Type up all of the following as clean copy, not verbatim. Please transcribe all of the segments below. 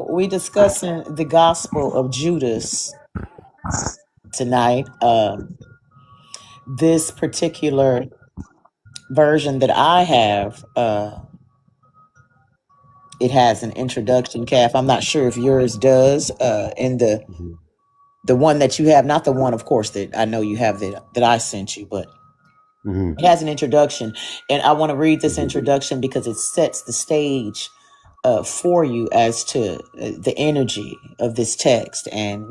We discussing the Gospel of Judas tonight. This particular version that I have, it has an introduction, Calf. I'm not sure if yours does. In the one that you have, not the one, of course, that I know you have that I sent you, but it has an introduction, and I want to read this introduction because it sets the stage for you as to the energy of this text, and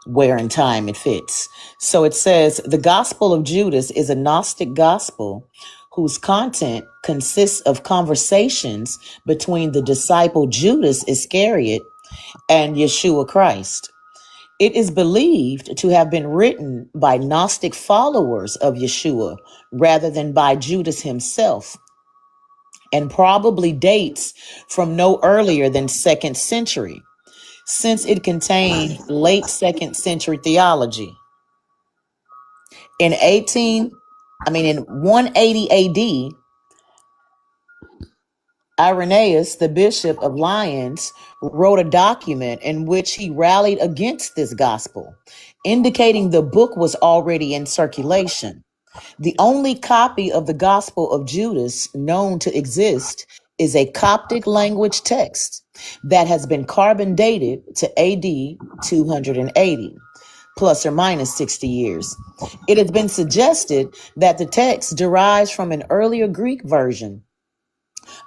where in time it fits. So it says, the Gospel of Judas is a Gnostic gospel whose content consists of conversations between the disciple Judas Iscariot and Yeshua Christ. It is believed to have been written by Gnostic followers of Yeshua rather than by Judas himself, and probably dates from no earlier than 2nd century, since it contained late 2nd century theology. In 180 AD, Irenaeus, the bishop of Lyons, wrote a document in which he rallied against this gospel, indicating the book was already in circulation. The only copy of the Gospel of Judas known to exist is a Coptic language text that has been carbon dated to AD 280, plus or minus 60 years. It has been suggested that the text derives from an earlier Greek version.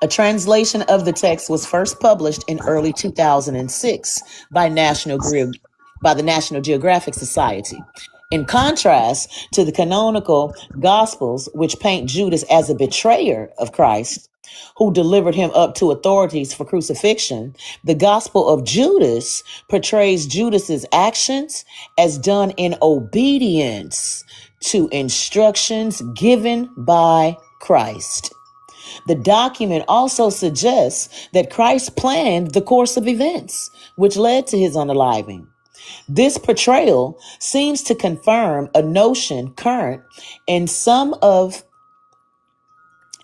A translation of the text was first published in early 2006 by the National Geographic Society. In contrast to the canonical Gospels, which paint Judas as a betrayer of Christ, who delivered him up to authorities for crucifixion, the Gospel of Judas portrays Judas's actions as done in obedience to instructions given by Christ. The document also suggests that Christ planned the course of events, which led to his unaliving. This portrayal seems to confirm a notion current in some of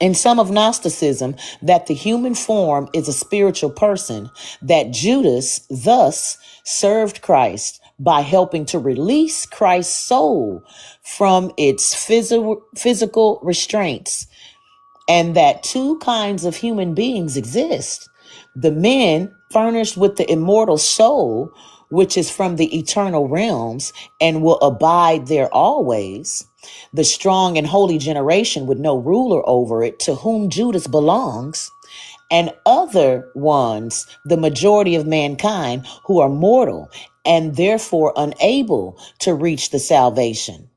Gnosticism that the human form is a spiritual person, that Judas thus served Christ by helping to release Christ's soul from its physical restraints, and that two kinds of human beings exist: the men furnished with the immortal soul, which is from the eternal realms and will abide there always, the strong and holy generation with no ruler over it, to whom Judas belongs, and other ones, the majority of mankind, who are mortal and therefore unable to reach the salvation.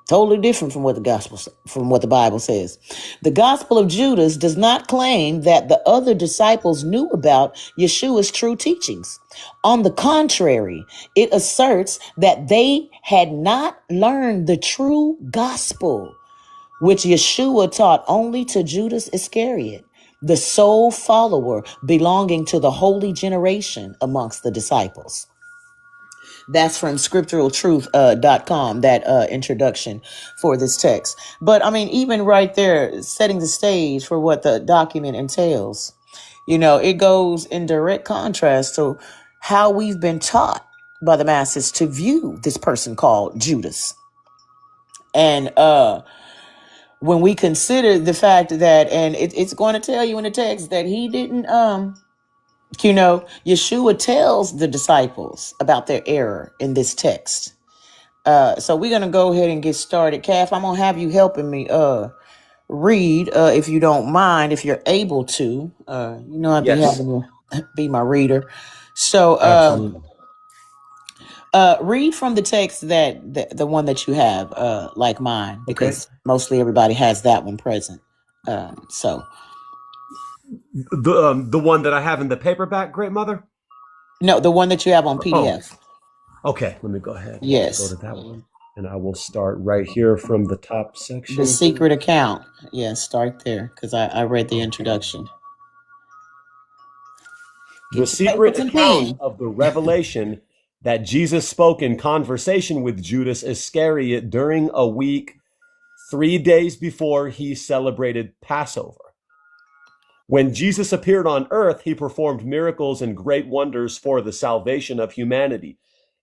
Totally different from what the Bible says. The Gospel of Judas does not claim that the other disciples knew about Yeshua's true teachings. On the contrary, it asserts that they had not learned the true gospel, which Yeshua taught only to Judas Iscariot, the sole follower belonging to the holy generation amongst the disciples. That's from scripturaltruth.com, that introduction for this text. But I mean, even right there, setting the stage for what the document entails, it goes in direct contrast to how we've been taught by the masses to view this person called Judas. And when we consider the fact that, and it's going to tell you in the text that he didn't, Yeshua tells the disciples about their error in this text. So we're going to go ahead and get started. Calf, I'm going to have you helping me read, if you don't mind, if you're able to. I'd be having you be my reader. So read from the text that the one that you have, like mine, because mostly everybody has that one present. The one that I have in the paperback, Great Mother? No, the one that you have on PDF. Okay, let me go ahead. Yes. Go to that one. And I will start right here from the top section. The secret account. Yeah, start there, because I read the introduction. The secret account of the revelation that Jesus spoke in conversation with Judas Iscariot during a week 3 days before he celebrated Passover. When Jesus appeared on earth, he performed miracles and great wonders for the salvation of humanity.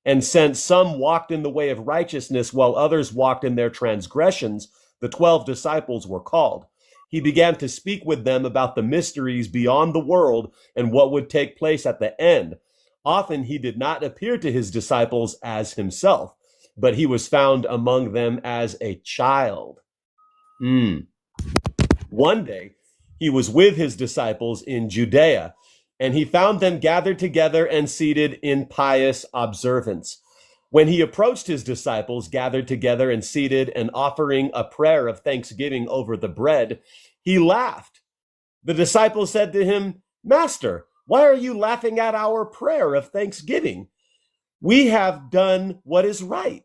And since some walked in the way of righteousness while others walked in their transgressions, the 12 disciples were called. He began to speak with them about the mysteries beyond the world and what would take place at the end. Often he did not appear to his disciples as himself, but he was found among them as a child. One day, he was with his disciples in Judea, and he found them gathered together and seated in pious observance. When he approached his disciples, gathered together and seated and offering a prayer of thanksgiving over the bread, he laughed. The disciples said to him, "Master, why are you laughing at our prayer of thanksgiving? We have done what is right."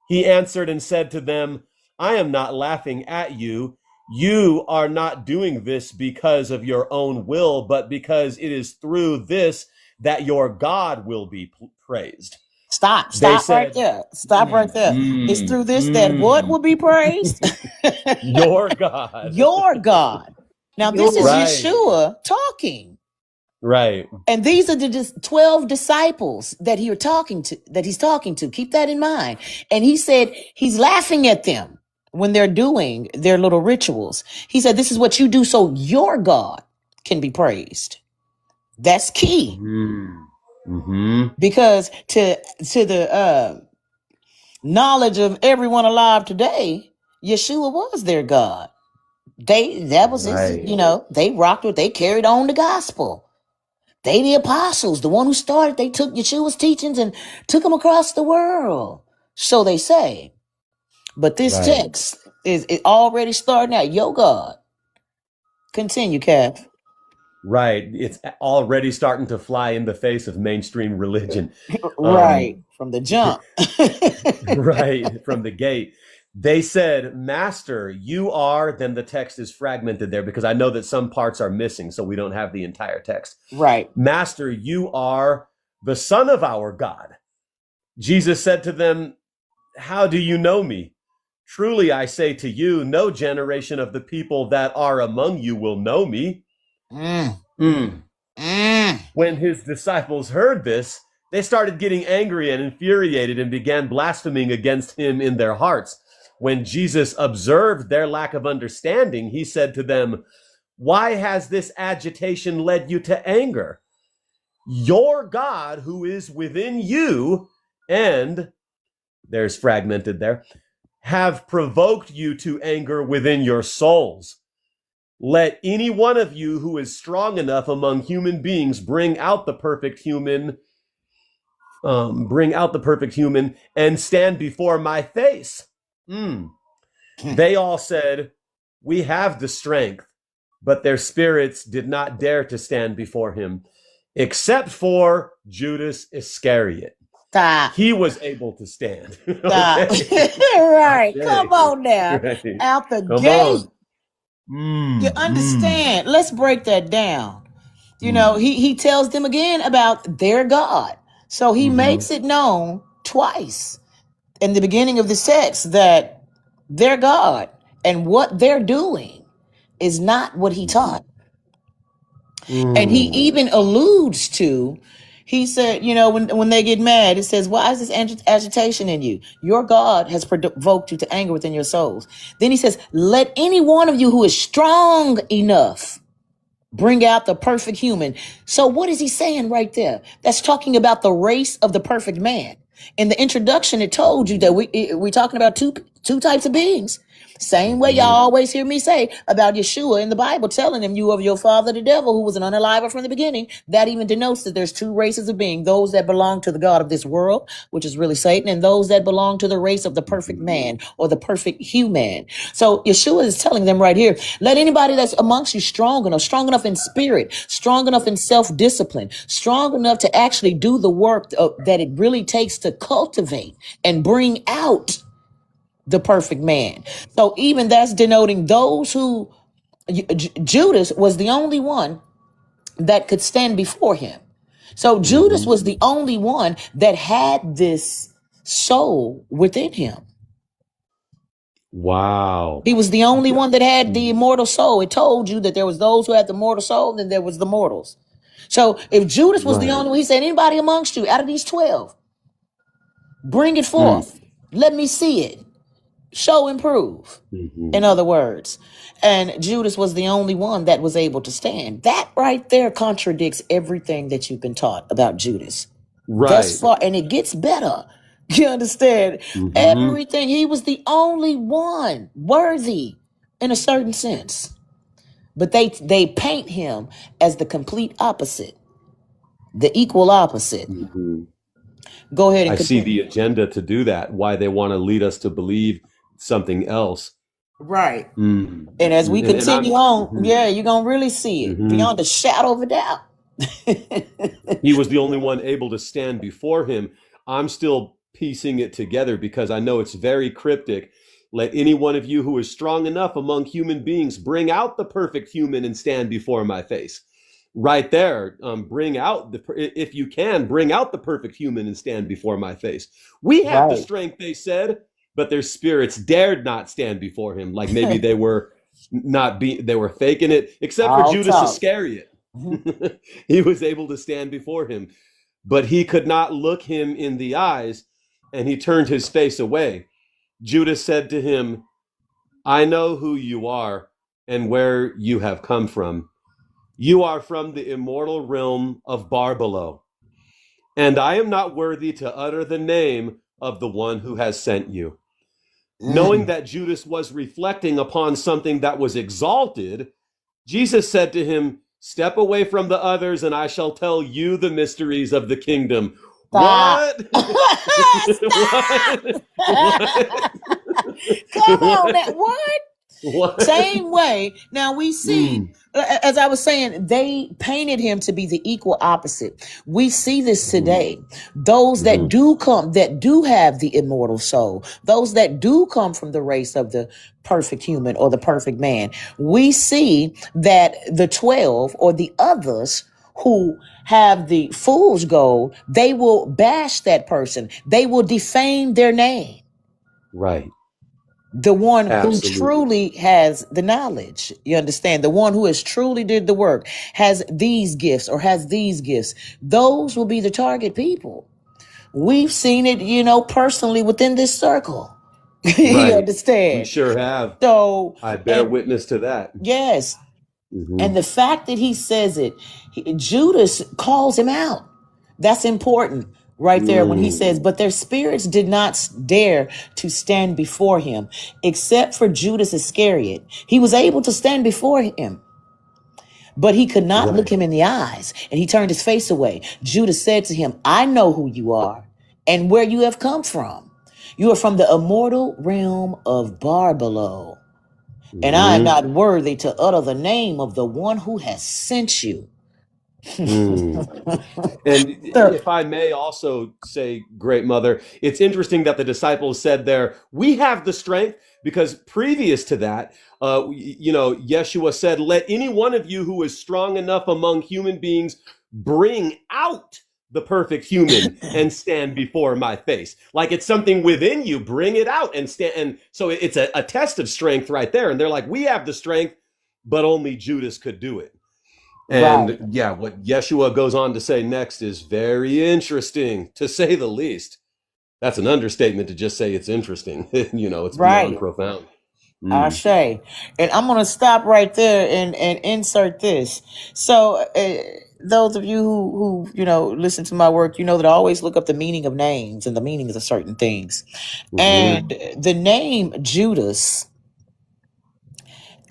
He answered and said to them, "I am not laughing at you. You are not doing this because of your own will, but because it is through this that your God will be praised." Stop Said, right there. Stop right there. It's through this that what will be praised? Your God. Your God. Now, this is Yeshua talking. Right. And these are the 12 disciples that he's talking to. Keep that in mind. And he said he's laughing at them when they're doing their little rituals. He said, this is what you do so your God can be praised. That's key. Because to the knowledge of everyone alive today, Yeshua was their God. They rocked with, they carried on the gospel. They, the apostles, the one who started, they took Yeshua's teachings and took them across the world. So they say. But this text is already starting out. Yo, God. Continue, Kev. Right. It's already starting to fly in the face of mainstream religion. Right. From the jump. Right. From the gate. They said, "Master, you are," then the text is fragmented there because I know that some parts are missing, so we don't have the entire text. Right. "Master, you are the Son of our God." Jesus said to them, "How do you know me? Truly I say to you, no generation of the people that are among you will know me." When his disciples heard this, they started getting angry and infuriated and began blaspheming against him in their hearts. When Jesus observed their lack of understanding, he said to them, "Why has this agitation led you to anger? Your God who is within you," and there's fragmented there, "have provoked you to anger within your souls. Let any one of you who is strong enough among human beings bring out the perfect human and stand before my face." They all said, "We have the strength," but their spirits did not dare to stand before him, except for Judas Iscariot. Stop. He was able to stand. Stop. Right. Come on now. Right. Out the gate. You understand? Let's break that down. You know, he tells them again about their God. So he makes it known twice in the beginning of the text that their God and what they're doing is not what he taught. And he even alludes to, he said, you know, when they get mad, it says, "Why is this agitation in you? Your God has provoked you to anger within your souls." Then he says, "Let any one of you who is strong enough bring out the perfect human." So what is he saying right there? That's talking about the race of the perfect man. In the introduction, it told you that we're talking about two types of beings. Same way y'all always hear me say about Yeshua in the Bible, telling him, "You of your father, the devil, who was an unaliver from the beginning." That even denotes that there's two races of being, those that belong to the God of this world, which is really Satan, and those that belong to the race of the perfect man or the perfect human. So Yeshua is telling them right here, let anybody that's amongst you strong enough in spirit, strong enough in self-discipline, strong enough to actually do the work that it really takes to cultivate and bring out the perfect man. So even that's denoting those who, Judas was the only one that could stand before him. So Judas was the only one that had this soul within him. Wow. He was the only one that had the immortal soul. It told you that there was those who had the mortal soul, and then there was the mortals. So if Judas was the Right. only one, he said, anybody amongst you out of these 12, bring it Mm. forth. Let me see it. Show and prove. Mhm. In other words. And Judas was the only one that was able to stand. That right there contradicts everything that you've been taught about Judas thus Right. far. And it gets better. You understand? Mhm. Everything. He was the only one worthy in a certain sense. But they paint him as the complete opposite, the equal opposite. Mhm. Go ahead and I see continue. the agenda to do that, why they want to lead us to believe something else. Right. Mm. And as we And continue I'm, on, yeah, you're going to really see it mhm. beyond a shadow of a doubt. He was the only one able to stand before him. I'm still piecing it together because I know it's very cryptic. Let any one of you who is strong enough among human beings bring out the perfect human and stand before my face. Right there, bring out if you can, bring out the perfect human and stand before my face. We have the Right. strength, they said, but their spirits dared not stand before him. Like maybe they were they were faking it, except for All Judas talk. Iscariot. He was able to stand before him, but he could not look him in the eyes, and he turned his face away. Judas said to him, I know who you are and where you have come from. You are from the immortal realm of Barbelo, and I am not worthy to utter the name of the one who has sent you. Knowing that Judas was reflecting upon something that was exalted, Jesus said to him, step away from the others, and I shall tell you the mysteries of the kingdom. Stop. What? Stop. What? What? Come on. What? What? What? Same way. Now we see, as I was saying, they painted him to be the equal opposite. We see this today. Those that do come, that do have the immortal soul, those that do come from the race of the perfect human or the perfect man, we see that the 12 or the others who have the fool's gold, they will bash that person. They will defame their name. Right. The one who Absolutely. truly has the knowledge, you understand, the one who has truly did the work, has these gifts or has these gifts, those will be the target people. We've seen it, personally within this circle. You Right. We understand? sure have. So, I bear witness to that. yes. And the fact that he says it, Judas calls him out. That's important right there when he says, but their spirits did not dare to stand before him, except for Judas Iscariot. He was able to stand before him, but he could not look him in the eyes, and he turned his face away. Judas said to him, I know who you are and where you have come from. You are from the immortal realm of Barbelo, and I am not worthy to utter the name of the one who has sent you. And if I may also say, Great Mother, it's interesting that the disciples said there, we have the strength, because previous to that, Yeshua said, let any one of you who is strong enough among human beings bring out the perfect human and stand before my face. Like it's something within you, bring it out and stand. And so it's a test of strength right there. And they're like, we have the strength, but only Judas could do it. And yeah, what Yeshua goes on to say next is very interesting, to say the least. That's an understatement to just say it's interesting. It's beyond profound. Ashe. And I'm going to stop right there and insert this. So, those of you who listen to my work, that I always look up the meaning of names and the meanings of certain things. And the name Judas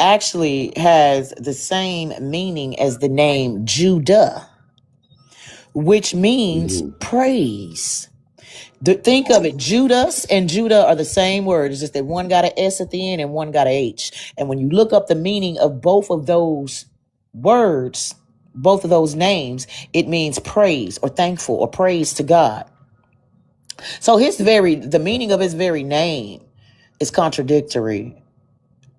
actually has the same meaning as the name Judah, which means praise. Think of it. Judas and Judah are the same word. It's just that one got an S at the end and one got an H. And when you look up the meaning of both of those words, both of those names, it means praise or thankful or praise to God. So the meaning of his very name is contradictory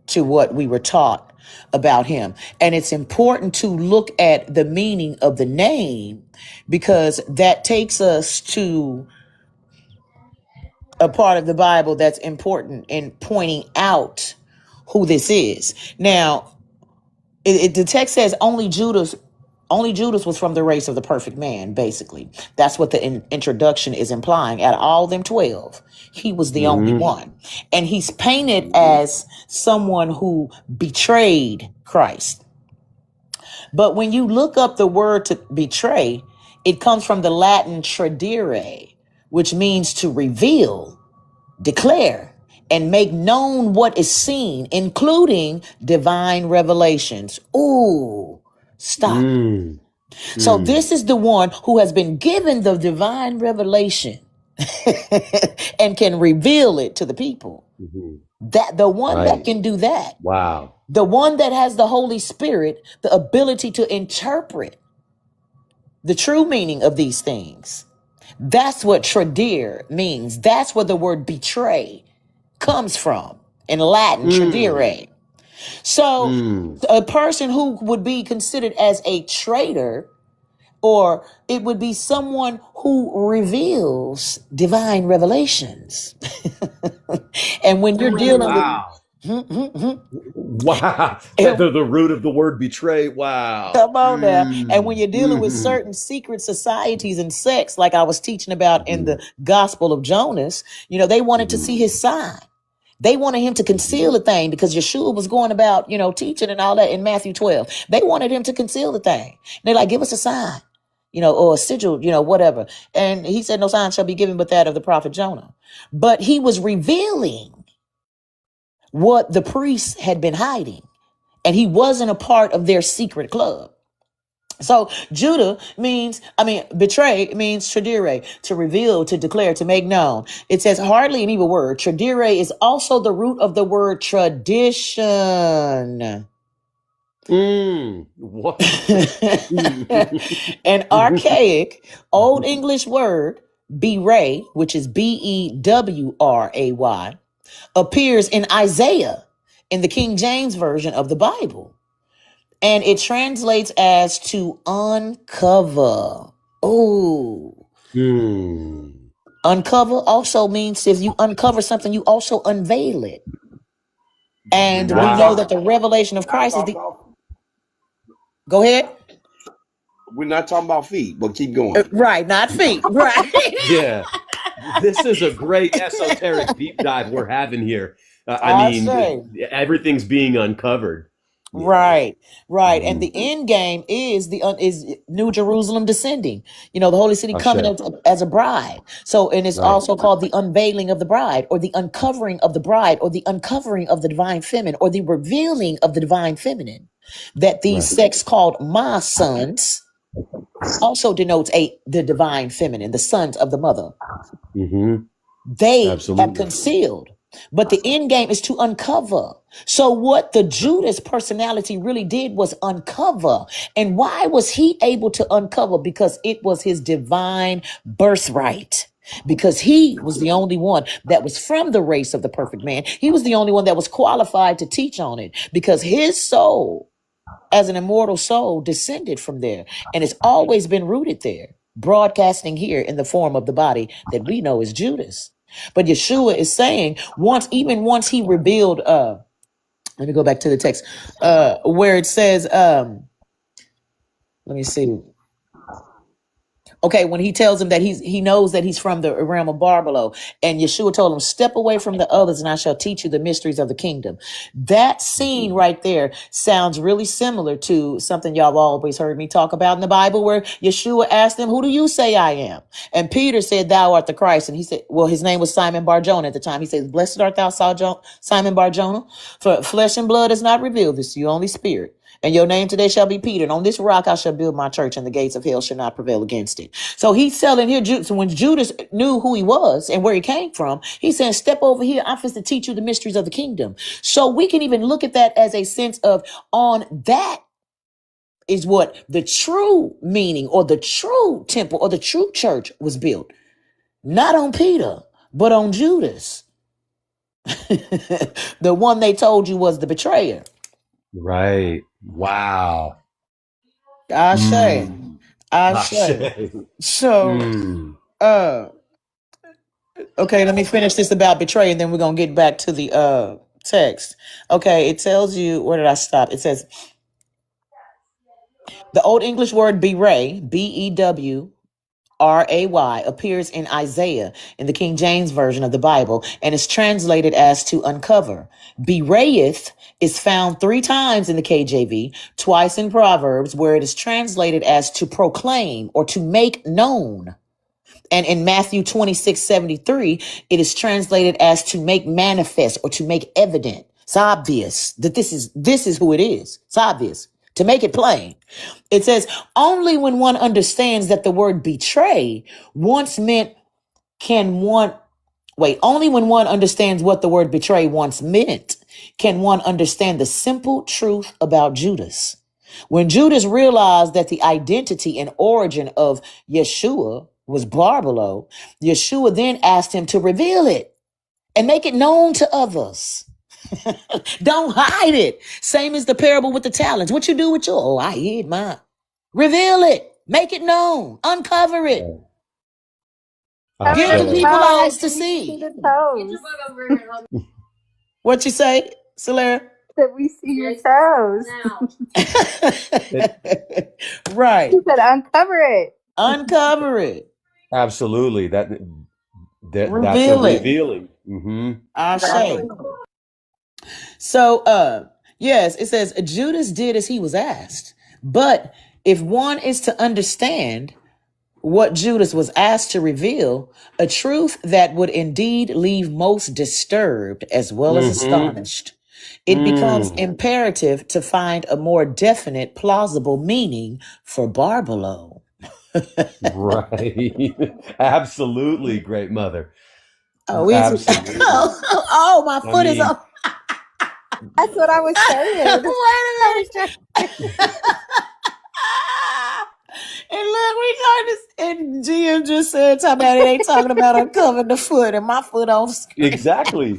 to what we were taught about him. And it's important to look at the meaning of the name, because that takes us to a part of the Bible that's important in pointing out who this is. Now, the text says only Judas was from the race of the perfect man, basically. That's what the introduction is implying. Out of all them 12, he was the only one. And he's painted as someone who betrayed Christ. But when you look up the word to betray, it comes from the Latin tradire, which means to reveal, declare, and make known what is seen, including divine revelations. Ooh, stop. So this is the one who has been given the divine revelation and can reveal it to the people. That the one that can do that. Wow. The one that has the Holy Spirit, the ability to interpret the true meaning of these things. That's what tradire means. That's where the word betray comes from in Latin, tradire. So a person who would be considered as a traitor, or it would be someone who reveals divine revelations. And when you're dealing with wow, the root of the word betray. Wow. Come on now. And when you're dealing with certain secret societies and sects, like I was teaching about in the Gospel of Jonas, they wanted to see his sign. They wanted him to conceal the thing because Yeshua was going about, teaching and all that in Matthew 12. They wanted him to conceal the thing. They're like, give us a sign, or a sigil, whatever. And he said, no sign shall be given but that of the prophet Jonah. But he was revealing what the priests had been hiding. And he wasn't a part of their secret club. So betray means tradire, to reveal, to declare, to make known. It says hardly an evil word. Tradire is also the root of the word tradition. What? An archaic Old English word, bewray, which is Bewray, appears in Isaiah in the King James Version of the Bible. And it translates as to uncover. Oh. Uncover also means if you uncover something, you also unveil it. And we know that the revelation of Christ is the... Go ahead. We're not talking about feet, but keep going. Right, not feet. Right. Yeah. This is a great esoteric deep dive we're having here. Everything's being uncovered. Right. And the end game is New Jerusalem descending. The Holy City coming as a bride. So, and it's also called the unveiling of the bride, or the uncovering of the bride, or the uncovering of the divine feminine, or the revealing of the divine feminine. That these sects called my sons also denotes the divine feminine, the sons of the mother. They have concealed. But the end game is to uncover. So what the Judas personality really did was uncover. And why was he able to uncover? Because it was his divine birthright. Because he was the only one that was from the race of the perfect man. He was the only one that was qualified to teach on it, because his soul, as an immortal soul, descended from there. And it's always been rooted there, broadcasting here in the form of the body that we know as Judas. But Yeshua is saying once he revealed, let me go back to the text, where it says, let me see. Okay, when he tells him that he knows that he's from the realm of Barbalo, and Yeshua told him, step away from the others and I shall teach you the mysteries of the kingdom. That scene right there sounds really similar to something y'all have always heard me talk about in the Bible, where Yeshua asked him, who do you say I am? And Peter said, thou art the Christ. And he said, well, his name was Simon Bar-Jonah at the time. He says, blessed art thou, Simon Bar-Jonah, for flesh and blood has not revealed this to you, only spirit. And your name today shall be Peter. And on this rock I shall build my church, and the gates of hell shall not prevail against it. So he's telling here, so when Judas knew who he was and where he came from, he's saying, step over here. I'm supposed to teach you the mysteries of the kingdom. So we can even look at that as a sense of, on that is what the true meaning, or the true temple, or the true church was built. Not on Peter, but on Judas. The one they told you was the betrayer. Right. Wow. I say. So, Okay, let me finish this about betray, and then we're gonna get back to the text. Okay, it tells you, where did I stop? It says the Old English word bewray, Bewray, appears in Isaiah in the King James Version of the Bible and is translated as to uncover. Bewrayeth is found 3 times in the KJV, twice in Proverbs, where it is translated as to proclaim or to make known. And in Matthew 26:73, it is translated as to make manifest or to make evident. It's obvious that this is who it is. It's obvious. To make it plain. It says, only when one understands that the word betray once meant only when one understands what the word betray once meant, can one understand the simple truth about Judas. When Judas realized that the identity and origin of Yeshua was Barbelo, Yeshua then asked him to reveal it and make it known to others. Don't hide it. Same as the parable with the talents. What you do with your, I hid mine. Reveal it. Make it known. Uncover it. Give the people eyes to see. The toes. What you say, Solera? That we see your toes. Right. He said uncover it. Uncover it. Absolutely. That's a Reveal it. revealing. Mm-hmm. I say. So, yes, it says Judas did as he was asked. But if one is to understand what Judas was asked to reveal, a truth that would indeed leave most disturbed as well as astonished, it becomes imperative to find a more definite, plausible meaning for Barbelo. Right. Absolutely, great mother. Oh, Absolutely. oh, my foot is up. That's what I was saying. Wait a minute. And look, we talking this, and GM just said, talking about it ain't talking about uncovering the foot and my foot on screen. Exactly.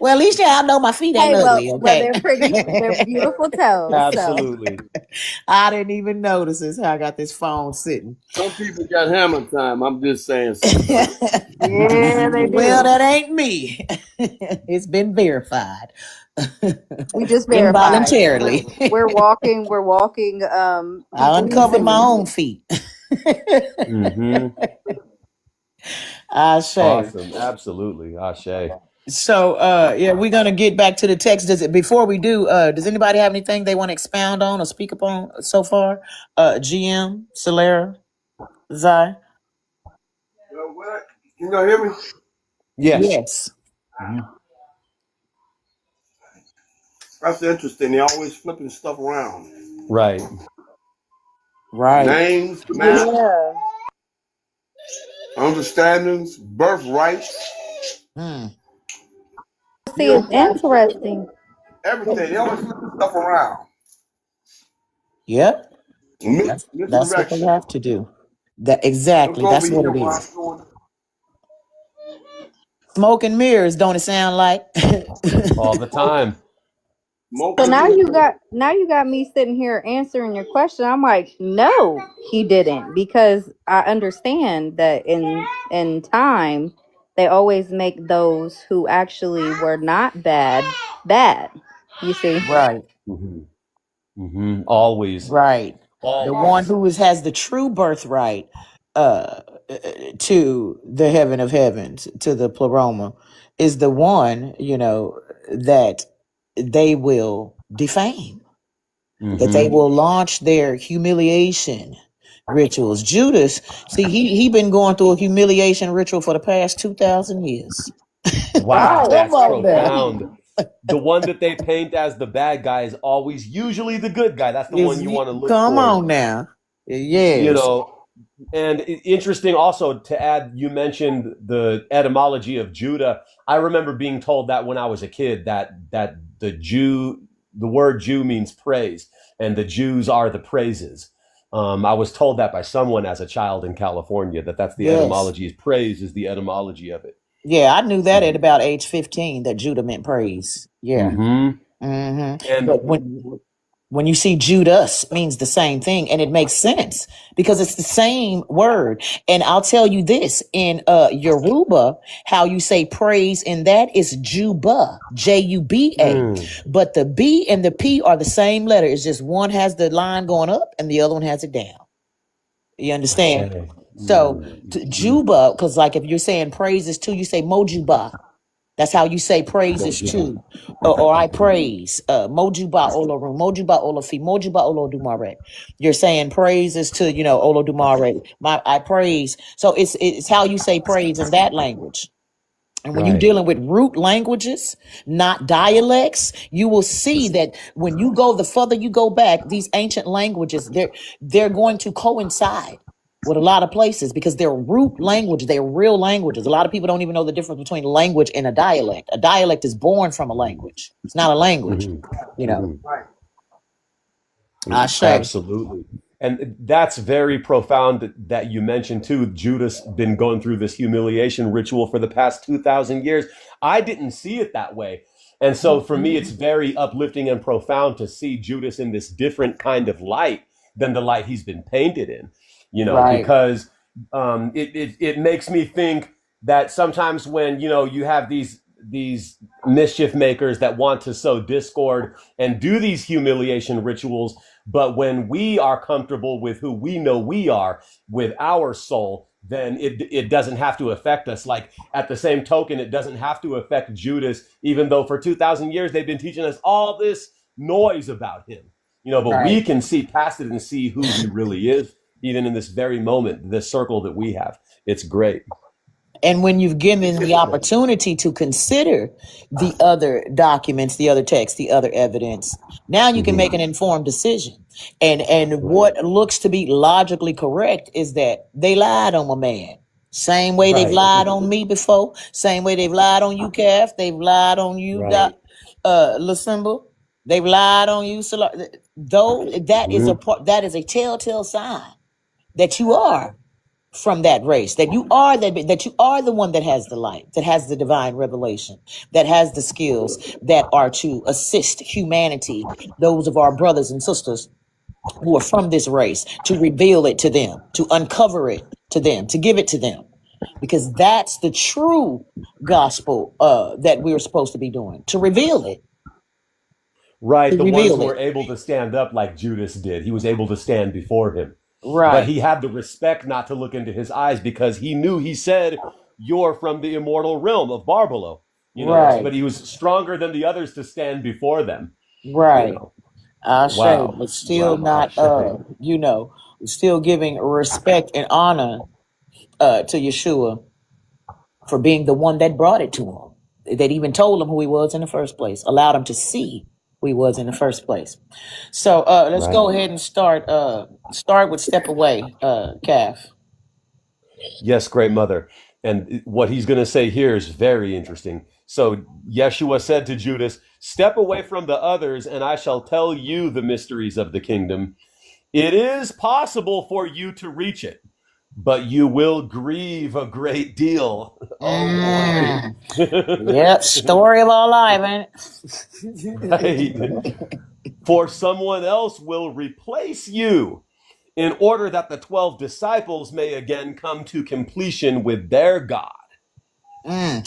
Well, at least y'all know my feet ain't ugly, okay? Well, they're pretty. They're beautiful toes. Absolutely. So. I didn't even notice this. How I got this phone sitting. Some people got hammer time. I'm just saying. Yeah, they do. Well, that ain't me. It's been verified. We just verified. Involuntarily. We're walking. I uncovered my own feet. Ashe. Awesome. Absolutely. Ashe. So, yeah, we're going to get back to the text. Before we do, does anybody have anything they want to expound on or speak upon so far? GM, Solera, Zai? What? Can y'all hear me? Yes. That's interesting. They're always flipping stuff around. Right. Names, maps, understandings, birthrights. See, it's interesting. Everything. They always flipping stuff around. Yep. That's what they have to do. Exactly. That's what it is. Smoke and mirrors, don't it sound like? All the time. So now you got me sitting here answering your question. I'm like, no, he didn't, because I understand that in time they always make those who actually were not bad. You see, right? Always, right. Always. The one who has the true birthright to the heaven of heavens, to the pleroma, is the one, that they will defame, that they will launch their humiliation rituals. Judas, see, he been going through a humiliation ritual for the past 2,000 years. Wow, that's profound. The one that they paint as the bad guy is always usually the good guy. That's the one you want to look for. Come on now. Yes. And interesting also to add, you mentioned the etymology of Judah. I remember being told that when I was a kid, that the word Jew means praise, and the Jews are the praises. I was told that by someone as a child in California, that's the etymology. Praise is the etymology of it. Yeah, I knew that at about age 15, that Judah meant praise. Yeah. And When you see Judas, it means the same thing, and it makes sense because it's the same word. And I'll tell you this, in Yoruba, how you say praise in that is Juba, Juba. But the B and the P are the same letter. It's just one has the line going up and the other one has it down. You understand? Okay. So Juba, because like if you're saying praises to, you say Mojuba. That's how you say praises to, or I praise. Mojuba Olorum, Mojuba Olofi, Mojuba Olodumare. You're saying praises to, Olodumare. I praise. So it's how you say praise in that language. And when you're dealing with root languages, not dialects, you will see that when you go, the further you go back, these ancient languages, they're going to coincide with a lot of places because they're root language, they're real languages. A lot of people don't even know the difference between language and a dialect. A dialect is born from a language. It's not a language, I say. Absolutely. And that's very profound that you mentioned too. Judas been going through this humiliation ritual for the past 2,000 years. I didn't see it that way. And so for me, it's very uplifting and profound to see Judas in this different kind of light than the light he's been painted in, because it makes me think that sometimes when, you have these mischief makers that want to sow discord and do these humiliation rituals, but when we are comfortable with who we know we are with our soul, then it doesn't have to affect us. Like at the same token, it doesn't have to affect Judas, even though for 2,000 years they've been teaching us all this noise about him, but we can see past it and see who he really is, even in this very moment, this circle that we have. It's great. And when you've given the opportunity to consider the other documents, the other texts, the other evidence, now you can make an informed decision. And what looks to be logically correct is that they lied on my man. Same way they've lied on me before. Same way they've lied on you, Calf. They've lied on you, Lasimba. They've lied on you. Though that is a telltale sign that you are from that race, that you are the one that has the light, that has the divine revelation, that has the skills that are to assist humanity, those of our brothers and sisters who are from this race, to reveal it to them, to uncover it to them, to give it to them, because that's the true gospel that we're supposed to be doing, to reveal it. Right, the ones who were able to stand up like Judas did. He was able to stand before him. Right. But he had the respect not to look into his eyes because he knew, he said, you're from the immortal realm of Barbalo. But he was stronger than the others to stand before them. Right. But still not, still giving respect and honor to Yeshua for being the one that brought it to him. That even told him who he was in the first place, allowed him to see who he was in the first place. So let's go ahead and start with step away, Calf. Yes, great mother. And what he's going to say here is very interesting. So Yeshua said to Judas, step away from the others, and I shall tell you the mysteries of the kingdom. It is possible for you to reach it, but you will grieve a great deal. Yep, story of our life, ain't it? For someone else will replace you, in order that the 12 disciples may again come to completion with their God.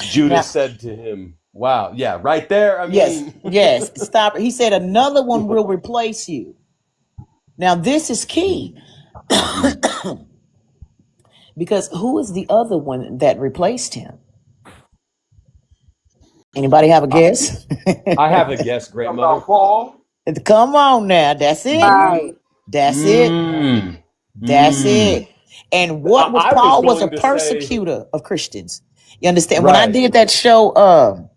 Judas said to him, wow, yeah, right there. Yes, stop. He said another one will replace you. Now, this is key. Because who is the other one that replaced him? Anybody have a guess? I have a guess, great mother. Paul? Come on now. That's it. Right. That's it. That's it. And what was Paul was a persecutor of Christians. You understand? When I did that show,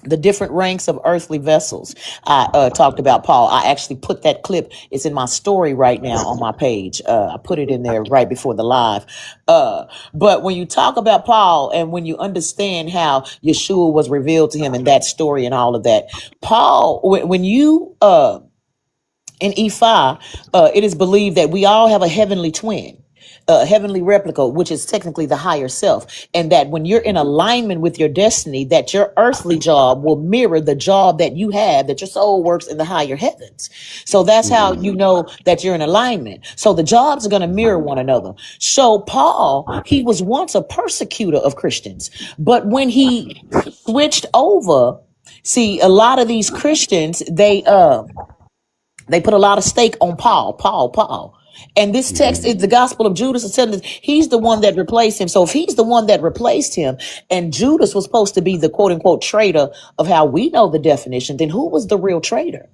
the different ranks of earthly vessels, I talked about Paul. I actually put that clip. It's in my story right now on my page. I put it in there right before the live. But when you talk about Paul and when you understand how Yeshua was revealed to him in that story and all of that, Paul, when you in Ephi, it is believed that we all have a heavenly twin. heavenly replica, which is technically the higher self. And that when you're in alignment with your destiny, that your earthly job will mirror the job that you have, that your soul works in the higher heavens. So that's how you know that you're in alignment. So the jobs are going to mirror one another. So Paul, he was once a persecutor of Christians, but when he switched over, see, a lot of these Christians, they put a lot of stake on Paul. And this text is the Gospel of Judas. Is telling us he's the one that replaced him. So if he's the one that replaced him, and Judas was supposed to be the quote unquote traitor of how we know the definition, then who was the real traitor?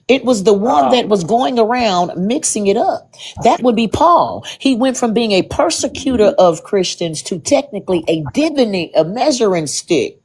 It was the one that was going around mixing it up. That would be Paul. He went from being a persecutor of Christians to technically a divining, a measuring stick.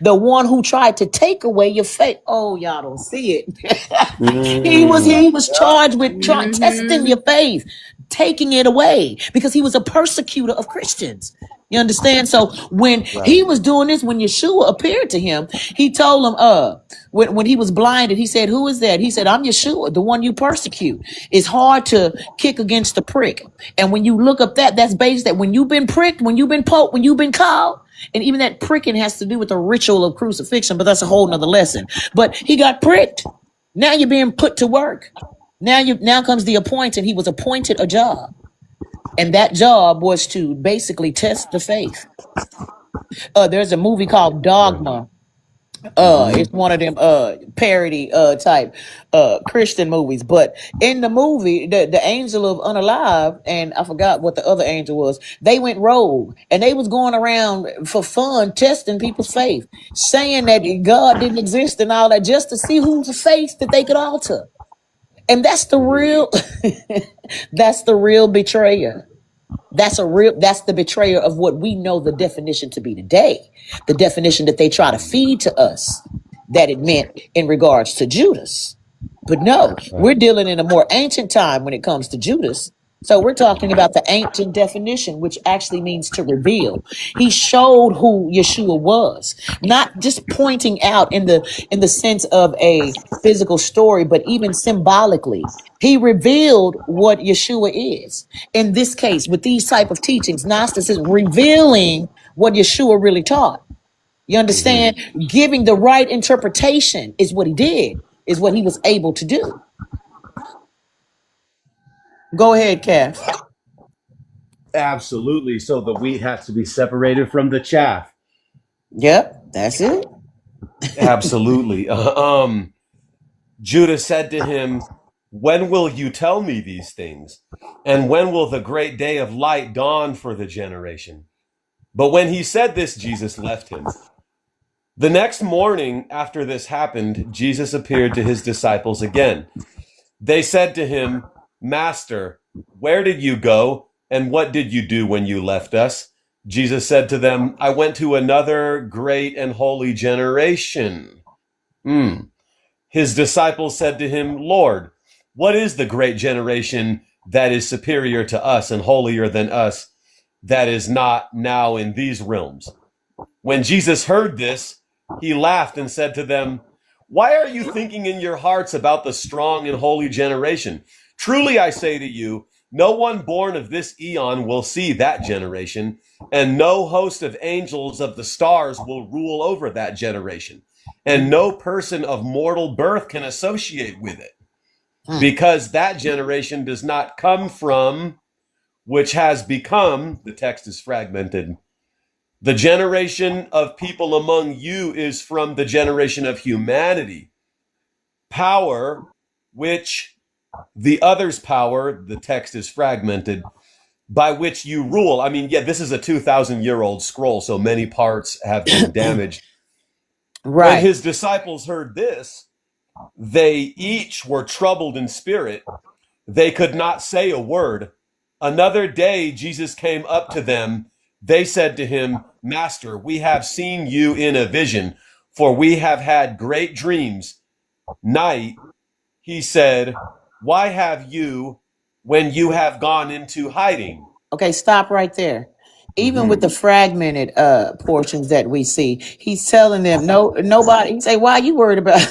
The one who tried to take away your faith. Oh, y'all don't see it. He was charged with testing your faith, taking it away, because he was a persecutor of Christians. You understand? So when he was doing this, when Yeshua appeared to him, he told him, when he was blinded, he said, "Who is that?" He said, "I'm Yeshua, the one you persecute." It's hard to kick against the prick. And when you look up that's based that when you've been pricked, when you've been poked, when you've been called, and even that pricking has to do with the ritual of crucifixion, but that's a whole nother lesson. But he got pricked. Now you're being put to work. Now comes the appointed. He was appointed a job. And that job was to basically test the faith. There's a movie called Dogma. It's one of them parody type Christian movies. But in the movie, the angel of unalive, and I forgot what the other angel was, they went rogue and they was going around for fun testing people's faith, saying that God didn't exist and all that, just to see whose faith that they could alter. And that's the real that's the real betrayer. That's the betrayer of what we know the definition to be today. The definition that they try to feed to us that it meant in regards to Judas. But no, we're dealing in a more ancient time when it comes to Judas. So we're talking about the ancient definition, which actually means to reveal. He showed who Yeshua was, not just pointing out in the sense of a physical story, but even symbolically. He revealed what Yeshua is. In this case, with these type of teachings, Gnosticism revealing what Yeshua really taught. You understand? Giving the right interpretation is what he did, is what he was able to do. Go ahead, Cass. Absolutely. So the wheat has to be separated from the chaff. Yep, that's it. Absolutely. Judas said to him, "When will you tell me these things? And when will the great day of light dawn for the generation?" But when he said this, Jesus left him. The next morning after this happened, Jesus appeared to his disciples again. They said to him, "Master, where did you go? And what did you do when you left us?" Jesus said to them, "I went to another great and holy generation." His disciples said to him, "Lord, what is the great generation that is superior to us and holier than us, that is not now in these realms?" When Jesus heard this, he laughed and said to them, "Why are you thinking in your hearts about the strong and holy generation? Truly I say to you, no one born of this eon will see that generation, and no host of angels of the stars will rule over that generation. And no person of mortal birth can associate with it, because that generation does not come from which has become," the text is fragmented, "the generation of people among you is from the generation of humanity. Power, which the other's power," the text is fragmented, "by which you rule." I mean, yeah, this is a 2,000-year-old scroll, so many parts have been damaged. Right. When his disciples heard this, they each were troubled in spirit. They could not say a word. Another day, Jesus came up to them. They said to him, "Master, we have seen you in a vision, for we have had great dreams." "Night," he said, "why have you, when you have gone into hiding?" Okay, stop right there. Even with the fragmented portions that we see, he's telling them, nobody. He say, "Why are you worried about?"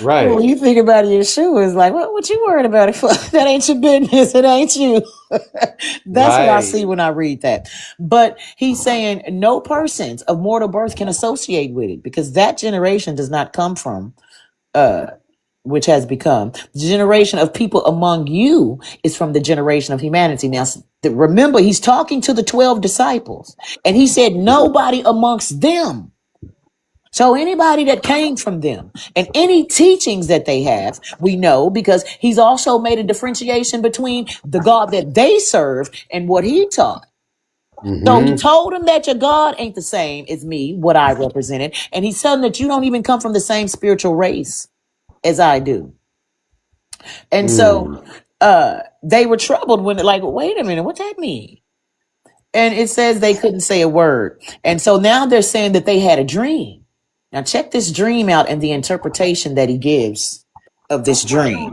Right. When you think about Yeshua, it's like, what you worried about it for? That ain't your business. It ain't you. That's what I Right. see when I read that. But he's saying no persons of mortal birth can associate with it because that generation does not come from which has become the generation of people among you is from the generation of humanity. Now, remember, he's talking to the 12 disciples, and he said, nobody amongst them. So anybody that came from them and any teachings that they have, we know because he's also made a differentiation between the God that they served and what he taught. So he told them that your God ain't the same as me, what I represented. And he's telling them that you don't even come from the same spiritual race as I do. And so they were troubled when like, wait a minute, what that mean? And it says they couldn't say a word. And so now they're saying that they had a dream. Now check this dream out and the interpretation that he gives of this dream.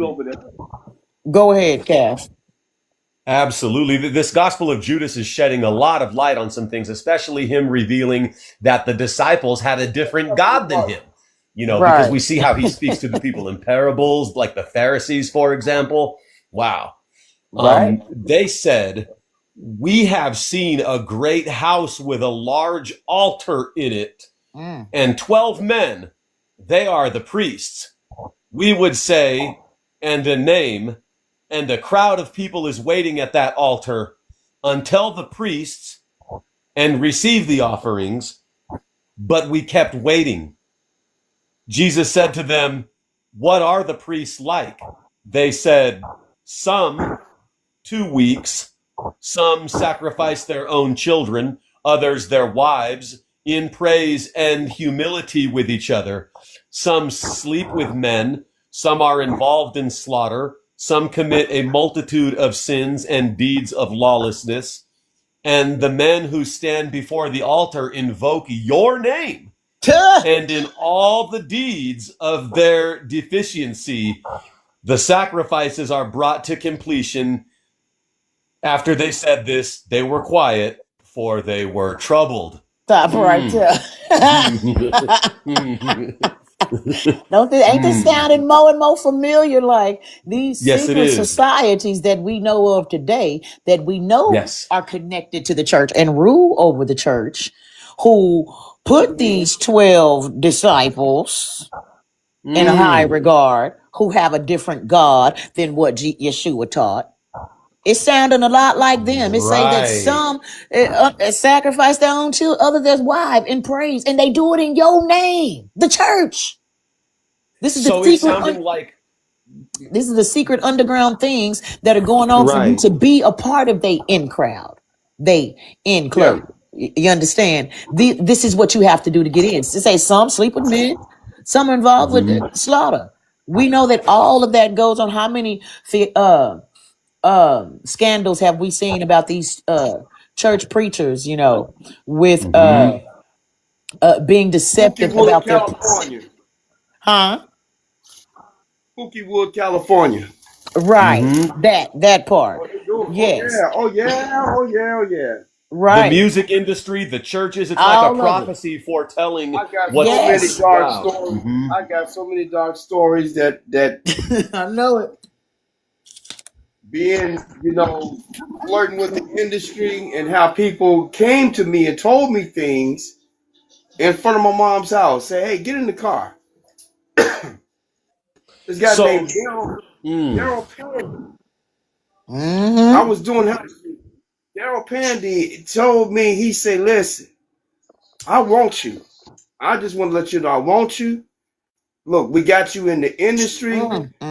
Go ahead, Cass. Absolutely. This Gospel of Judas is shedding a lot of light on some things, especially him revealing that the disciples had a different God than him. You know, because we see how he speaks to the people in parables, like the Pharisees, for example. Wow. Right. They said, we have seen a great house with a large altar in it and 12 men. They are the priests. We would say, and a name, and a crowd of people is waiting at that altar until the priests and receive the offerings, but we kept waiting. Jesus said to them, what are the priests like? They said, some 2 weeks, some sacrifice their own children, others their wives, in praise and humility with each other. Some sleep with men, some are involved in slaughter, some commit a multitude of sins and deeds of lawlessness. And the men who stand before the altar invoke your name. And in all the deeds of their deficiency, the sacrifices are brought to completion. After they said this, they were quiet, for they were troubled. Stop right there. Ain't this sounding more and more familiar like these secret societies that we know of today that we know are connected to the church and rule over the church, who put these 12 disciples in a high regard, who have a different God than what Yeshua taught. It's sounding a lot like them. It say that some sacrifice their own children, others their wives in praise, and they do it in your name, the church. This is so the it's sounding like this is the secret underground things that are going on for you to be a part of they in crowd, they in club. Yeah. You understand? This is what you have to do to get in. To say some sleep with men, some are involved with slaughter. We know that all of that goes on. How many scandals have we seen about these church preachers, you know, with being deceptive about their Wood, California. Right. That part. Yes. Oh yeah. Right. The music industry, the churches, it's like a prophecy foretelling what's many dark stories. I got so many dark stories that I know it. Being, flirting with the industry and how people came to me and told me things in front of my mom's house. Say, hey, get in the car. This guy named Daryl Pandy. I was doing Daryl Pandy told me, he said, listen, I want you. I just want to let you know I want you. Look, we got you in the industry.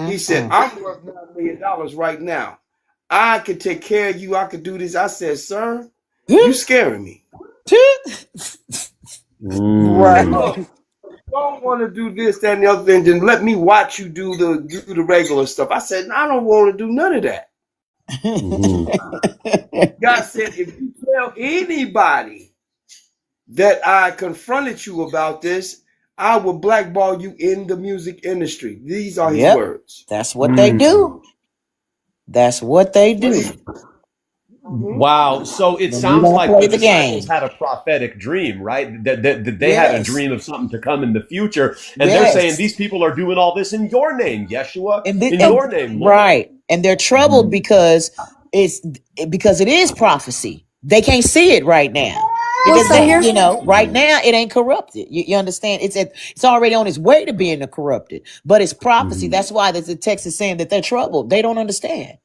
He said, I'm worth $9 million right now. I could take care of you. I could do this. I said, sir, you scaring me. Right. Look, don't want to do this, that, and the other thing. Then let me watch you do the regular stuff. I said, I don't want to do none of that. God said, if you tell anybody that I confronted you about this, I will blackball you in the music industry. These are his words. That's what they do. That's what they do. Wow. So it sounds like the disciples had a prophetic dream, right? That they had a dream of something to come in the future. And they're saying these people are doing all this in your name, Yeshua, in your name, Lord. Right. And they're troubled because it is prophecy. They can't see it right now. Because right now it ain't corrupted. You understand? It's already on its way to being corrupted, but it's prophecy. That's why the text is saying that they're troubled. They don't understand.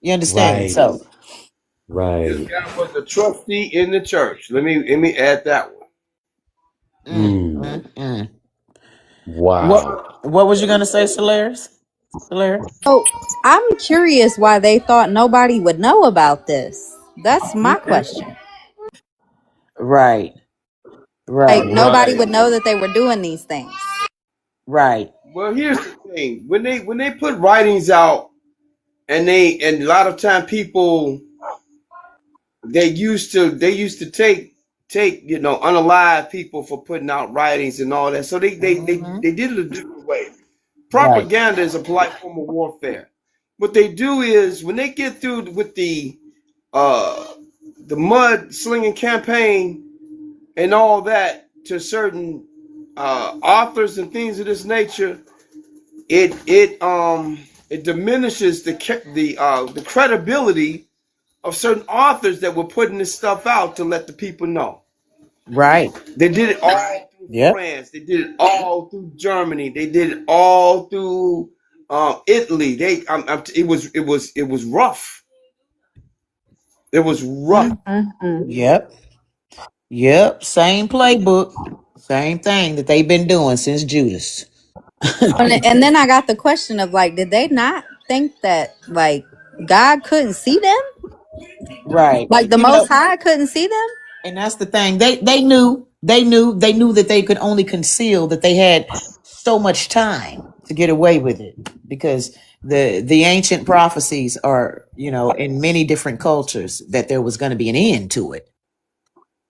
You understand? Right. So, this guy was a trustee in the church. Let me add that one. Wow. What was you gonna say, Solaris? Oh, I'm curious why they thought nobody would know about this. That's my question. Right. Like nobody would know that they were doing these things. Right. Well, here's the thing: when they put writings out, and a lot of time people they used to take unalive people for putting out writings and all that. So they did it a different way. Propaganda is a polite form of warfare. What they do is when they get through with the mud slinging campaign and all that to certain authors and things of this nature, it diminishes the credibility of certain authors that were putting this stuff out to let the people know. Right. They did it all through France. They did it all through Germany. They did it all through Italy. It was rough. It was rough. Yep. Same playbook. Same thing that they've been doing since Judas. And then I got the question of like, did they not think that like God couldn't see them? Right. Like the Most High couldn't see them? And that's the thing. They knew that they could only conceal that they had so much time to get away with it, because the ancient prophecies are, in many different cultures, that there was going to be an end to it.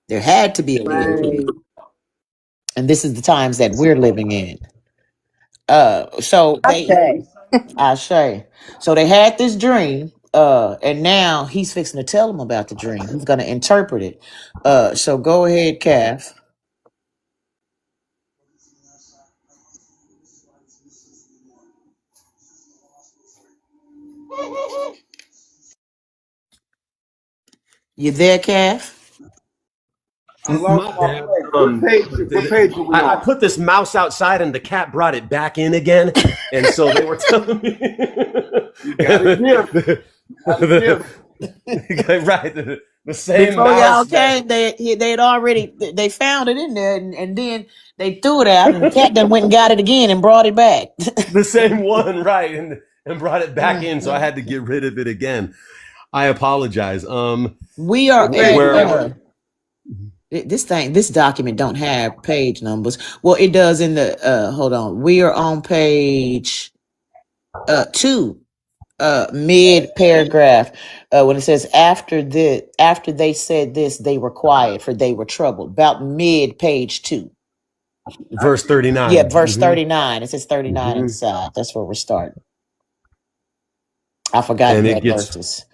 There had to be an end to it. And this is the times that we're living in. So they had this dream, and now he's fixing to tell them about the dream. He's going to interpret it. So go ahead, Calf. You there, Calf? I put this mouse outside and the cat brought it back in again, and so they were telling me. You got a gift. Right, the same before mouse. Y'all came, they found it in there, and then they threw it out, and the cat then went and got it again and brought it back. The same one, right, and brought it back in, so I had to get rid of it again. I apologize. We are this document don't have page numbers. Well, it does in the hold on. We are on page 2, mid paragraph, when it says after they said this, they were quiet, for they were troubled. About mid page 2. Verse 39. Yeah, verse 39. It says 39 inside. That's where we're starting. I forgot that verses.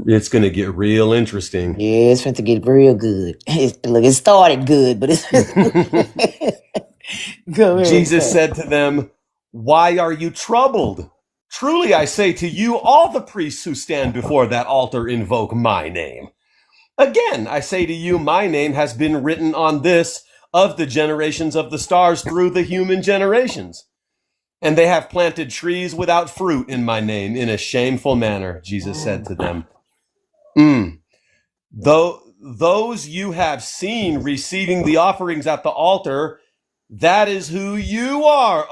It's going to get real interesting. Yeah, it's going to get real good. It started good, but it's go ahead. Jesus said to them, "Why are you troubled? Truly I say to you, all the priests who stand before that altar invoke my name. Again, I say to you, my name has been written on this of the generations of the stars through the human generations. And they have planted trees without fruit in my name in a shameful manner," Jesus said to them. Though those you have seen receiving the offerings at the altar, that is who you are.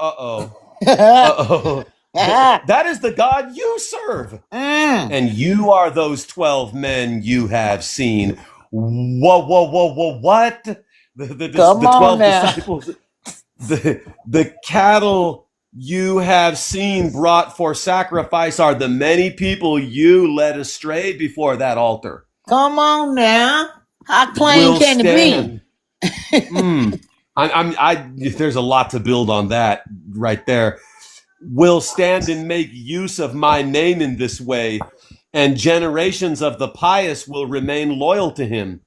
That is the God you serve. And you are those 12 men you have seen. Whoa, what? The 12 disciples, the cattle you have seen brought for sacrifice are the many people you led astray before that altar. Come on now. How plain can it be? There's a lot to build on that right there. Will stand and make use of my name in this way, and generations of the pious will remain loyal to him.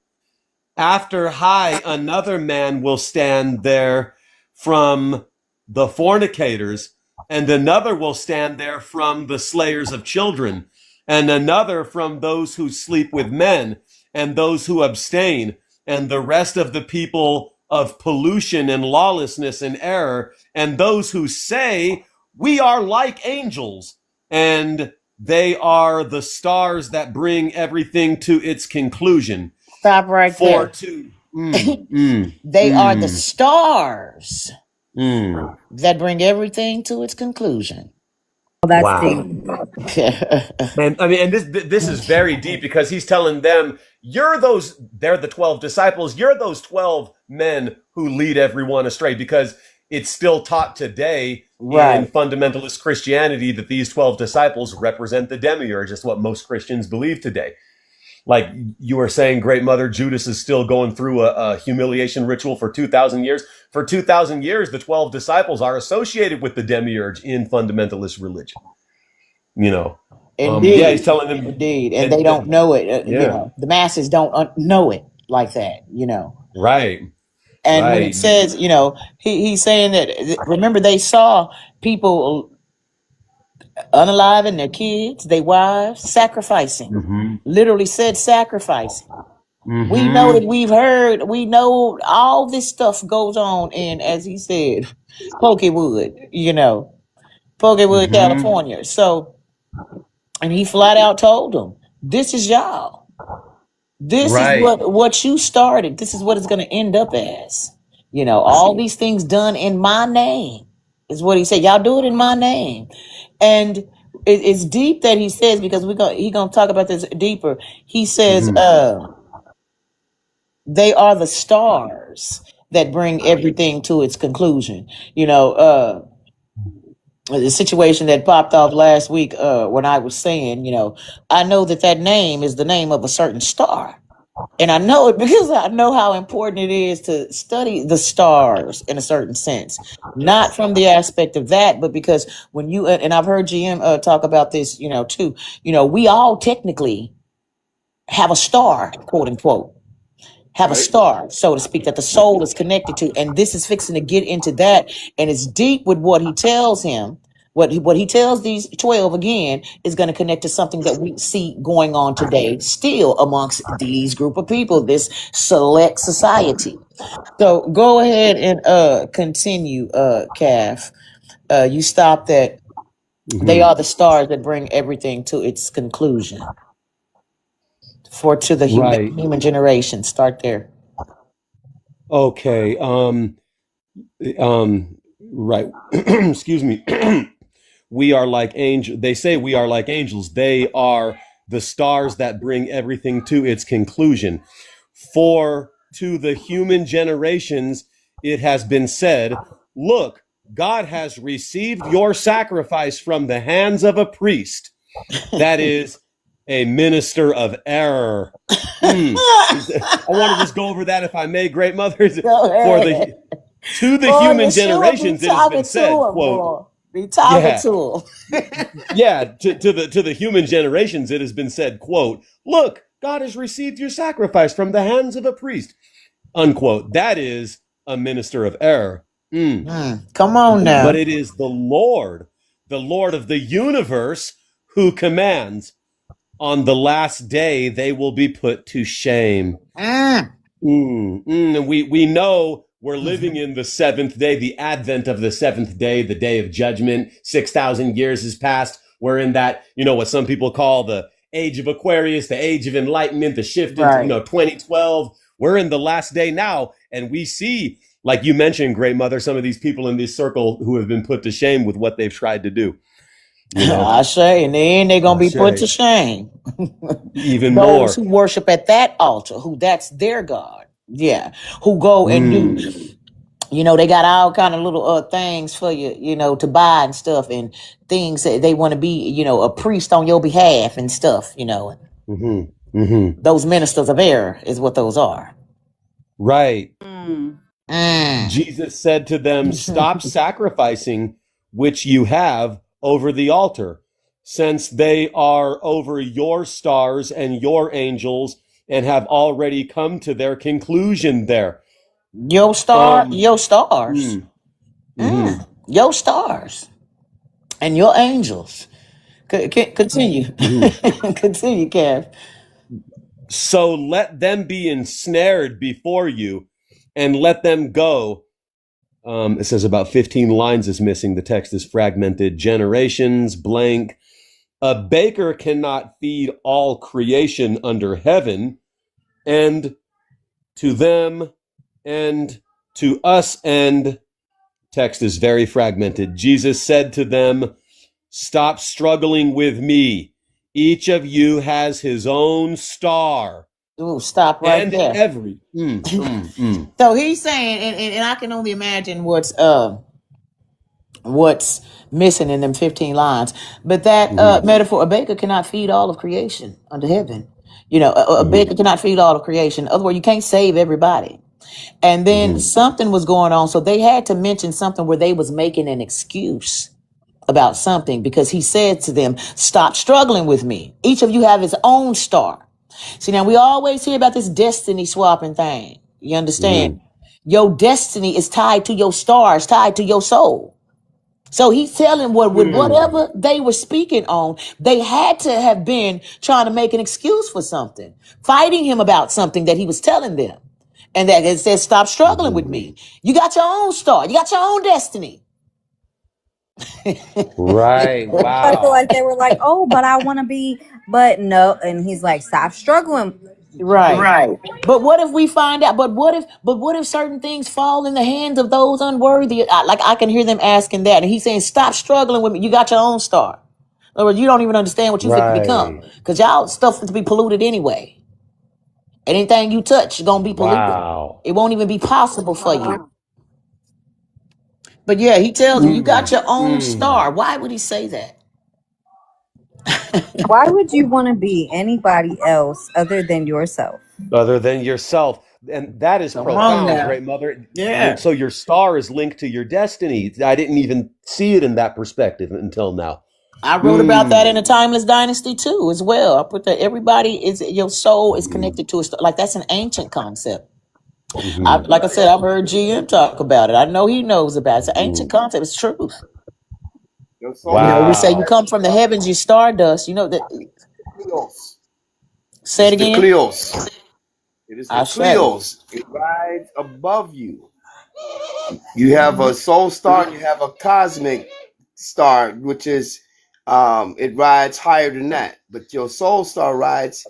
After I, another man will stand there from the fornicators, and another will stand there from the slayers of children, and another from those who sleep with men, and those who abstain, and the rest of the people of pollution and lawlessness and error, and those who say, we are like angels, and they are the stars that bring everything to its conclusion. Stop right there. They are the stars that bring everything to its conclusion. That's wow. And I mean, and this is very deep, because he's telling them, they're the 12 disciples, you're those 12 men who lead everyone astray, because it's still taught today in fundamentalist Christianity that these 12 disciples represent the demiurge. It's what most Christians believe today. Like you were saying, Great Mother, Judas is still going through a humiliation ritual for 2,000 years. For 2,000 years, the 12 disciples are associated with the demiurge in fundamentalist religion. You know, indeed, he's telling them, indeed, and they don't know it. You know, the masses don't know it like that. You know, right. And when it says, you know, he's saying that, remember, they saw people unaliving their kids, their wives, sacrificing. Literally said sacrificing. We know that we know all this stuff goes on in, as he said, Pokewood, you know, Pokewood, California. So, and he flat out told them, this is y'all. This is what you started. This is what it's going to end up as. You know, all these things done in my name is what he said. Y'all do it in my name. And it's deep that he says, because he's going to talk about this deeper. He says, they are the stars that bring everything to its conclusion. You know, the situation that popped off last week when I was saying, you know, I know that name is the name of a certain star. And I know it because I know how important it is to study the stars in a certain sense, not from the aspect of that, but because when you, and I've heard GM talk about this, you know, too, you know, we all technically have a star, quote unquote, have a star, so to speak, that the soul is connected to. And this is fixing to get into that. And it's deep with what he tells him. What he tells these 12 again is going to connect to something that we see going on today still amongst these group of people, this select society. So go ahead and continue, Calf. You stopped at they are the stars that bring everything to its conclusion. To the human generation. Start there. Okay. Right. Excuse me. We are like angels. They say we are like angels. They are the stars that bring everything to its conclusion. For to the human generations, it has been said, look, God has received your sacrifice from the hands of a priest. That is a minister of error. I want to just go over that, if I may, Great Mothers. To the human generations, it has been said, quote, be talking to him. To the human generations, it has been said, quote, look, God has received your sacrifice from the hands of a priest, unquote. That is a minister of error. Come on now. But it is the Lord of the universe, who commands, on the last day they will be put to shame. And we know we're living in the seventh day, the advent of the seventh day, the day of judgment. 6,000 years has passed. We're in that, you know, what some people call the age of Aquarius, the age of enlightenment, the shift into, 2012. We're in the last day now. And we see, like you mentioned, Great Mother, some of these people in this circle who have been put to shame with what they've tried to do. You know? I say, in the end, they're going to be put to shame. Even those who worship at that altar, who that's their God. Yeah, who go and do, you know, they got all kind of little things for you, you know, to buy and stuff, and things that they want to be, you know, a priest on your behalf and stuff, you know. Those ministers of error is what those are. Right. Jesus said to them, stop sacrificing which you have over the altar. since they are over your stars and your angels and have already come to their conclusion there. Your star, your stars. Your stars and your angels. Continue. Continue, Kev. So let them be ensnared before you and let them go. It says about 15 lines is missing. The text is fragmented. Generations, blank. A baker cannot feed all creation under heaven, and to them and to us, and text is very fragmented. Jesus said to them, stop struggling with me. Each of you has his own star. Ooh, stop right And there. every. So he's saying, and I can only imagine what's missing in them 15 lines. But that metaphor, a baker cannot feed all of creation under heaven. You know, a baker cannot feed all of creation. Otherwise, you can't save everybody. And then something was going on. So they had to mention something where they was making an excuse about something, because he said to them, stop struggling with me. Each of you have his own star. See, now we always hear about this destiny swapping thing. You understand? Your destiny is tied to your stars, tied to your soul. So he's telling with whatever they were speaking on, they had to have been trying to make an excuse for something, fighting him about something that he was telling them. And that it says, stop struggling with me. You got your own star. You got your own destiny. Right. Wow. I feel like they were like, oh, but I want to be, but no. And he's like, stop struggling. Right. But what if we find out? But what if certain things fall in the hands of those unworthy? I can hear them asking that. And he's saying, stop struggling with me. You got your own star. In other words, you don't even understand what you fit to become. Because y'all stuff to be polluted anyway. Anything you touch is going to be polluted. Wow. It won't even be possible for you. But yeah, he tells you got your own star. Why would he say that? Why would you want to be anybody else other than yourself? Other than yourself. And that is profound, Great Mother. Yeah. So your star is linked to your destiny. I didn't even see it in that perspective until now. I wrote about that in a Timeless Dynasty too, as well. I put that your soul is connected to a star. Like, that's an ancient concept. Like I said, I've heard GM talk about it. I know he knows about it. It's an ancient concept. It's truth. Wow. You know, we say you come from the heavens, you stardust. You know that. Say it again. The Cleos. It is the Cleos. It rides above you. You have a soul star and you have a cosmic star, which is it rides higher than that. But your soul star rides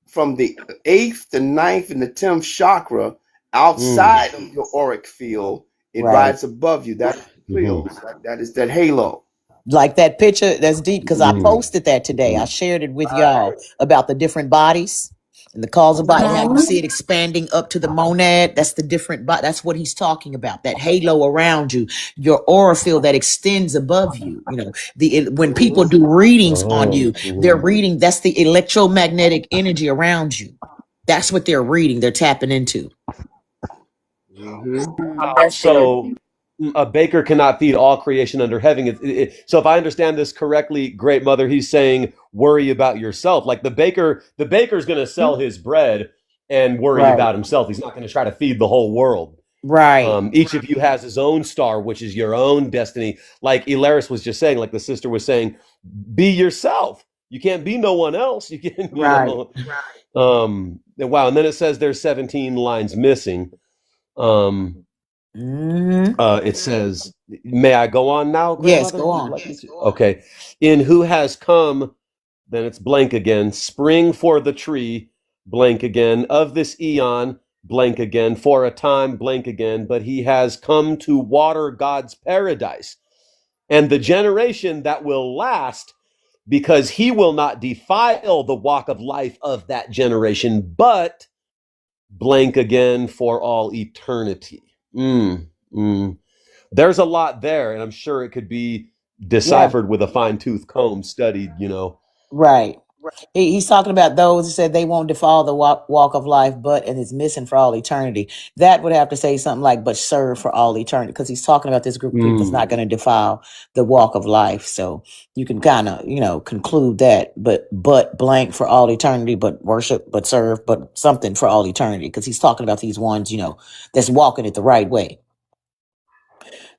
from the 8th, the 9th, and the 10th chakra outside of your auric field. It rides above you. That's the Cleos. That is that halo. Like that picture, that's deep, because I posted that today. I shared it with y'all about the different bodies and the causal body. How you see it expanding up to the monad. That's the different body. That's what he's talking about. That halo around you, your aura field that extends above you. You know, when people do readings on you, they're reading. That's the electromagnetic energy around you. That's what they're reading. They're tapping into. So a baker cannot feed all creation under heaven. So if I understand this correctly, Great Mother, he's saying worry about yourself. Like the baker's going to sell his bread and worry about himself. He's not going to try to feed the whole world. Right. Each of you has his own star, which is your own destiny. Like Ilaris was just saying, like the sister was saying, be yourself. You can't be no one else. You can, you know. Wow. And then it says there's 17 lines missing. It says, may I go on now? Yes, go on. Okay. In who has come, then it's blank again. Spring for the tree, blank again. Of this eon, blank again. For a time, blank again. But he has come to water God's paradise. And the generation that will last, because he will not defile the walk of life of that generation, but blank again for all eternity. There's a lot there, and I'm sure it could be deciphered with a fine-tooth comb, studied, you know. Right. He's talking about those who said they won't defile the walk of life, but and is missing for all eternity. That would have to say something like, but serve for all eternity, because he's talking about this group of people that's not going to defile the walk of life. So you can kind of, conclude that, but blank for all eternity, but worship, but serve, but something for all eternity, because he's talking about these ones, that's walking it the right way.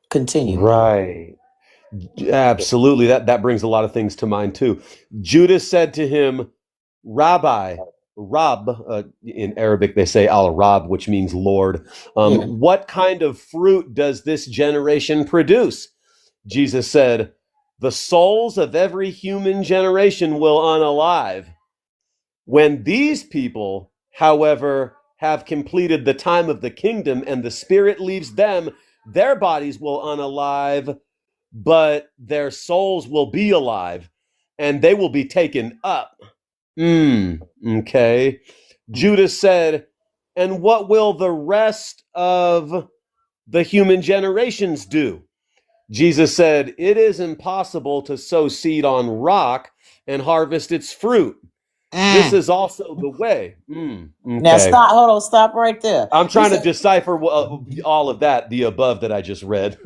Continue. Right. Absolutely. That brings a lot of things to mind too. Judas said to him, Rabbi, Rab, in Arabic they say al-Rab, which means Lord. What kind of fruit does this generation produce? Jesus said, the souls of every human generation will unalive. When these people, however, have completed the time of the kingdom and the Spirit leaves them, their bodies will unalive, but their souls will be alive, and they will be taken up. Okay. Judas said, and what will the rest of the human generations do? Jesus said, it is impossible to sow seed on rock and harvest its fruit. This is also the way. Okay. Now stop right there. I'm trying to decipher all of that, the above that I just read.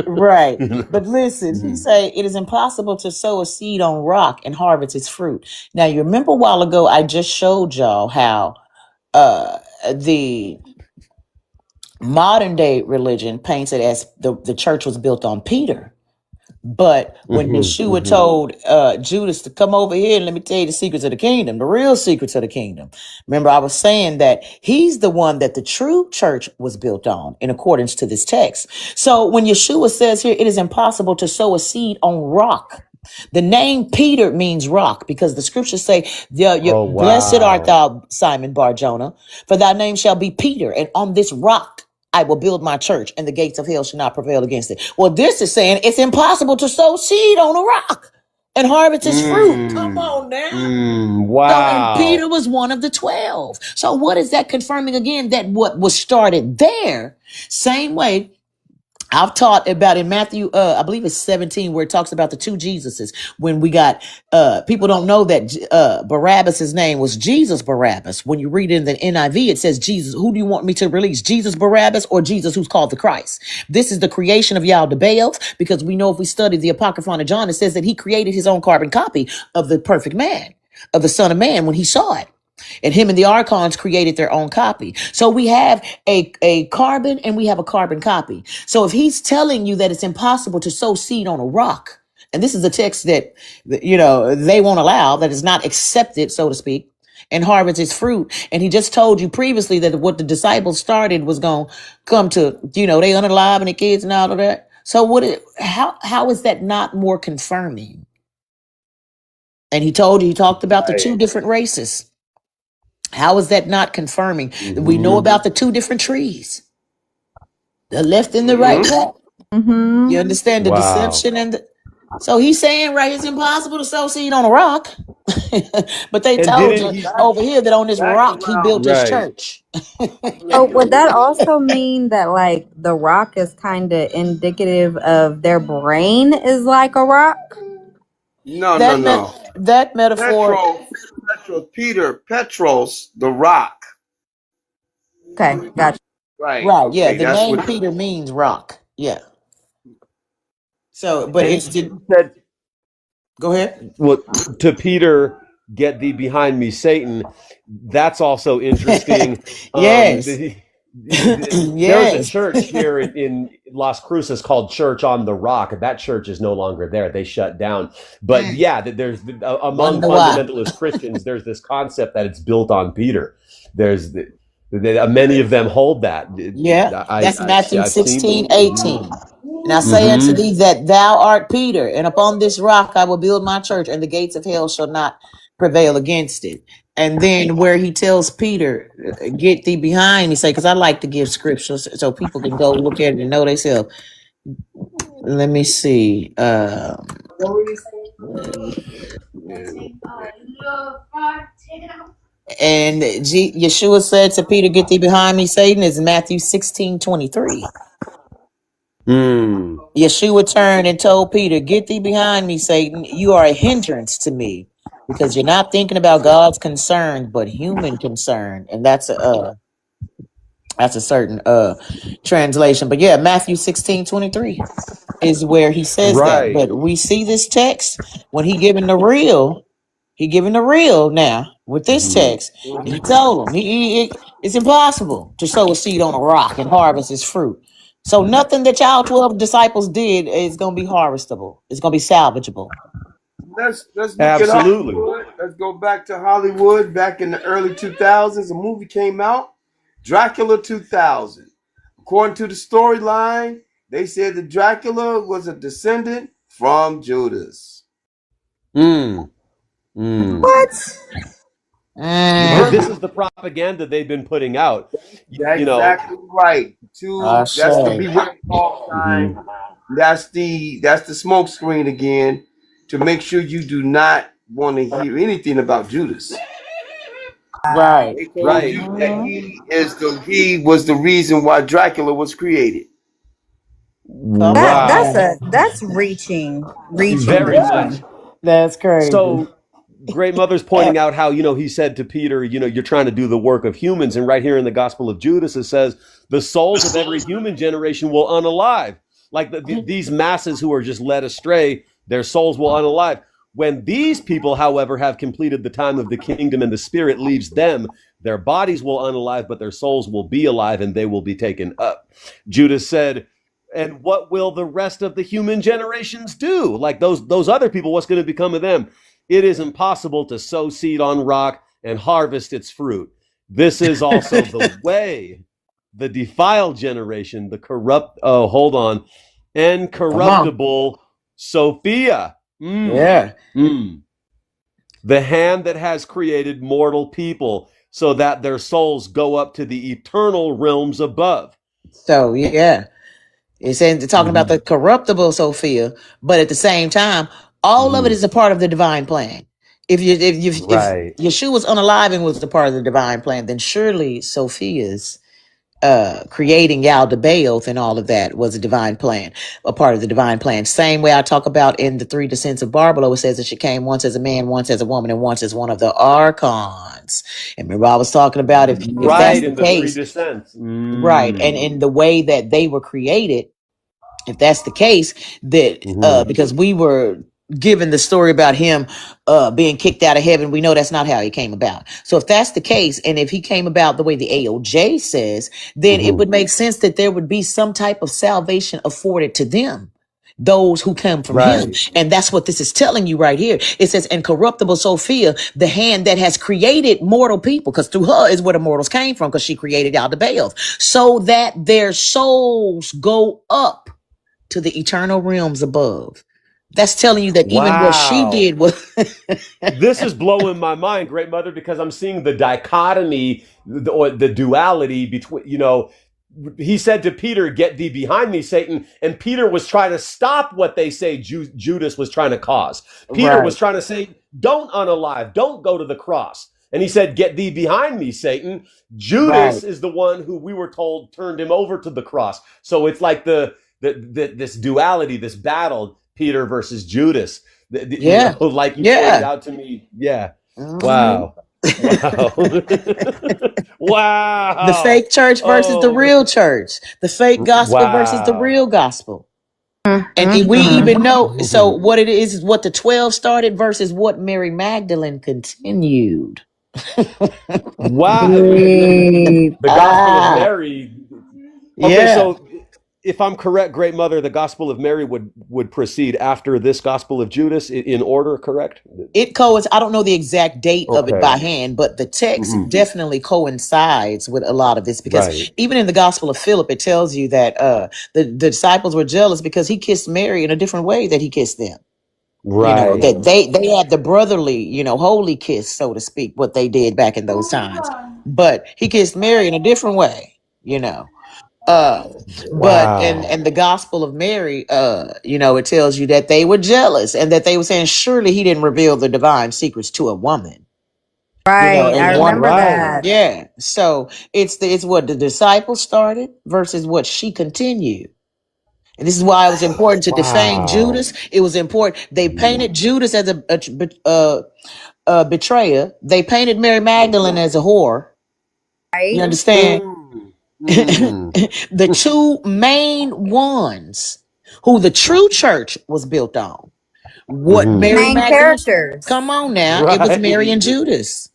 Right. But listen, he say it is impossible to sow a seed on rock and harvest its fruit. Now, you remember a while ago, I just showed y'all how the modern day religion paints it as the church was built on Peter. But when Yeshua told Judas to come over here and let me tell you the secrets of the kingdom, the real secrets of the kingdom. Remember, I was saying that he's the one that the true church was built on in accordance to this text. So when Yeshua says here, it is impossible to sow a seed on rock. The name Peter means rock, because the scriptures say, blessed art thou, Simon Bar-Jonah, for thy name shall be Peter, and on this rock I will build my church, and the gates of hell shall not prevail against it. Well, this is saying it's impossible to sow seed on a rock and harvest its fruit. Come on now. Wow. So, and Peter was one of the 12. So what is that confirming again? That what was started there, same way I've taught about in Matthew, I believe it's 17, where it talks about the two Jesuses. When we got, people don't know that Barabbas' name was Jesus Barabbas. When you read in the NIV, it says, Jesus, who do you want me to release? Jesus Barabbas or Jesus who's called the Christ? This is the creation of Yaldabaoth, because we know if we study the Apocryphon of John, it says that he created his own carbon copy of the perfect man, of the Son of Man, when he saw it. And him and the archons created their own copy. So we have a carbon and we have a carbon copy. So if he's telling you that it's impossible to sow seed on a rock, and this is a text that, they won't allow, that is not accepted, so to speak, and harvest its fruit. And he just told you previously that what the disciples started was going to come to, they unalive and the kids and all of that. So how is that not more confirming? And he talked about the two different races. How is that not confirming? We know about the two different trees, the left and the right path. You understand the deception so he's saying, right, it's impossible to sow seed on a rock. But they told you over here that on this rock he built his church. Oh, would that also mean that like the rock is kind of indicative of their brain is like a rock? No. That metaphor. Petros, the rock. Okay, gotcha. Right. Yeah, the name Peter means rock. Yeah. So, but it's go ahead. Well, to Peter, get thee behind me, Satan. That's also interesting. Yes. There's a church here in Las Cruces called Church on the Rock. That church is no longer there. They shut down. But there's among fundamentalist Christians, there's this concept that it's built on Peter. There's many of them hold that. That's Matthew 16:18. And I say unto thee that thou art Peter, and upon this rock I will build my church, and the gates of hell shall not prevail against it. And then where he tells Peter, get thee behind me, say, because I like to give scriptures so people can go look at it and know themselves. Let me see. What were you And Yeshua said to Peter, get thee behind me, Satan, is Matthew 16:23. Yeshua turned and told Peter, get thee behind me, Satan. You are a hindrance to me. because you're not thinking about God's concern, but human concern, and that's a certain translation. But yeah, Matthew 16:23 is where he says that. Right. But we see this text when he giving the real. He giving the real now with this text. He told him it's impossible to sow a seed on a rock and harvest its fruit. So nothing that y'all 12 disciples did is going to be harvestable. It's going to be salvageable. Let's look at Absolutely. Hollywood. Let's go back to Hollywood. Back in the early 2000s, a movie came out, Dracula 2000. According to the storyline, they said that Dracula was a descendant from Judas. What? But this is the propaganda they've been putting out. That's exactly right. That's the beware call sign. That's the smoke screen again to make sure you do not want to hear anything about Judas. Right. They told you that he was the reason why Dracula was created. That's reaching Very much. That's crazy. So Great Mother's pointing out how, he said to Peter, you're trying to do the work of humans. And right here in the Gospel of Judas, it says, the souls of every human generation will unalive. Like these masses who are just led astray, their souls will unalive. When these people, however, have completed the time of the kingdom and the Spirit leaves them, their bodies will unalive, but their souls will be alive and they will be taken up. Judas said, and what will the rest of the human generations do? Like those other people, what's going to become of them? It is impossible to sow seed on rock and harvest its fruit. This is also the way. The defiled generation, the incorruptible Sophia. Yeah. The hand that has created mortal people so that their souls go up to the eternal realms above. So, yeah. It's talking about the corruptible Sophia, but at the same time, all of it is a part of the divine plan. If Yeshua's unaliving was the part of the divine plan, then surely Sophia's creating Yaldabaoth and all of that was a divine plan, a part of the divine plan. Same way I talk about in the 3 descents of Barbaro, it says that she came once as a man, once as a woman, and once as one of the archons. And remember I was talking about if that's the case, 3 descents. Right, and in the way that they were created, if that's the case, that because we were given the story about him being kicked out of heaven, we know that's not how he came about. So if that's the case, and if he came about the way the AOJ says, then it would make sense that there would be some type of salvation afforded to them, those who come from him. And that's what this is telling you right here. It says, incorruptible Sophia, the hand that has created mortal people, because through her is where the mortals came from, because she created Yaldabaoth, so that their souls go up to the eternal realms above. That's telling you that even what she did was This is blowing my mind, Great Mother, because I'm seeing the dichotomy or the duality between, he said to Peter, get thee behind me, Satan. And Peter was trying to stop what they say Judas was trying to cause. Peter was trying to say, don't unalive, don't go to the cross. And he said, get thee behind me, Satan. Judas is the one who we were told turned him over to the cross. So it's like this duality, this battle, Peter versus Judas. Like you pointed out to me. Yeah. Wow. Wow. The fake church versus the real church. The fake gospel versus the real gospel. And we even know, so what it is what the 12 started versus what Mary Magdalene continued. Wow. The gospel of Mary. Okay, so if I'm correct, Great Mother, the Gospel of Mary would proceed after this Gospel of Judas in order, correct? It I don't know the exact date of it by hand, but the text definitely coincides with a lot of this, because even in the Gospel of Philip, it tells you that the disciples were jealous because he kissed Mary in a different way that he kissed them. Right. That they had the brotherly, holy kiss, so to speak, what they did back in those times. But he kissed Mary in a different way, But in the Gospel of Mary, it tells you that they were jealous and that they were saying, surely he didn't reveal the divine secrets to a woman. Right. I remember that. Yeah. So it's what the disciples started versus what she continued. And this is why it was important to defame Judas. It was important. They painted Judas as betrayer. They painted Mary Magdalene as a whore. You Right. understand? The two main ones who the true church was built on. What Mary Main Magdalene? characters. Come on now. It was Mary and Right. Judas.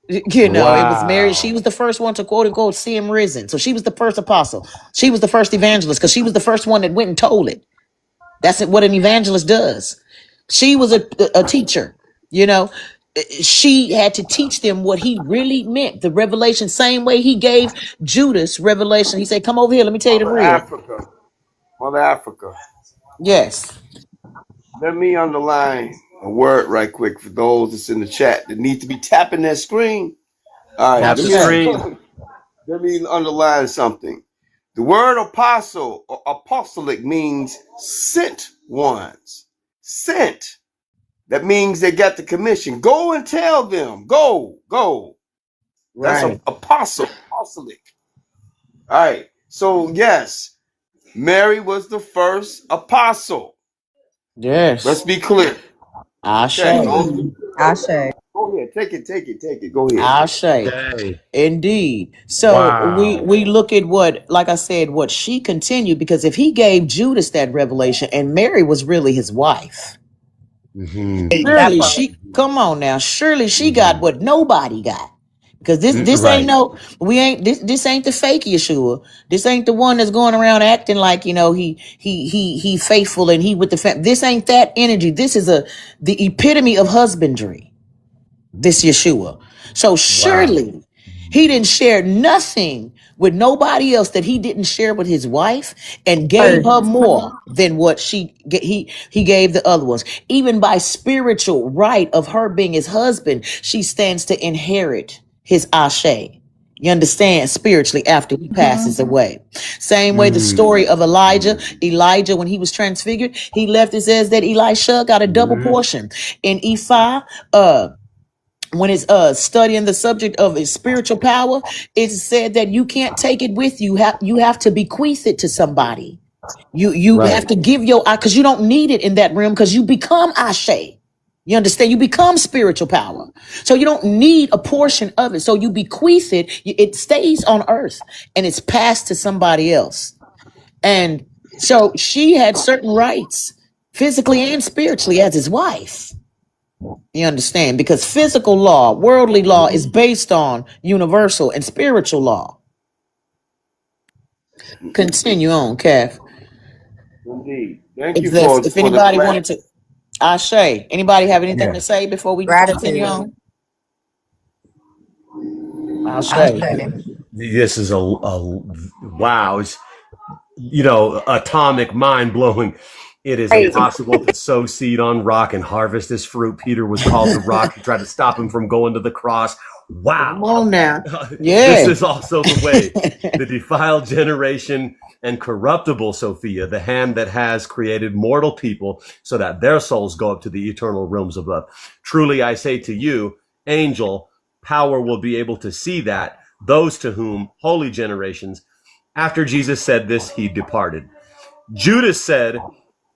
You know, it was Mary. She Wow. was the first one to quote unquote see him risen. So she was the first apostle. She was the first evangelist because she was the first one that went and told it. That's what an evangelist does. She was a teacher, you know. She had to teach them what he really meant. The revelation, same way he gave Judas revelation. He said, come over here, let me tell you the Mother real. Africa. Mother Africa. Yes. Let me underline a word right quick for those that's in the chat that need to be tapping that screen. All right, Tap the Okay. screen. let me underline something. The word apostle or apostolic means sent ones. Sent. That means they got the commission. Go and tell them. Go. That's Right. an apostle. Apostolic. All right. So yes, Mary was the first apostle. Yes. Let's be clear. Ashe. Okay. Ashe. Go ahead. Take it. Go ahead. Ashe. Hey. Indeed. So Wow. we look at what, like I said, what she continued, because if he gave Judas that revelation and Mary was really his wife, That surely part. she, come on now, surely she got what nobody got. Because this ain't Right. no, we ain't this ain't the fake Yeshua. This ain't the one that's going around acting like, you know, he faithful and he with the family. This ain't that energy. This is the epitome of husbandry. This Yeshua. So Wow. surely he didn't share nothing with nobody else that he didn't share with his wife, and gave her more than what he gave the other ones. Even by spiritual right of her being his husband, she stands to inherit his ashe. You understand, spiritually, after he passes away. Same way the story of Elijah, when he was transfigured, he left, it says that Elisha got a double portion. In Ephah, when it's studying the subject of his spiritual power, it's said that you can't take it with you. You have to bequeath it to somebody. You have Right. to give your, because you don't need it in that realm, because you become ashe. You understand? You become spiritual power. So you don't need a portion of it. So you bequeath it. It stays on earth and it's passed to somebody else. And so she had certain rights, physically and spiritually, as his wife. You understand? Because physical law, worldly law, is based on universal and spiritual law. Continue on, Kev. Indeed. Thank you If for the anybody class. wanted to, Ashe, anybody have anything Yeah. to say before we continue Gratitude. on? Ashe. Ashe. This is a wow. It's, atomic, mind blowing. It is Crazy. impossible to sow seed on rock and harvest this fruit. Peter was called the rock to try to stop him from going to the cross. Come Wow. on now. This Yeah. is also the way, the defiled generation and corruptible Sophia, the hand that has created mortal people so that their souls go up to the eternal realms above. Truly, I say to you, angel, power will be able to see that, those to whom holy generations. After Jesus said this, he departed. Judas said,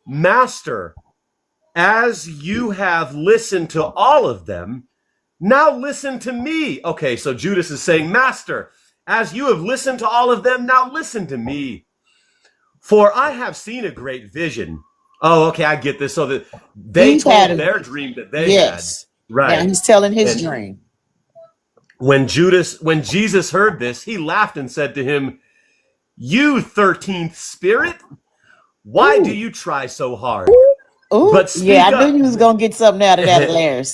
Master, as you have listened to all of them, now listen to me. Okay, so Judas is saying, Master, as you have listened to all of them, now listen to me. For I have seen a great vision. Oh, okay, I get this. So that they He's had told a, their dream that they had. yes. Now Right. he's telling his And dream. when Jesus heard this, he laughed and said to him, You 13th spirit, why do Ooh. you try so hard? Ooh. But Yeah, speak I knew up. you was gonna get something out of that, Larry.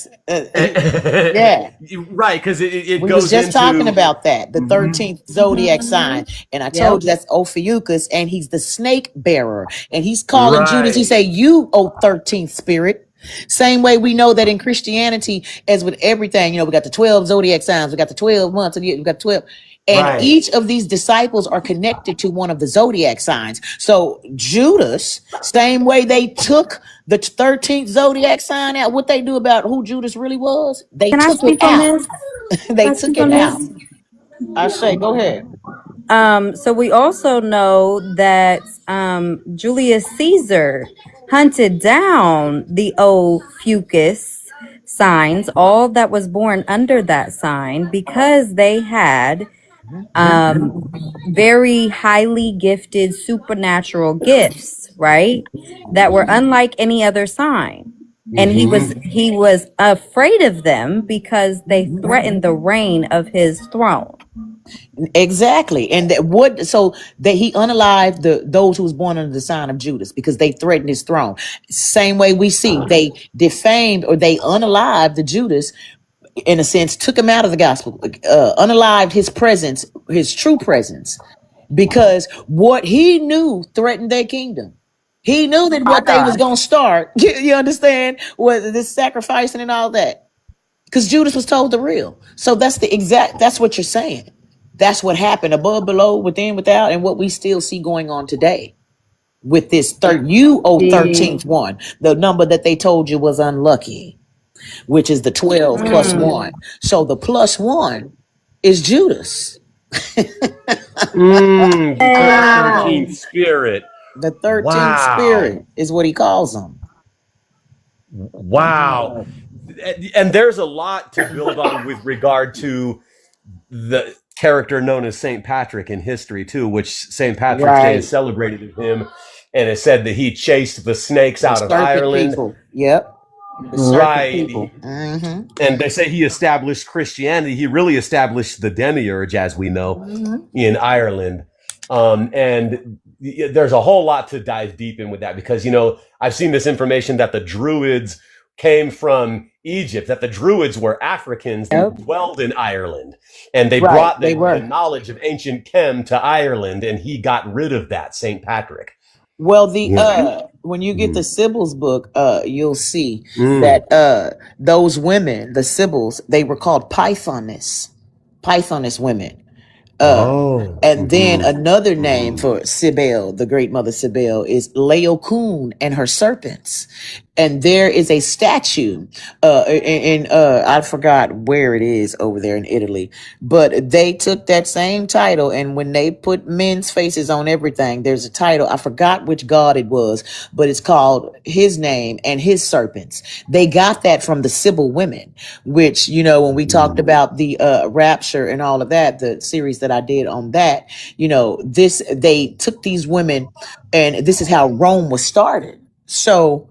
Yeah. Right, because it We was goes just talking into about that, the 13th zodiac sign. And I Yep. told you that's Ophiuchus, and he's the snake bearer. And he's calling Judas, he right, say, you, O 13th spirit. Same way we know that in Christianity, as with everything, we got the 12 zodiac signs, we got the 12 months of the year, we got 12. And right. each of these disciples are connected to one of the zodiac signs. So Judas, same way they took the 13th zodiac sign out, what they do about who Judas really was, they Can I took it speak on out. this? They Can I took speak it on out. this? I say, go ahead. So we also know that Julius Caesar hunted down the Ophiuchus signs, all that was born under that sign, because they had very highly gifted supernatural gifts, right? That were unlike any other sign. And he was afraid of them because they threatened the reign of his throne. Exactly. And that he unalived those who was born under the sign of Judas because they threatened his throne. Same way we see they defamed or they unalived the Judas, in a sense, took him out of the gospel, unalived his presence, his true presence, because what he knew threatened their kingdom. He knew that My what they was God. going to start, you understand, was this sacrificing and all that. Because Judas was told the real. So that's what you're saying. That's what happened above, below, within, without, and what we still see going on today with this 13th one, the number that they told you was unlucky, which is the 12 plus one. So the plus one is Judas. The 13th spirit. The 13th Wow. spirit is what he calls them. Wow. And there's a lot to build on with regard to the character known as St. Patrick in history too, which St. Patrick's Day is celebrated of him, and it said that he chased the snakes out of Ireland. People. Yep. Right. And they say he established Christianity. He really established the demiurge, as we know, in Ireland. And there's a whole lot to dive deep in with that, because, I've seen this information that the Druids came from Egypt, that the Druids were Africans that dwelled in Ireland, and they brought the knowledge of ancient chem to Ireland, and he got rid of that, St. Patrick. Well, when you get the Sibyl's book, you'll see that those women, the Sibyls, they were called Pythoness women. And then another name for Cybele, the great mother Cybele, is Laocoon and her serpents. And there is a statue in I forgot where it is over there in Italy, but they took that same title, and when they put men's faces on everything, there's a title. I forgot which god it was, but it's called his name and his serpents. They got that from the Sibyl women, which, when we talked about the rapture and all of that, the series that I did on that, they took these women, and this is how Rome was started. So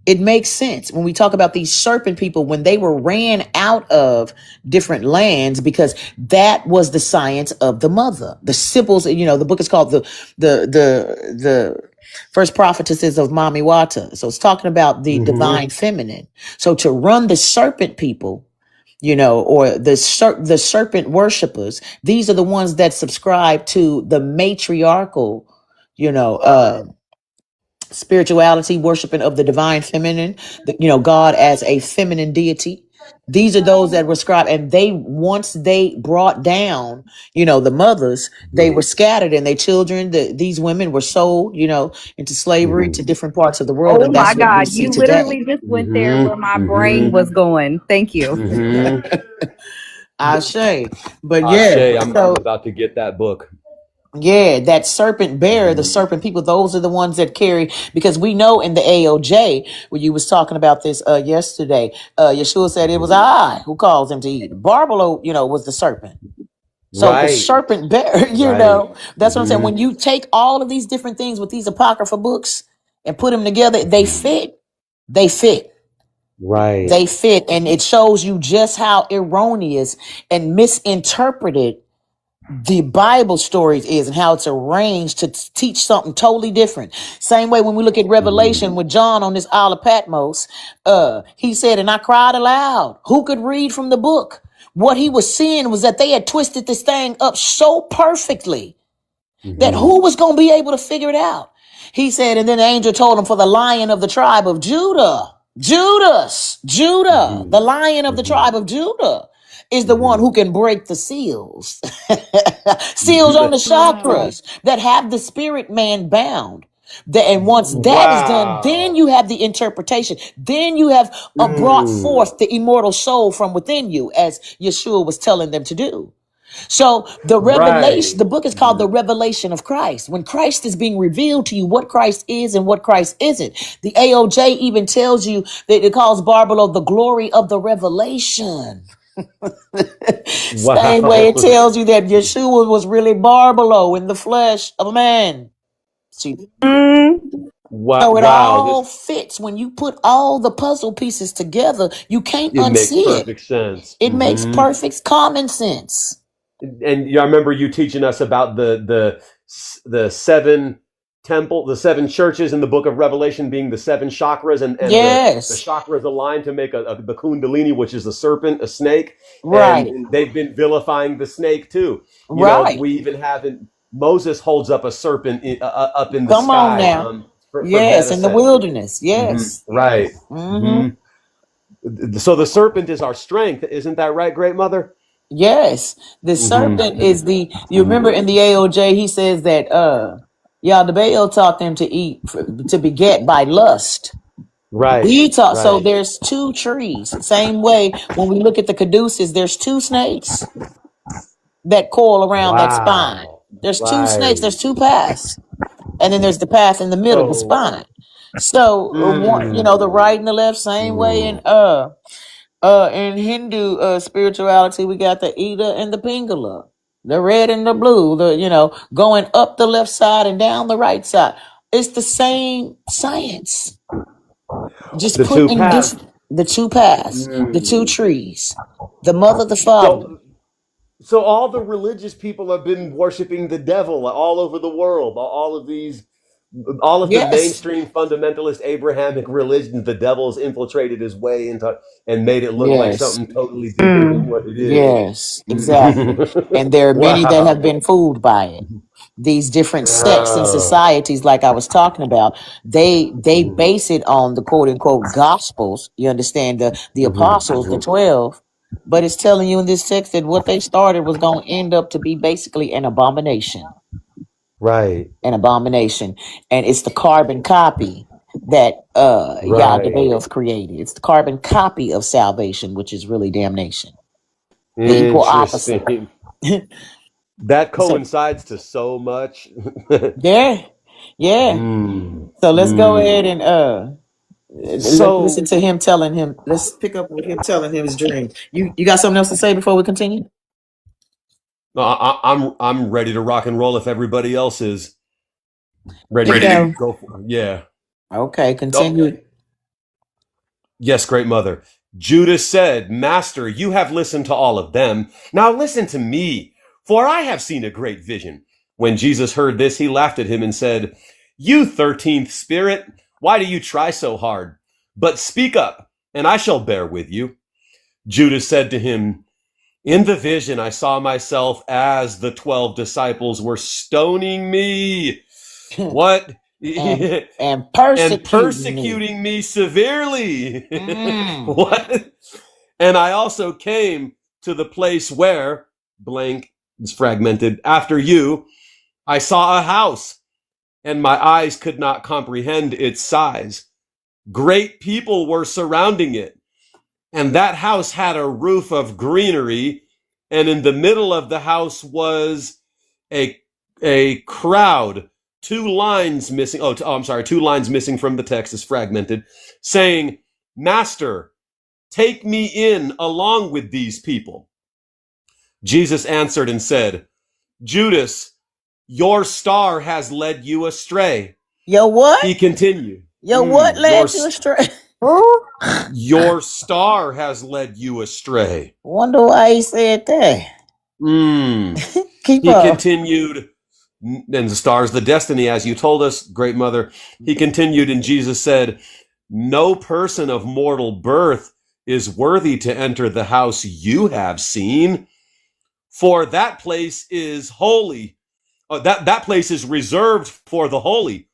it makes sense when we talk about these serpent people, when they were ran out of different lands, because that was the science of the mother. The Sibyls, the book is called the First Prophetesses of Mamiwata. So it's talking about the divine feminine. So to run the serpent people, or the serpent worshipers, these are the ones that subscribe to the matriarchal, spirituality, worshiping of the divine feminine, God as a feminine deity. These are those that were scribed, and once they brought down, the mothers, they were scattered, and their children, these women were sold, into slavery to different parts of the world. Oh and that's my God, what we see you today. literally just went there where my brain was going. Thank you. I say, but I'm about to get that book. Yeah, that serpent bearer, the serpent people, those are the ones that carry, because we know in the AOJ, where you was talking about this yesterday, Yeshua said it was I who caused him to eat. Barbelo, was the serpent. So the serpent bearer, that's what I'm saying. When you take all of these different things with these apocryphal books and put them together, they fit. They fit. Right. They fit. And it shows you just how erroneous and misinterpreted the Bible stories is, and how it's arranged to teach something totally different. Same way when we look at Revelation with John on this Isle of Patmos, he said, and I cried aloud, who could read from the book? What he was seeing was that they had twisted this thing up so perfectly that who was going to be able to figure it out? He said, and then the angel told him, for the Lion of the tribe of Judah, Judah, the Lion of the tribe of Judah is the one who can break the seals. Seals on the chakras that have the spirit man bound. And once that is done, then you have the interpretation. Then you have brought forth the immortal soul from within you, as Yeshua was telling them to do. So the revelation, Right. the book is called The Revelation of Christ. When Christ is being revealed to you, what Christ is and what Christ isn't. The AOJ even tells you that it calls Barbaro the glory of the revelation. Same way Wow. it tells you that Yeshua was really Barbaro in the flesh of a man. See, Wow. so it Wow. all fits. When you put all the puzzle pieces together, you can't It makes unsee it. perfect sense. It makes perfect common sense. And I remember you teaching us about the seven the seven churches in the book of Revelation being the seven chakras, and the Yes, chakras aligned to make the kundalini, which is a serpent, a snake, right, and they've been vilifying the snake too. You know, right. we even have Moses holds up a serpent up in the Come on sky now. for Yes, in the medicine. wilderness. Yes. Right. Mm-hmm. So the serpent is our strength, isn't that right, Great Mother? Yes. The serpent is you remember in the AOJ, he says that Yaldabaoth taught them to eat, to beget by lust. Right. He taught, so Right. there's two trees. Same way when we look at the caduceus, there's two snakes that coil around that spine. Wow. There's two snakes, Right. there's two paths. And then there's the path in the middle, the So, spine. So one, the right and the left, same way in Hindu spirituality, we got the Ida and the Pingala, the red and the blue, going up the left side and down the right side. It's the same science, just the put two in paths. different, the two paths, the two trees, the mother, the father. So all the religious people have been worshiping the devil all over the world. All of the Yes, mainstream fundamentalist Abrahamic religions, the devil's infiltrated his way into and made it look like yes, something totally different than what it is. yes, exactly. And there are many that have Wow. been fooled by it. These different sects and Oh. societies, like I was talking about, they base it on the quote unquote gospels. You understand, the apostles, the 12, but it's telling you in this text that what they started was going to end up to be basically an abomination, Right. and it's the carbon copy that Right. Yahweh created. It's the carbon copy of salvation, which is really damnation. The equal opposite. Interesting. That So coincides to so much. yeah, yeah. Mm. So let's go ahead Mm. and let's So listen to him telling him. Let's pick up with him telling him his dream. You got something else to say before we continue? I'm ready to rock and roll if everybody else is ready Ready to to go. For, yeah. Okay, Oh, continue. yes, great mother. Judas said, Master, you have listened to all of them. Now listen to me, for I have seen a great vision. When Jesus heard this, he laughed at him and said, You 13th spirit, why do you try so hard? But speak up, and I shall bear with you. Judas said to him, In the vision, I saw myself as the 12 disciples were stoning me. What? and And persecuting me. persecuting me severely. Mm. What? And I also came to the place where blank is fragmented. After you, I saw a house, and my eyes could not comprehend its size. Great people were surrounding it, and that house had a roof of greenery, and in the middle of the house was a crowd. Two lines missing. I'm sorry. Two lines missing from the text is fragmented, saying, Master, take me in along with these people. Jesus answered and said, Judas, your star has led you astray. Yo, what? He continued. Yo, what led you astray? Your star has led you astray. Wonder why he said that. Keep He up. continued, and the stars, the destiny, as you told us, great mother. He continued, and Jesus said, No person of mortal birth is worthy to enter the house you have seen, for that place is holy. That place is reserved for the holy.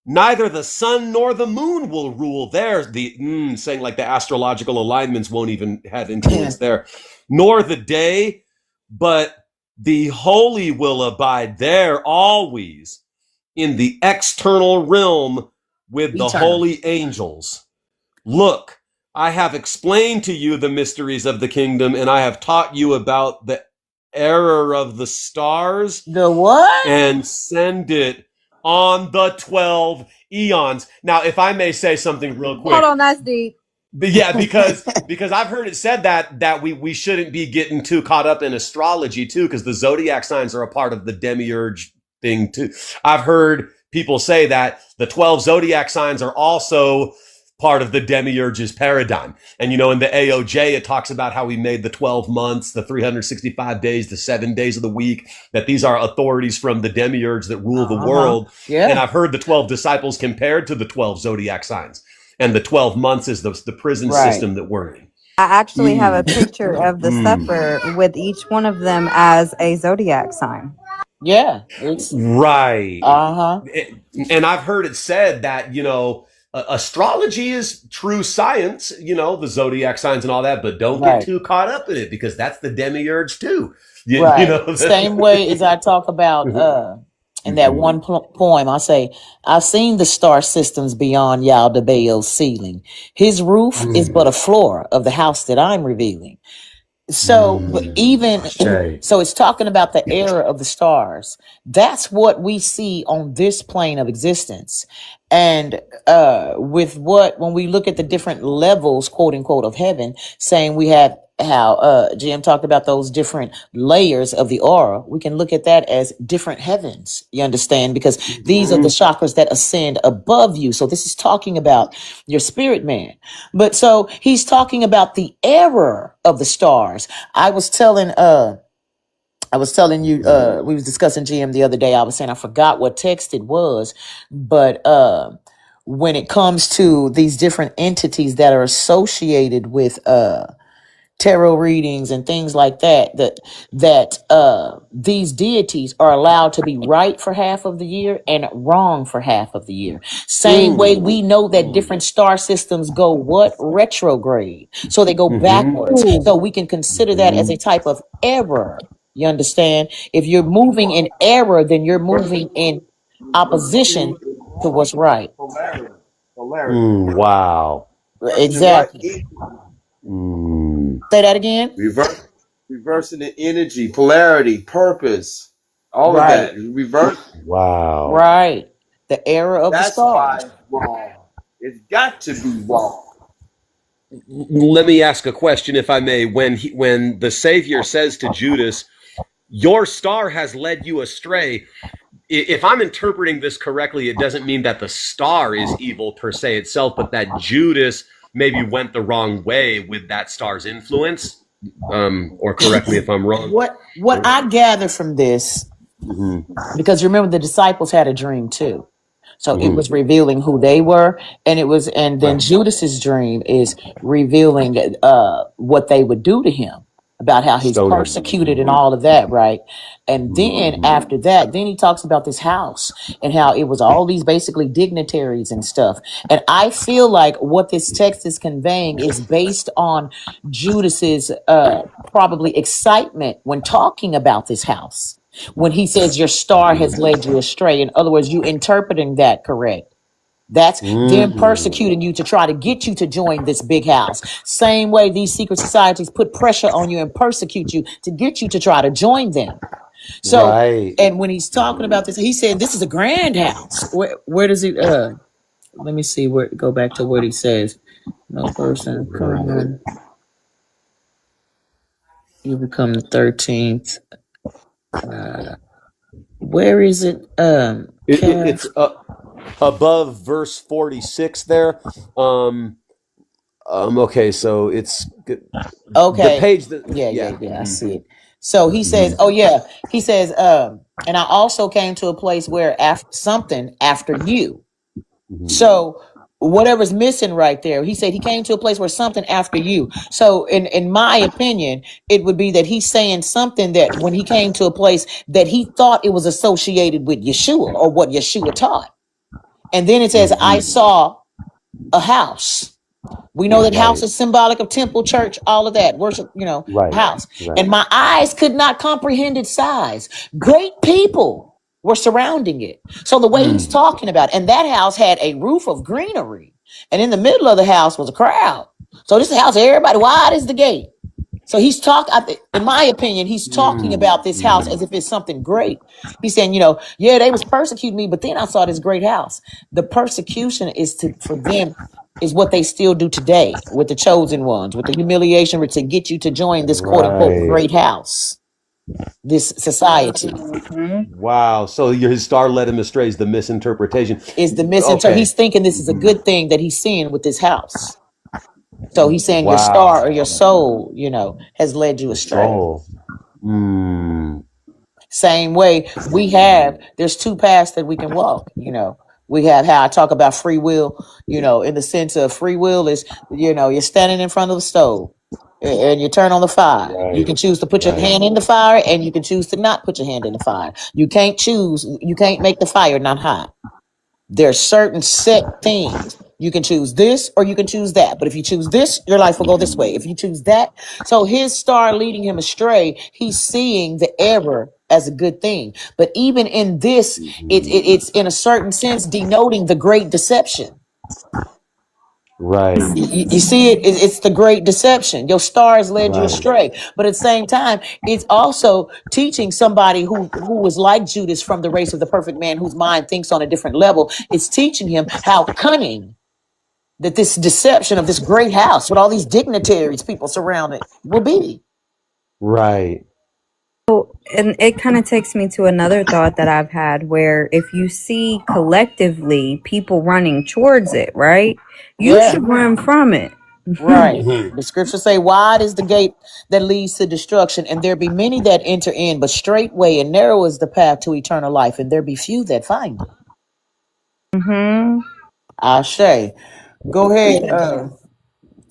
Neither the sun nor the moon will rule there. Saying like the astrological alignments won't even have influence there, nor the day, but the holy will abide there always in the external realm with the Eternal. holy angels. Look, I have explained to you the mysteries of the kingdom, and I have taught you about the error of the stars. The what? And send it on the 12 eons. Now, if I may say something real quick. Hold on, that's deep. But yeah, because I've heard it said that we shouldn't be getting too caught up in astrology too, because the zodiac signs are a part of the demiurge thing too. I've heard people say that the 12 zodiac signs are also part of the demiurge's paradigm. And, you know, in the AOJ, it talks about how we made the 12 months, the 365 days, the 7 days of the week, that these are authorities from the demiurge that rule the world. Yeah. And I've heard the 12 disciples compared to the 12 zodiac signs. And the 12 months is the prison system that we're in. I actually have a picture of the supper with each one of them as a zodiac sign. Yeah. It's right. Uh-huh. And I've heard it said that, you know, astrology is true science, you know, the zodiac signs and all that, but don't get too caught up in it, because that's the demiurge too. You know, same way as I talk about in that one poem, I say, I've seen the star systems beyond Yaldabaoth's ceiling. His roof is but a floor of the house that I'm revealing. So so it's talking about the era of the stars. That's what we see on this plane of existence. And when we look at the different levels, quote unquote, of heaven, saying we have how Jim talked about those different layers of the aura, we can look at that as different heavens. You understand? Because these are the chakras that ascend above you. So this is talking about your spirit man. But so he's talking about the error of the stars. I was telling you, we was discussing GM the other day. I was saying, I forgot what text it was, but when it comes to these different entities that are associated with tarot readings and things like that these deities are allowed to be right for half of the year and wrong for half of the year. Same way we know that different star systems go retrograde. So they go backwards. So we can consider that as a type of error. You understand? If you're moving in error, then you're moving in opposition to what's right. Polarity. Wow. Exactly. Say that again. Reversing the energy, polarity, purpose, all of that. Reverse. Wow. Right. The error of the stars. That's why it's wrong. It's got to be wrong. Let me ask a question, if I may. When the Savior says to Judas, "Your star has led you astray," if I'm interpreting this correctly, it doesn't mean that the star is evil per se itself, but that Judas maybe went the wrong way with that star's influence. Or correct me if I'm wrong. What I gather from this, because remember the disciples had a dream too. So it was revealing who they were, and then Judas's dream is revealing what they would do to him, about how he's persecuted and all of that, right? And then after that, then he talks about this house and how it was all these basically dignitaries and stuff. And I feel like what this text is conveying is based on Judas's probably excitement when talking about this house. When he says your star has led you astray. In other words, you interpreting that correct. That's them persecuting you to try to get you to join this big house. Same way these secret societies put pressure on you and persecute you to get you to try to join them. So, and when he's talking about this, he said, this is a grand house. Where does it, let me see, go back to what he says. No person coming. You become the 13th. Where is it? It's above verse 46 there. Okay, so it's okay. The page that I see it. So he says, he says, and I also came to a place where after you. So whatever's missing right there, he said he came to a place where something after you. So in my opinion, it would be that he's saying something that when he came to a place that he thought it was associated with Yeshua or what Yeshua taught. And then it says, I saw a house. We know that house is symbolic of temple, church, all of that. Worship, house. And my eyes could not comprehend its size. Great people were surrounding it. So the way he's talking about, and that house had a roof of greenery. And in the middle of the house was a crowd. So this is a house, everybody wide as the gate. So he's talking, in my opinion, he's talking about this house as if it's something great. He's saying, yeah, they was persecuting me, but then I saw this great house. The persecution for them is what they still do today with the chosen ones, with the humiliation to get you to join this quote unquote great house, this society. Wow. So his star led him astray is the misinterpretation. Is the misinterpretation. Okay. He's thinking this is a good thing that he's seeing with this house. So he's saying your star or your soul, has led you astray. Same way there's two paths that we can walk, We have how I talk about free will, in the sense of free will is, you're standing in front of the stove and you turn on the fire. Right. You can choose to put your hand in the fire and you can choose to not put your hand in the fire. You can't make the fire not hot. There are certain set things. You can choose this or you can choose that. But if you choose this, your life will go this way. If you choose that. So his star leading him astray, he's seeing the error as a good thing. But even in this, it's in a certain sense denoting the great deception. Right. You see it? It's the great deception. Your stars led you astray. But at the same time, it's also teaching somebody who was like Judas from the race of the perfect man whose mind thinks on a different level. It's teaching him how cunning that this deception of this great house with all these dignitaries, people surrounded, will be. Right. And it kind of takes me to another thought that I've had where if you see collectively people running towards it, right? You should run from it. Right. The scriptures say, wide is the gate that leads to destruction, and there be many that enter in, but straightway and narrow is the path to eternal life, and there be few that find it. Ashe. Go ahead,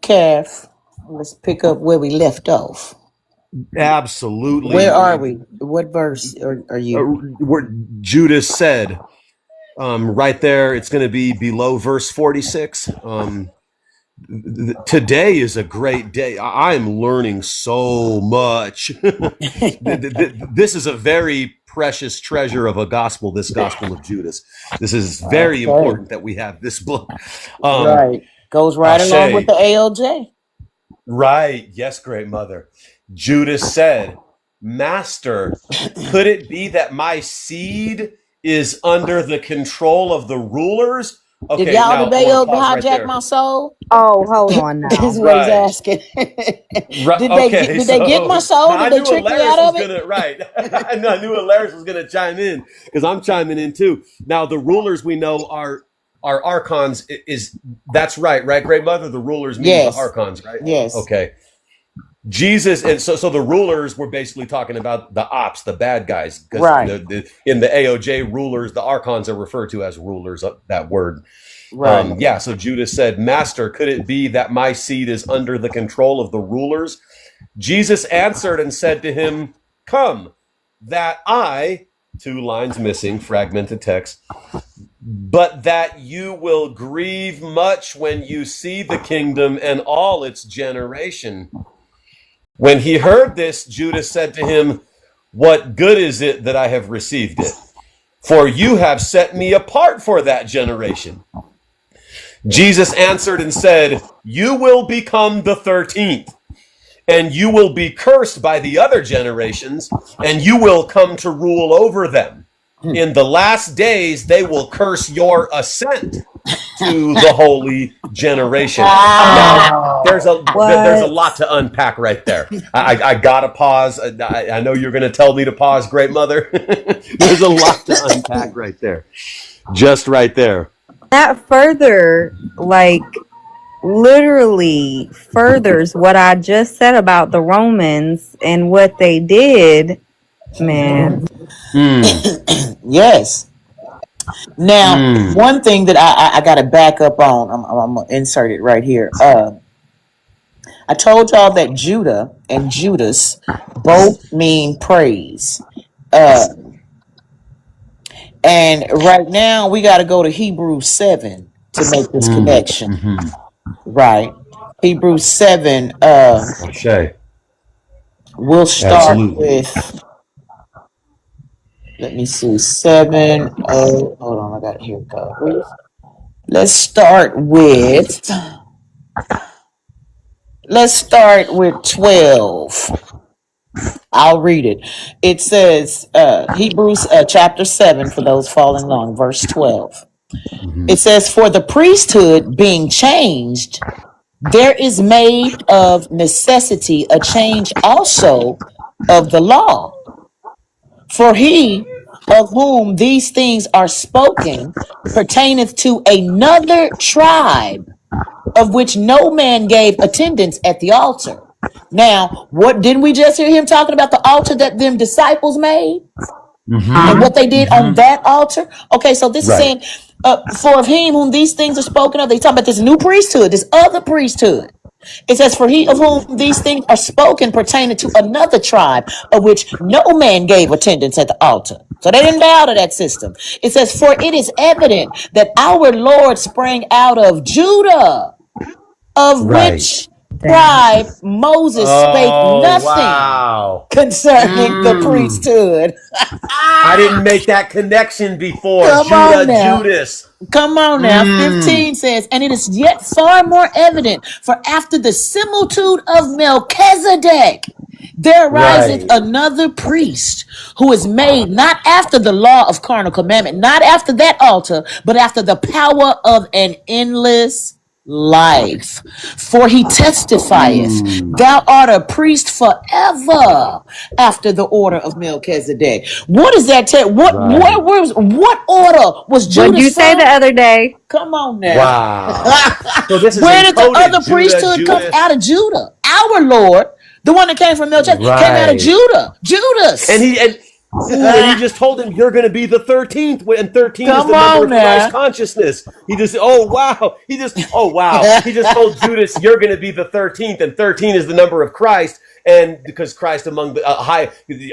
Calf. Let's pick up where we left off. Absolutely. Where are we? What verse are you? Where Judas said, right there, it's going to be below verse 46. Today is a great day. I'm learning so much. This is a very precious treasure of a gospel, this gospel of Judas. This is very important that we have this book. Right. Goes right along with the ALJ. Right. Yes, great mother. Judas said, Master, could it be that my seed is under the control of the rulers? Okay, did y'all today hijack my soul? Oh, hold on now. This is what he's asking. Did they get my soul? Did they trick me out of it? Right. I knew Alaris was going to chime in because I'm chiming in too. Now, the rulers we know are archons. That's right, great mother? The rulers mean the archons, right? Yes. Okay. Jesus, and so the rulers were basically talking about the ops, the bad guys. Right. In the AOJ, rulers, the archons are referred to as rulers, that word. Right. So Judas said, Master, could it be that my seed is under the control of the rulers? Jesus answered and said to him, Come, that I, 2 lines missing, fragmented text, but that you will grieve much when you see the kingdom and all its generation. When he heard this, Judas said to him, What good is it that I have received it? For you have set me apart for that generation. Jesus answered and said, You will become the 13th, and you will be cursed by the other generations, and you will come to rule over them. In the last days, they will curse your ascent to the holy generation. Now, there's a lot to unpack right there. I gotta pause. I know you're going to tell me to pause, great mother. There's a lot to unpack right there. Just right there. That further, literally furthers what I just said about the Romans and what they did, man. Yes. Now, one thing that I got to back up on, I'm going to insert it right here. I told y'all that Judah and Judas both mean praise. And right now, we got to go to Hebrews 7 to make this connection. Right. Hebrews 7. We'll start with, let me see, 7. Hold on, I got it here. Let's start with Let's start with 12. I'll read it. It says, Hebrews chapter 7, for those following along, verse 12. It says, for the priesthood being changed, there is made of necessity a change also of the law. For he of whom these things are spoken pertaineth to another tribe, of which no man gave attendance at the altar. Now, what didn't we just hear him talking about the altar that them disciples made and what they did on that altar? Okay, so this is saying, for of him whom these things are spoken of, they talking about this new priesthood, this other priesthood. It says, for he of whom these things are spoken pertaining to another tribe, of which no man gave attendance at the altar. So they didn't bow to that system. It says, for it is evident that our Lord sprang out of Judah, of which tribe Moses spake nothing concerning the priesthood. I didn't make that connection before. Judas. Come on now. 15 says, and it is yet far more evident, for after the similitude of Melchizedek, there riseth another priest who is made not after the law of carnal commandment, not after that altar, but after the power of an endless life. For he testifieth, thou art a priest forever after the order of Melchizedek. What does that tell? What order was Judas? What did you say from? the other day? Come on now. Wow. So this is where did the encoded. other priesthood come out of Judah? Our Lord, the one that came from Melchizedek, came out of Judah. Judas. And he just told him, you're going to be the 13th, and 13 is the number of Christ consciousness. He just told Judas, you're going to be the 13th, and 13 is the number of Christ. And because Christ among the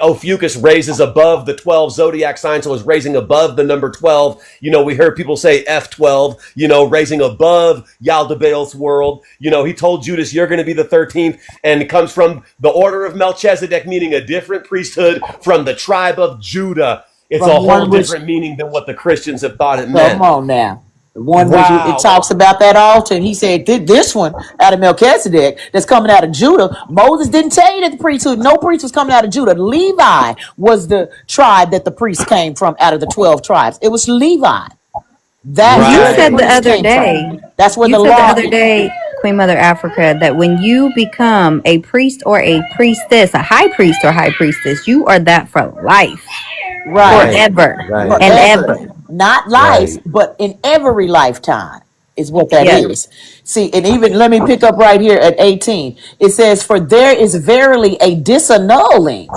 Ophiuchus raises above the 12 zodiac signs, so is raising above the number 12. We heard people say F12, raising above Yaldabaoth's world. He told Judas, you're going to be the 13th, and it comes from the order of Melchizedek, meaning a different priesthood from the tribe of Judah. It's a whole different meaning than what the Christians have thought it meant. Come on now. The one it talks about that altar, and he said, this one out of Melchizedek that's coming out of Judah. Moses didn't tell you that the priesthood, no priest was coming out of Judah. Levi was the tribe that the priest came from out of the 12 tribes. It was Levi. That you said the other day. That's where you the said law. The other day, Queen Mother Africa, that when you become a priest or a priestess, a high priest or high priestess, you are that for life, forever and ever. Not life, but in every lifetime is what that is. See, and even let me pick up right here at 18. It says, for there is verily a disannulling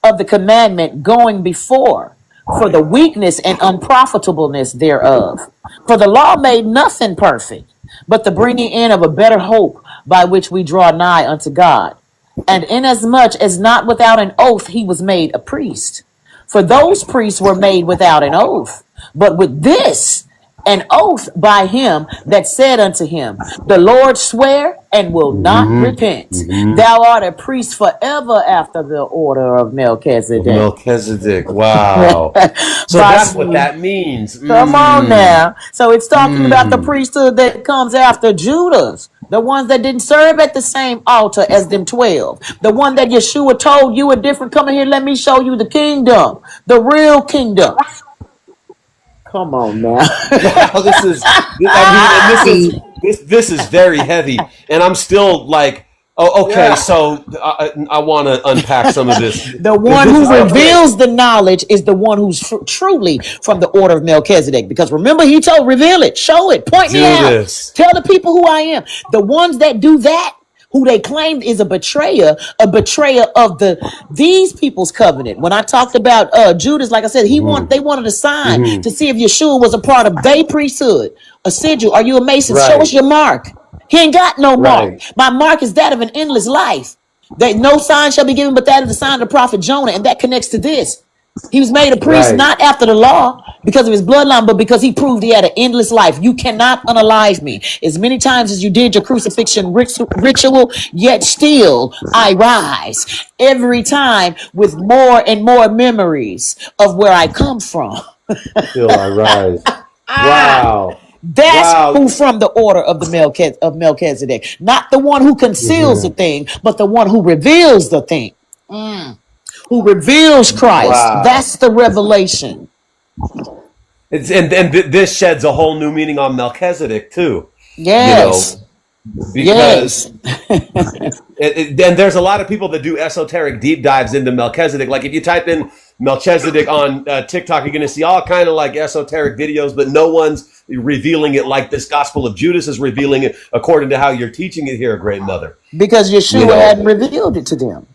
of the commandment going before, for the weakness and unprofitableness thereof. For the law made nothing perfect, but the bringing in of a better hope by which we draw nigh unto God. And inasmuch as not without an oath he was made a priest. For those priests were made without an oath, but with this, an oath by him that said unto him, the Lord swear and will not repent. Thou art a priest forever after the order of Melchizedek. Wow. So that's what that means. Come on now. So it's talking about the priesthood that comes after Judas. The ones that didn't serve at the same altar as them 12. The one that Yeshua told you are different. Come in here, let me show you the kingdom. The real kingdom. Come on now. Wow, this is very heavy. And I'm still like, so I want to unpack some of this. The one who reveals the knowledge is the one who's truly from the order of Melchizedek. Because remember, he told, reveal it, show it, point me out, tell the people who I am. The ones that do that, who they claimed is a betrayer of these people's covenant. When I talked about Judas, like I said, they wanted a sign to see if Yeshua was a part of their priesthood. A sigil, are you a Mason? Show us your mark. He ain't got no mark. My mark is that of an endless life. That no sign shall be given but that of the sign of the prophet Jonah, and that connects to this. He was made a priest not after the law because of his bloodline, but because he proved he had an endless life. You cannot unalive me. As many times as you did your crucifixion ritual, yet still I rise. Every time with more and more memories of where I come from. Still I rise. Wow. That's who from the order of the Melchizedek, not the one who conceals the thing, but the one who reveals the thing, who reveals Christ. That's the revelation. And this sheds a whole new meaning on Melchizedek too. Yes. Because and there's a lot of people that do esoteric deep dives into Melchizedek. Like if you type in Melchizedek on TikTok, you're going to see all kind of like esoteric videos, but no one's revealing it like this Gospel of Judas is revealing it according to how you're teaching it here, Great Mother. Because Yeshua hadn't revealed it to them.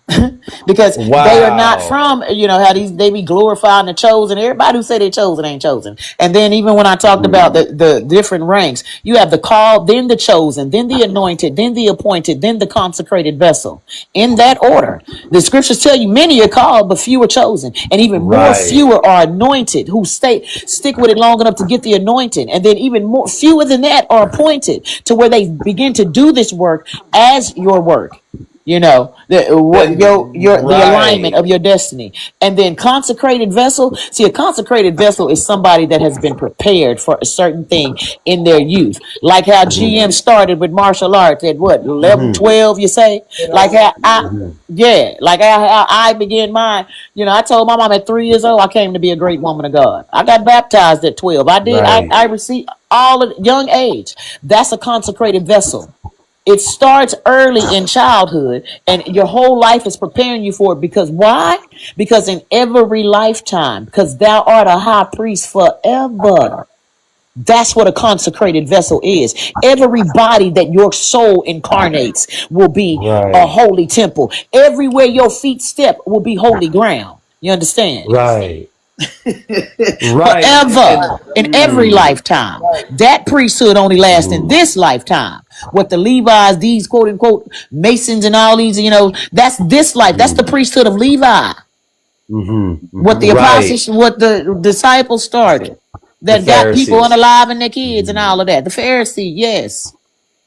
Because they are not from, how they be glorifying the chosen. Everybody who say they chosen ain't chosen. And then even when I talked about the different ranks, you have the called, then the chosen, then the anointed, then the appointed, then the consecrated vessel. In that order. The scriptures tell you many are called, but few are chosen. And even more fewer are anointed who stick with it long enough to get the anointing. And then even more fewer than that are appointed to where they begin to do this work as your work. The alignment of your destiny. And then consecrated vessel. See, a consecrated vessel is somebody that has been prepared for a certain thing in their youth. Like how GM started with martial arts at 11, 12, you say? Like how I began mine. I told my mom at 3 years old, I came to be a great woman of God. I got baptized at 12. I did. I received all at young age. That's a consecrated vessel. It starts early in childhood, and your whole life is preparing you for it. Because why? Because in every lifetime, because thou art a high priest forever. That's what a consecrated vessel is. Every body that your soul incarnates will be a holy temple. Everywhere your feet step will be holy ground. You understand? Forever, in every lifetime. That priesthood only lasts in this lifetime. What the Levites, these quote unquote Masons and all these, that's this life. That's the priesthood of Levi. What the apostles, what the disciples started, that got people unalive and their kids and all of that. The Pharisee, yes.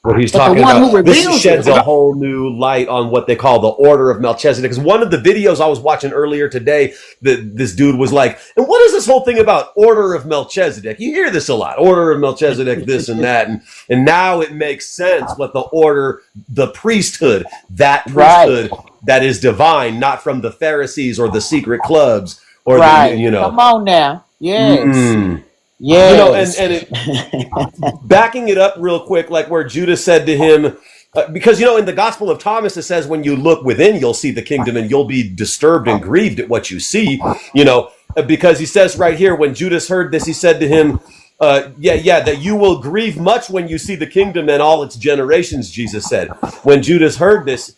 What he's talking about, this sheds a whole new light on what they call the order of Melchizedek. Because one of the videos I was watching earlier today, this dude was like, and what is this whole thing about order of Melchizedek? You hear this a lot, order of Melchizedek, this and that. And now it makes sense what the order, the priesthood, that priesthood that is divine, not from the Pharisees or the secret clubs. Or Come on now. Yes. Yeah, backing it up real quick, like where Judas said to him, because in the Gospel of Thomas it says when you look within you'll see the kingdom and you'll be disturbed and grieved at what you see, because he says right here when Judas heard this he said to him, that you will grieve much when you see the kingdom and all its generations. Jesus said when Judas heard this,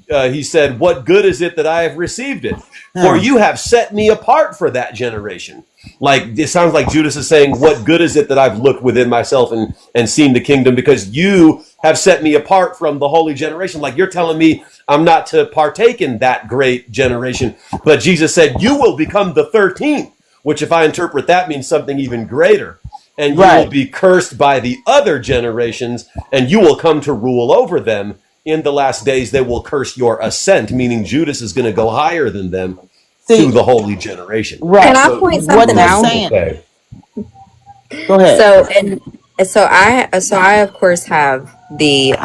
he said, what good is it that I have received it? For you have set me apart for that generation. Like, it sounds like Judas is saying, what good is it that I've looked within myself and seen the kingdom because you have set me apart from the holy generation. Like, you're telling me I'm not to partake in that great generation. But Jesus said, you will become the 13th, which if I interpret that means something even greater. And you will be cursed by the other generations and you will come to rule over them. In the last days, they will curse your ascent, meaning Judas is going to go higher than them. To the holy generation. Can I point something out? Okay. Go ahead. So I of course have the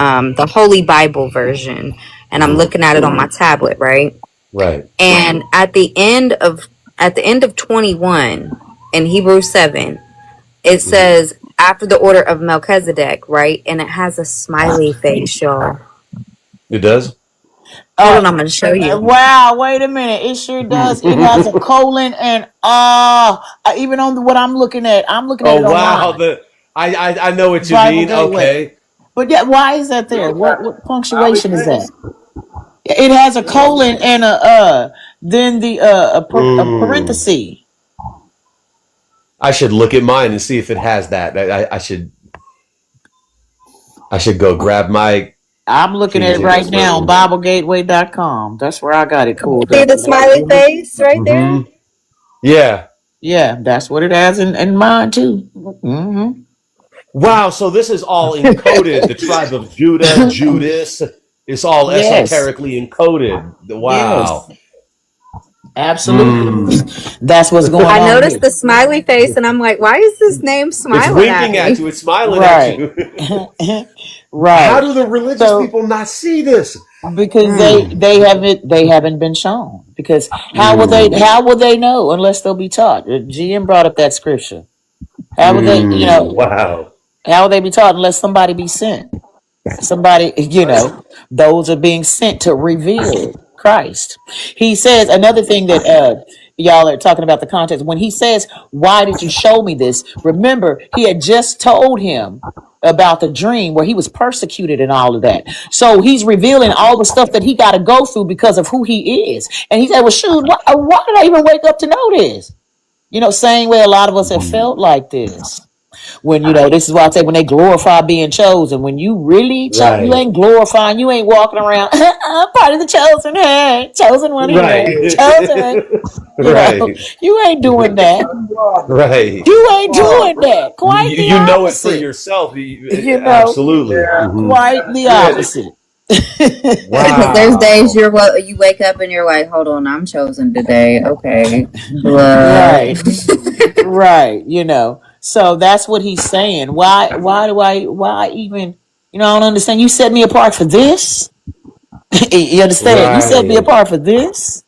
Holy Bible version, and I'm looking at it on my tablet, right? Right. And at the end of 21 in Hebrews 7, it says after the order of Melchizedek, right? And it has a smiley face, y'all. It does? Hold on, I'm going to show you. Wow, wait a minute. It sure does. It has a colon and even on what I'm looking at. I'm looking at it online. Wow, I know what you mean. Okay. But why is that there? What punctuation is that? It has a colon and then a parenthesis. I should look at mine and see if it has that. I should go grab my. I'm looking at it right now on BibleGateway.com. That's where I got it pulled up. See the smiley face right there? Yeah. Yeah, that's what it has in mine too. Mm-hmm. Wow, so this is all encoded. The tribe of Judah, Judas. It's all esoterically encoded. Wow. Absolutely. That's what's going I on noticed here. the smiley face, and I'm like, why is this name It's smiling at winking at me? you. It's smiling at Right. you. How Right. do the religious So people not see this? because they haven't been shown. Because how will they know unless they'll be taught? GM brought up that scripture. How would they Wow. how will they be taught unless somebody be sent? Somebody, those are being sent to reveal Christ. He says another thing that y'all are talking about the context. When he says, "Why did you show me this?" Remember, he had just told him about the dream where he was persecuted and all of that. So he's revealing all the stuff that he got to go through because of who he is. And he said, "Well, shoot, why did I even wake up to know this?" Same way a lot of us have felt like this. When this is why I say when they glorify being chosen. When you really you Right. ain't glorifying, you ain't walking around. I'm part of the chosen. Hey, chosen one Right. here, chosen. Right. You ain't doing that. Right. You ain't doing that. Quite the You know it for opposite. yourself. You know, Absolutely. quite the Yeah. opposite. Because there's days Wow. you wake up and you're like, hold on, I'm chosen today. Okay, Right, blood. right. So that's what he's saying. Why even? I don't understand. You set me apart for this. You understand? You set me Right. apart for this.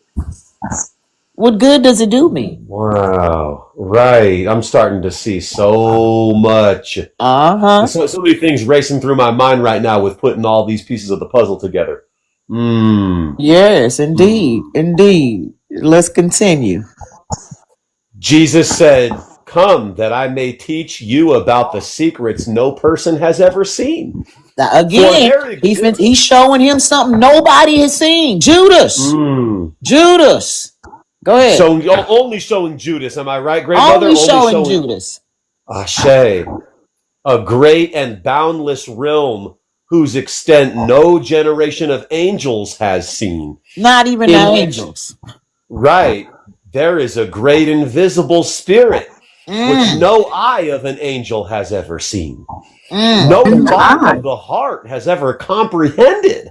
What good does it do me? Wow. Right. I'm starting to see so much. Uh-huh. So many things racing through my mind right now with putting all these pieces of the puzzle together. Yes, indeed. Indeed. Let's continue. Jesus said, "Come that I may teach you about the secrets no person has ever seen." Now, For again, there he's exists. showing him something nobody has seen. Judas. Judas. Go ahead. So only showing Judas, am I right, great brother? Only Only showing showing Judas. Ashe, a great and boundless realm whose extent no generation of angels has seen. Not even the In which, angels. right, there is a great invisible spirit, which Mm, no eye of an angel has ever seen. mm. No thought of the heart has ever comprehended.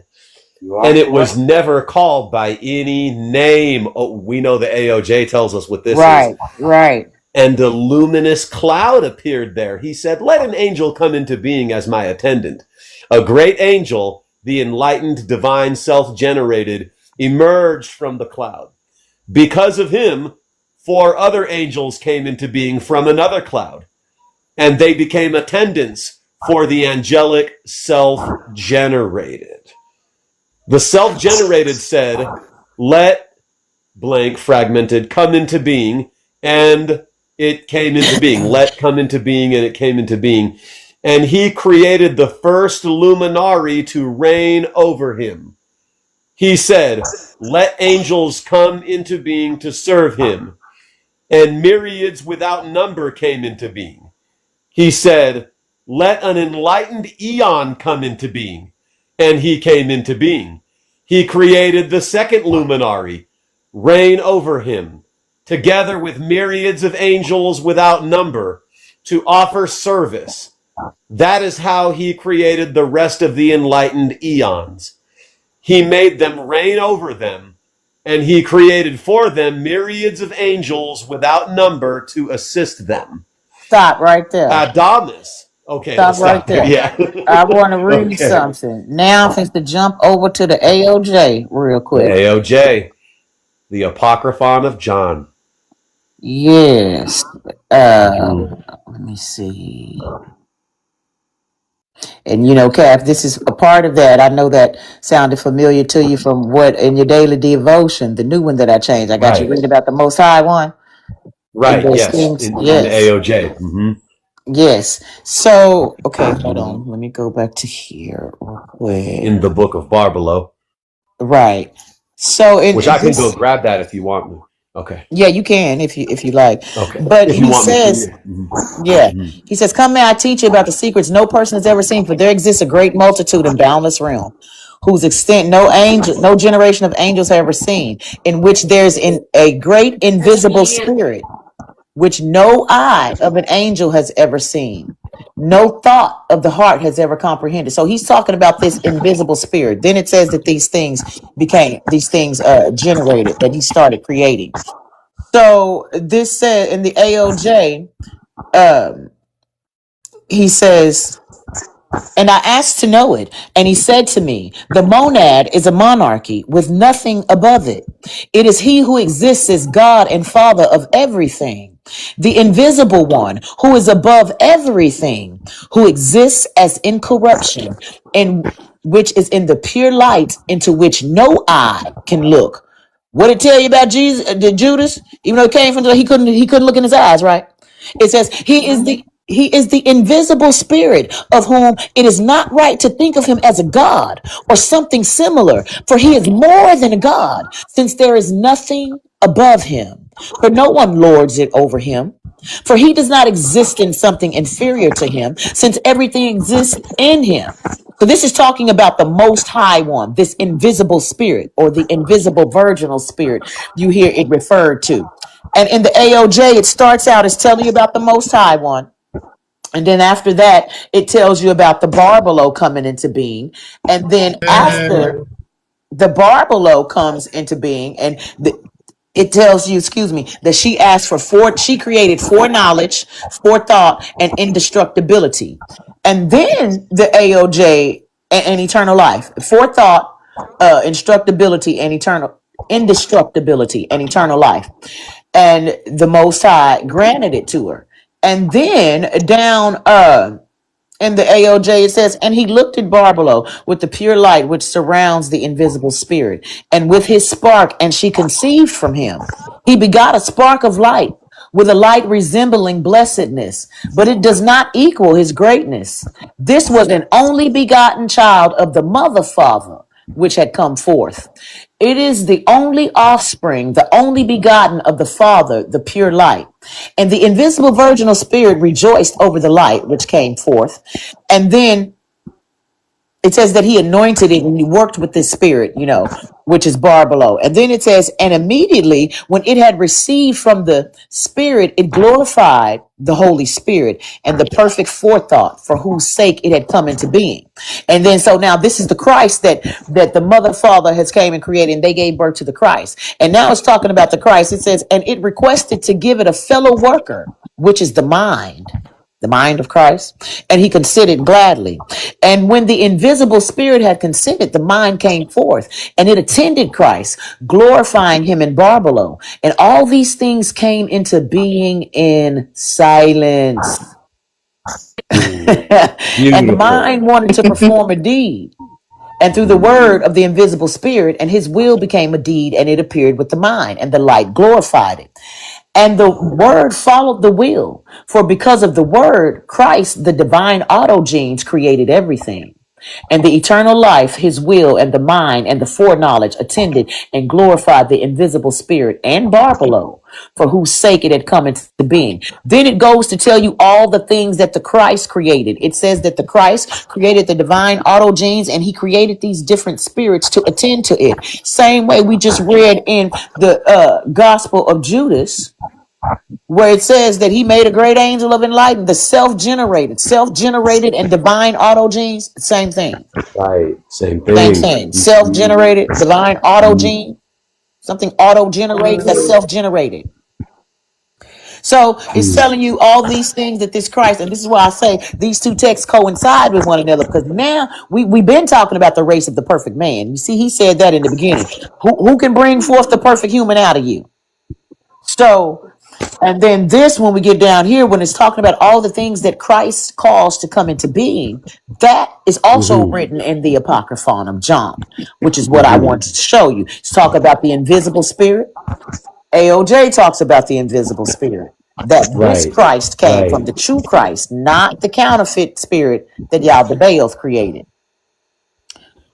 And it was never called by any name. Oh, we know the AOJ tells us what this is. Right, right. And a luminous cloud appeared there. He said, "Let an angel come into being as my attendant." A great angel, the enlightened, divine, self-generated, emerged from the cloud. Because of him, 4 other angels came into being from another cloud, and they became attendants for the angelic self-generated. The self-generated said, "Let blank fragmented come into being," and it came into being. Let come into being, and it came into being. And he created the first luminary to reign over him. He said, "Let angels come into being to serve him." And myriads without number came into being. He said, "Let an enlightened eon come into being." And he came into being. He created the second luminary, reign over him, together with myriads of angels without number, to offer service. That is how he created the rest of the enlightened eons. He made them reign over them, and he created for them myriads of angels without number to assist them. Stop right there. Adamus. Okay, Stop let's right stop there. there. Yeah. I want to read Okay. something. Now I'm to jump over to the AOJ real The quick. AOJ, the Apocryphon of John. Yes. Let me see. And Cap, this is a part of that. I know that sounded familiar to you from what in your daily devotion, the new one that I changed. I got you Right. reading about the Most High one. And Right. those Yes. things. In the Yes. AOJ. Yes. So, okay, hold on. Let me go back to here real quick. In the book of Barbelo. Right. So Which I can go grab that if you want me. Okay. yeah, you can if you like. Okay. But If you he want me says, to. yeah, he says, "Come, may I teach you about the secrets no person has ever seen, for there exists a great multitude in boundless realm, whose extent no generation of angels have ever seen, in which there's a great invisible spirit, which no eye of an angel has ever seen, no thought of the heart has ever comprehended. So he's talking about this invisible spirit. Then it says that these things generated, that he started creating. So this said in the AOJ, he says, and I asked to know it, and he said to me, the monad is a monarchy with nothing above it. It is he who exists as God and Father of everything, the invisible one who is above everything, who exists as incorruption, and which is in the pure light into which no eye can look. What did it tell you about Jesus, Judas? Even though he came from he couldn't look in his eyes, right? It says he is the invisible spirit of whom it is not right to think of him as a god or something similar, for he is more than a god, since there is nothing above him, for no one lords it over him. For he does not exist in something inferior to him, since everything exists in him. So this is talking about the Most High One, this invisible spirit, or the invisible virginal spirit you hear it referred to. And in the AOJ, it starts out as telling you about the Most High One. And then after that, it tells you about the Barbalo coming into being. And then after the Barbalo comes into being, and it tells you, that she asked for she created foreknowledge, forethought, and indestructibility. And then the AOJ and eternal life, forethought, instructibility, and indestructibility, and eternal life. And the Most High granted it to her. And then down in the AOJ, it says, and he looked at Barbalo with the pure light which surrounds the invisible spirit, and with his spark, and she conceived from him. He begot a spark of light, with a light resembling blessedness, but it does not equal his greatness. This was an only begotten child of the mother father, which had come forth. It is the only offspring, the only begotten of the Father, the pure light. And the invisible virginal spirit rejoiced over the light which came forth. And then it says that he anointed it and he worked with this spirit, which is Barbalo. And then it says, and immediately when it had received from the spirit, it glorified the Holy Spirit and the perfect forethought for whose sake it had come into being. And then, so now this is the Christ that the mother father has came and created, and they gave birth to the Christ. And now it's talking about the Christ. It says, and it requested to give it a fellow worker, which is the mind of Christ, and he considered gladly. And when the invisible spirit had consented, the mind came forth, and it attended Christ, glorifying him in Barbalo. And all these things came into being in silence. And the mind wanted to perform a deed. And through the word of the invisible spirit, and his will became a deed, and it appeared with the mind, and the light glorified it. And the word followed the will. For because of the word, Christ, the divine autogenes, created everything. And the eternal life, his will, and the mind, and the foreknowledge attended and glorified the invisible spirit and Barbalo, for whose sake it had come into being. Then it goes to tell you all the things that the Christ created. It says that the Christ created the divine autogenes, and he created these different spirits to attend to it. Same way we just read in the Gospel of Judas, where it says that he made a great angel of enlightenment, the self-generated and divine autogenes, same thing. Right, same thing. Self-generated, divine autogene, something auto-generates, that's self-generated. So it's telling you all these things that this Christ, and this is why I say these two texts coincide with one another, because now we've been talking about the race of the perfect man. You see, he said that in the beginning. Who can bring forth the perfect human out of you? So, and then this, when we get down here, when it's talking about all the things that Christ caused to come into being, that is also written in the Apocryphon of John, which is what I wanted to show you. It's talking about the invisible spirit. AOJ talks about the invisible spirit. That this Christ came from the true Christ, not the counterfeit spirit that Yaldabaoth created.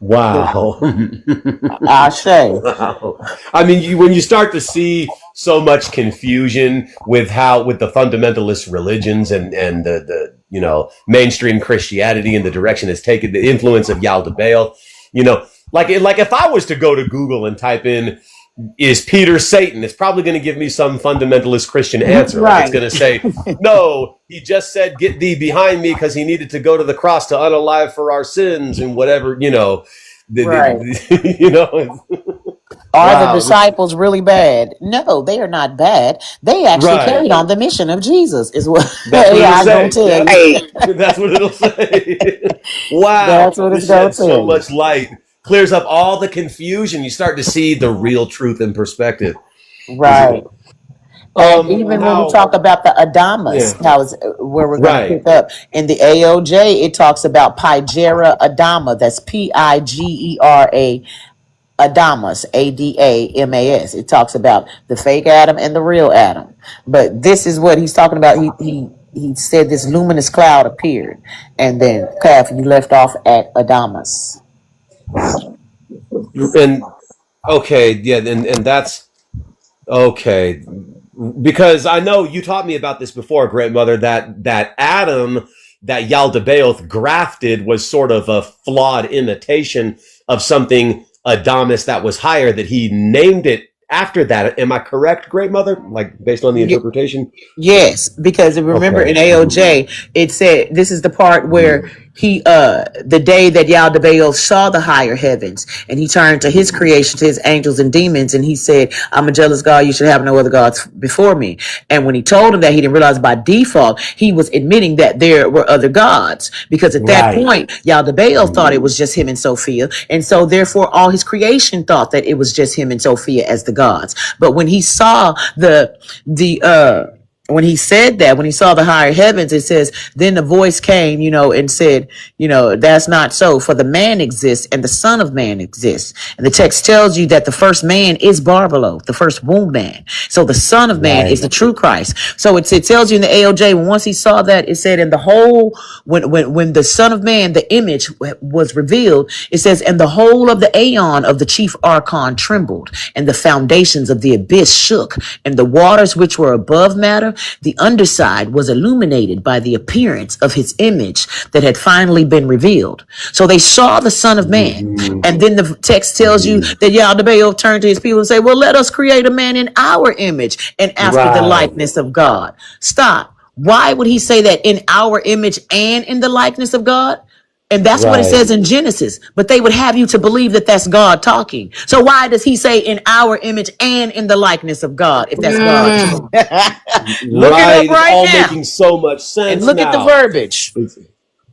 Wow. I say. Wow. I mean, when you start to see so much confusion with the fundamentalist religions and the mainstream Christianity and the direction it's taken, the influence of Yaldabaoth, like if I was to go to Google and type in, is Peter Satan? It's probably going to give me some fundamentalist Christian answer. Right. Like it's going to say, no, he just said, get thee behind me, because he needed to go to the cross to unalive for our sins and whatever, Right. Are the disciples really bad? No, they are not bad. They actually carried on the mission of Jesus, is what that's going to tell you. That's what it'll say. Wow. That's what it's going to so tell you. much light. Clears up all the confusion. You start to see the real truth in perspective. Right. And even when we talk about the Adamas, where we're going to pick up in the AOJ, it talks about Pygera Adama. That's Pigera Adamas, Adamas. It talks about the fake Adam and the real Adam. But this is what he's talking about. He said this luminous cloud appeared, and then Calf, you left off at Adamas. And and that's okay. Because I know you taught me about this before, Great Mother, that Adam that Yaldabaoth grafted was sort of a flawed imitation of something Adamas that was higher, that he named it after that. Am I correct, Great Mother? Like based on the interpretation? Yes, because remember in AOJ, it said, this is the part where he, the day that Yaldabaoth saw the higher heavens, and he turned to his creation, to his angels and demons, and he said, I'm a jealous God, you should have no other gods before me. And when he told him that, he didn't realize by default, he was admitting that there were other gods, because at that point, Yaldabaoth thought it was just him and Sophia, and so therefore all his creation thought that it was just him and Sophia as the gods. But when he saw when he said that, when he saw the higher heavens, it says, then the voice came, and said, that's not so, for the man exists and the son of man exists. And the text tells you that the first man is Barbalo, the first womb man. So the son of man is the true Christ. So it tells you in the AOJ, when once he saw that, it said, in the whole, when the son of man, the image was revealed, it says, and the whole of the aeon of the chief archon trembled, and the foundations of the abyss shook, and the waters which were above matter, the underside was illuminated by the appearance of his image that had finally been revealed. So they saw the Son of Man. And then the text tells you that Yaldabaoth turned to his people and said, well, let us create a man in our image and after the likeness of God. Stop. Why would he say that, in our image and in the likeness of God? And that's what it says in Genesis. But they would have you to believe that that's God talking. So why does he say in our image and in the likeness of God, if that's God? Look it up right now. Making so much sense. And look at the verbiage.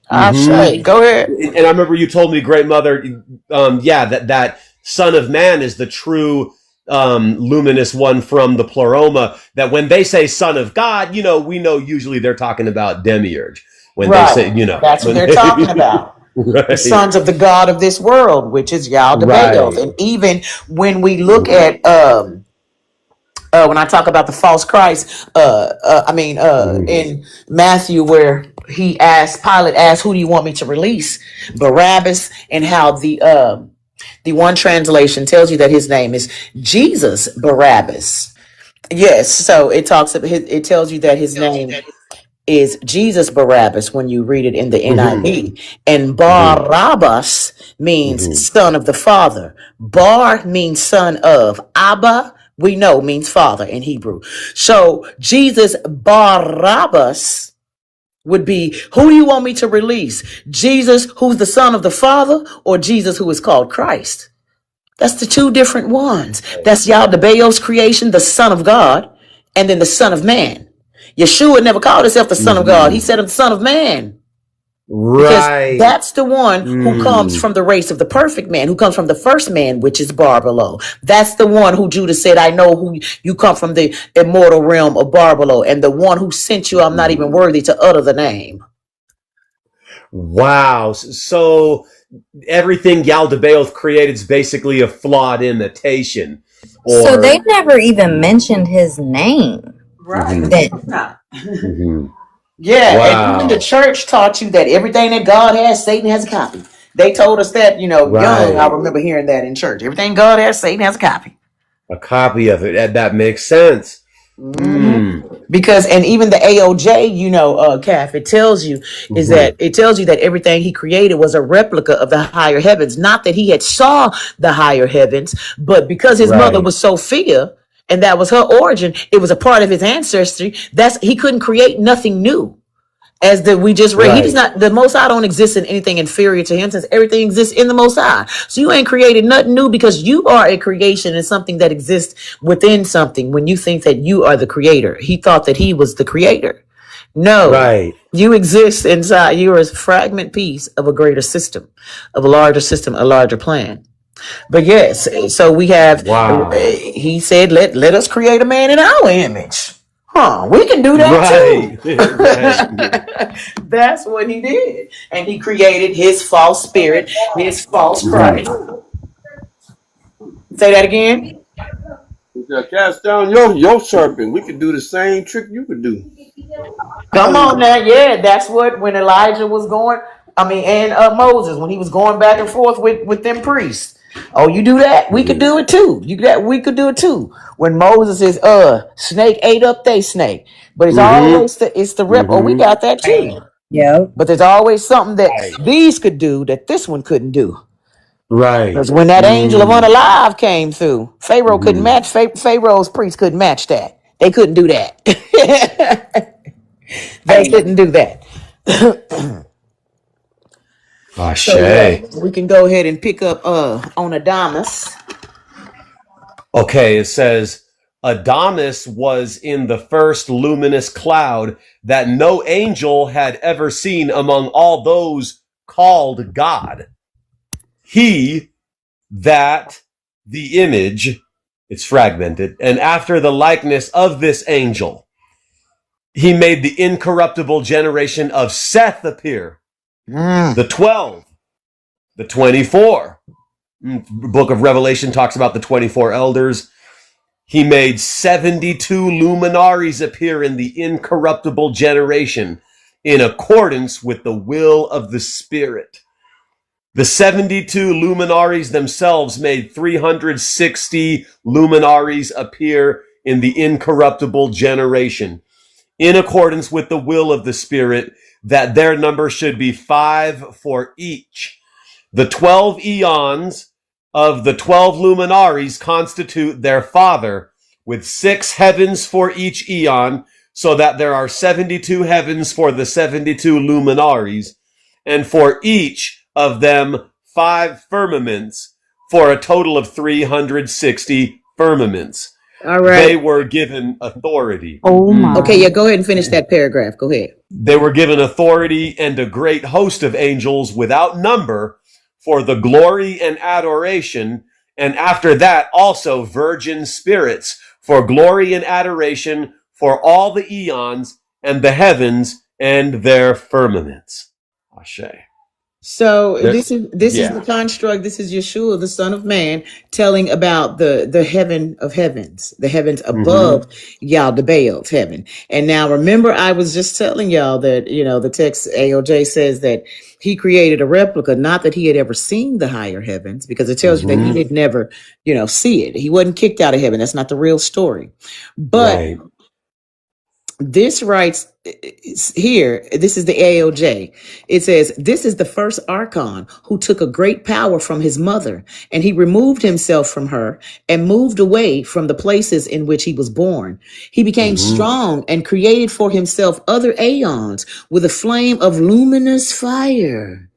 I'll say. Go ahead. And I remember you told me, Great Mother, that Son of Man is the true luminous one from the Pleroma. That when they say Son of God, we know usually they're talking about Demiurge. When they say, that's what they're talking about. The sons of the God of this world, which is Yaldabaoth. And even when we look at when I talk about the false Christ, in Matthew, where Pilate asked, who do you want me to release? Barabbas, and how the one translation tells you that his name is Jesus Barabbas. Yes, so it tells you that his name is Jesus Barabbas when you read it in the NIV. And Barabbas means son of the Father. Bar means son of. Abba, we know, means father in Hebrew. So Jesus Barabbas would be, who do you want me to release? Jesus, who's the son of the Father, or Jesus, who is called Christ? That's the two different ones. That's Yaldabaoth's creation, the Son of God, and then the Son of Man. Yeshua never called himself the Son of God. He said the Son of Man. Because that's the one who comes from the race of the perfect man, who comes from the first man, which is Barbalo. That's the one who Judas said, I know who you come from, the immortal realm of Barbalo. And the one who sent you, I'm not even worthy to utter the name. Wow. So everything Yaldabaoth created is basically a flawed imitation. So they never even mentioned his name. Right. Yeah, and even the church taught you that everything that God has, Satan has a copy. They told us that, young, I remember hearing that in church. Everything God has, Satan has a copy. A copy of it. That makes sense. Because, and even the AOJ, Calf, it tells you that everything he created was a replica of the higher heavens. Not that he had saw the higher heavens, but because his mother was Sophia and that was her origin, it was a part of his ancestry. He couldn't create nothing new. As we just read, he does not. The Most High don't exist in anything inferior to him, since everything exists in the Most High. So you ain't created nothing new, because you are a creation and something that exists within something. When you think that you are the creator, he thought that he was the creator. No, you exist inside. You are a fragment piece of a greater system, of a larger plan. But yes, so we have. He said, "Let us create a man in our image." We can do that too. That's what he did. And he created his false spirit, his false Christ. Say that again. Cast down your serpent. We could do the same trick you could do. Come on now. Yeah, that's what, when Elijah was going, and Moses, when he was going back and forth with them priests. Oh, you do that? We could do it too. We could do it too. When Moses is snake ate up they snake. But it's always the rep. Oh, we got that too. Yeah. But there's always something that these could do that this one couldn't do. Because when that angel of unalive came through, Pharaoh couldn't match. Pharaoh's priests couldn't match that. They couldn't do that. They couldn't do that. So, we can go ahead and pick up on Adamus. Okay, it says, Adamus was in the first luminous cloud that no angel had ever seen among all those called God. He, that the image, it's fragmented, and after the likeness of this angel, he made the incorruptible generation of Seth appear. The 12, the 24. Book of Revelation talks about the 24 elders. He made 72 luminaries appear in the incorruptible generation in accordance with the will of the Spirit. The 72 luminaries themselves made 360 luminaries appear in the incorruptible generation in accordance with the will of the Spirit, that their number should be 5 for each. The 12 eons of the 12 luminaries constitute their father, with 6 heavens for each eon, so that there are 72 heavens for the 72 luminaries, and for each of them 5 firmaments, for a total of 360 firmaments. All right. They were given authority. Oh my. Okay, yeah, go ahead and finish that paragraph. Go ahead. They were given authority and a great host of angels without number for the glory and adoration, and after that also virgin spirits for glory and adoration for all the eons and the heavens and their firmaments. Ashe. So this is the construct. This is Yeshua, the Son of Man, telling about the heaven of heavens, the heavens above Yaldabael's heaven. And now remember, I was just telling y'all that, the text AOJ says that he created a replica, not that he had ever seen the higher heavens, because it tells you that he did never, see it. He wasn't kicked out of heaven. That's not the real story. But this writes here, this is the AOJ. It says, this is the first archon who took a great power from his mother, and he removed himself from her and moved away from the places in which he was born. He became strong and created for himself other aeons with a flame of luminous fire,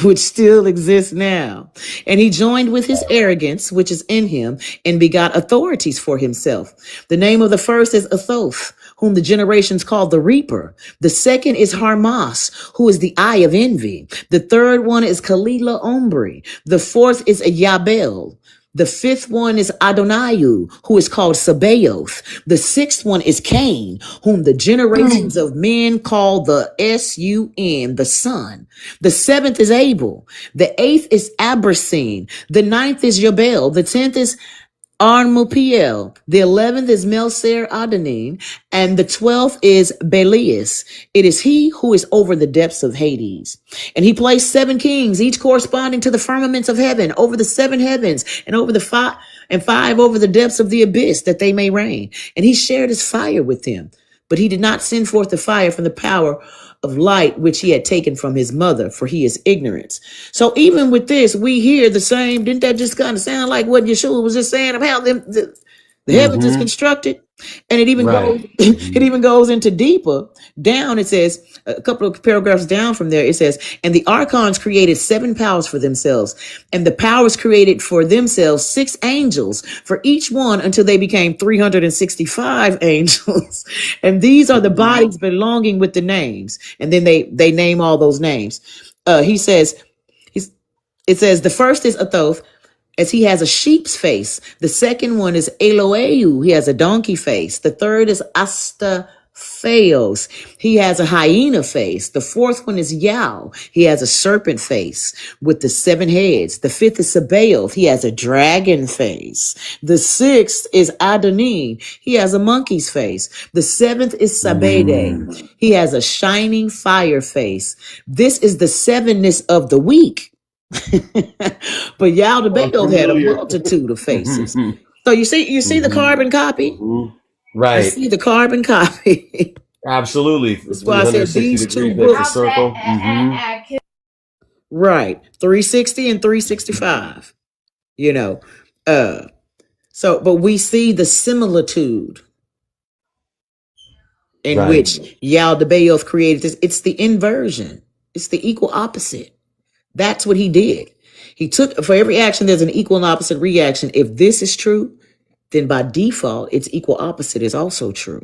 which still exists now. And he joined with his arrogance, which is in him, and begot authorities for himself. The name of the first is Athoth, whom the generations call the Reaper. The second is Harmas, who is the eye of envy. The third one is Kalila Ombri. The fourth is Yabel. The fifth one is Adoniah, who is called Sabaoth. The sixth one is Cain, whom the generations of men call the Sun, the Son. The seventh is Abel. The eighth is Abrasine. The ninth is Jabel. The 10th is Armupiel. The 11th is Melser Adonin, and the 12th is Belias. It is he who is over the depths of Hades. And he placed 7 kings, each corresponding to the firmaments of heaven, over the 7 heavens, and over the 5 and 5 over the depths of the abyss, that they may reign. And he shared his fire with them. But he did not send forth the fire from the power of light, which he had taken from his mother, for he is ignorance. So even with this, we hear the same. Didn't that just kind of sound like what Yeshua was just saying about them? The heavens is constructed, and it even goes. It even goes into deeper down. It says a couple of paragraphs down from there. It says, "And the archons created 7 powers for themselves, and the powers created for themselves 6 angels for each one, until they became 365 angels. And these are the bodies belonging with the names." And then they name all those names. He says, it says the first is Athoth, as he has a sheep's face. The second one is Eloeu. He has a donkey face. The third is Astaphaeos. He has a hyena face. The fourth one is Yao. He has a serpent face with the 7 heads. The fifth is Sabaoth. He has a dragon face. The sixth is Adoni. He has a monkey's face. The 7th is Sabede. He has a shining fire face. This is the 7ness of the week. But Yaldabaoth had a multitude of faces. So you see the carbon copy? Right. You see the carbon copy. Absolutely. That's why I said these 2 books. Circle. Right. 360 and 365. You know. But we see the similitude in which Yaldabaoth created this. It's the inversion. It's the equal opposite. That's what he did. He took, for every action, there's an equal and opposite reaction. If this is true, then by default, its equal opposite is also true.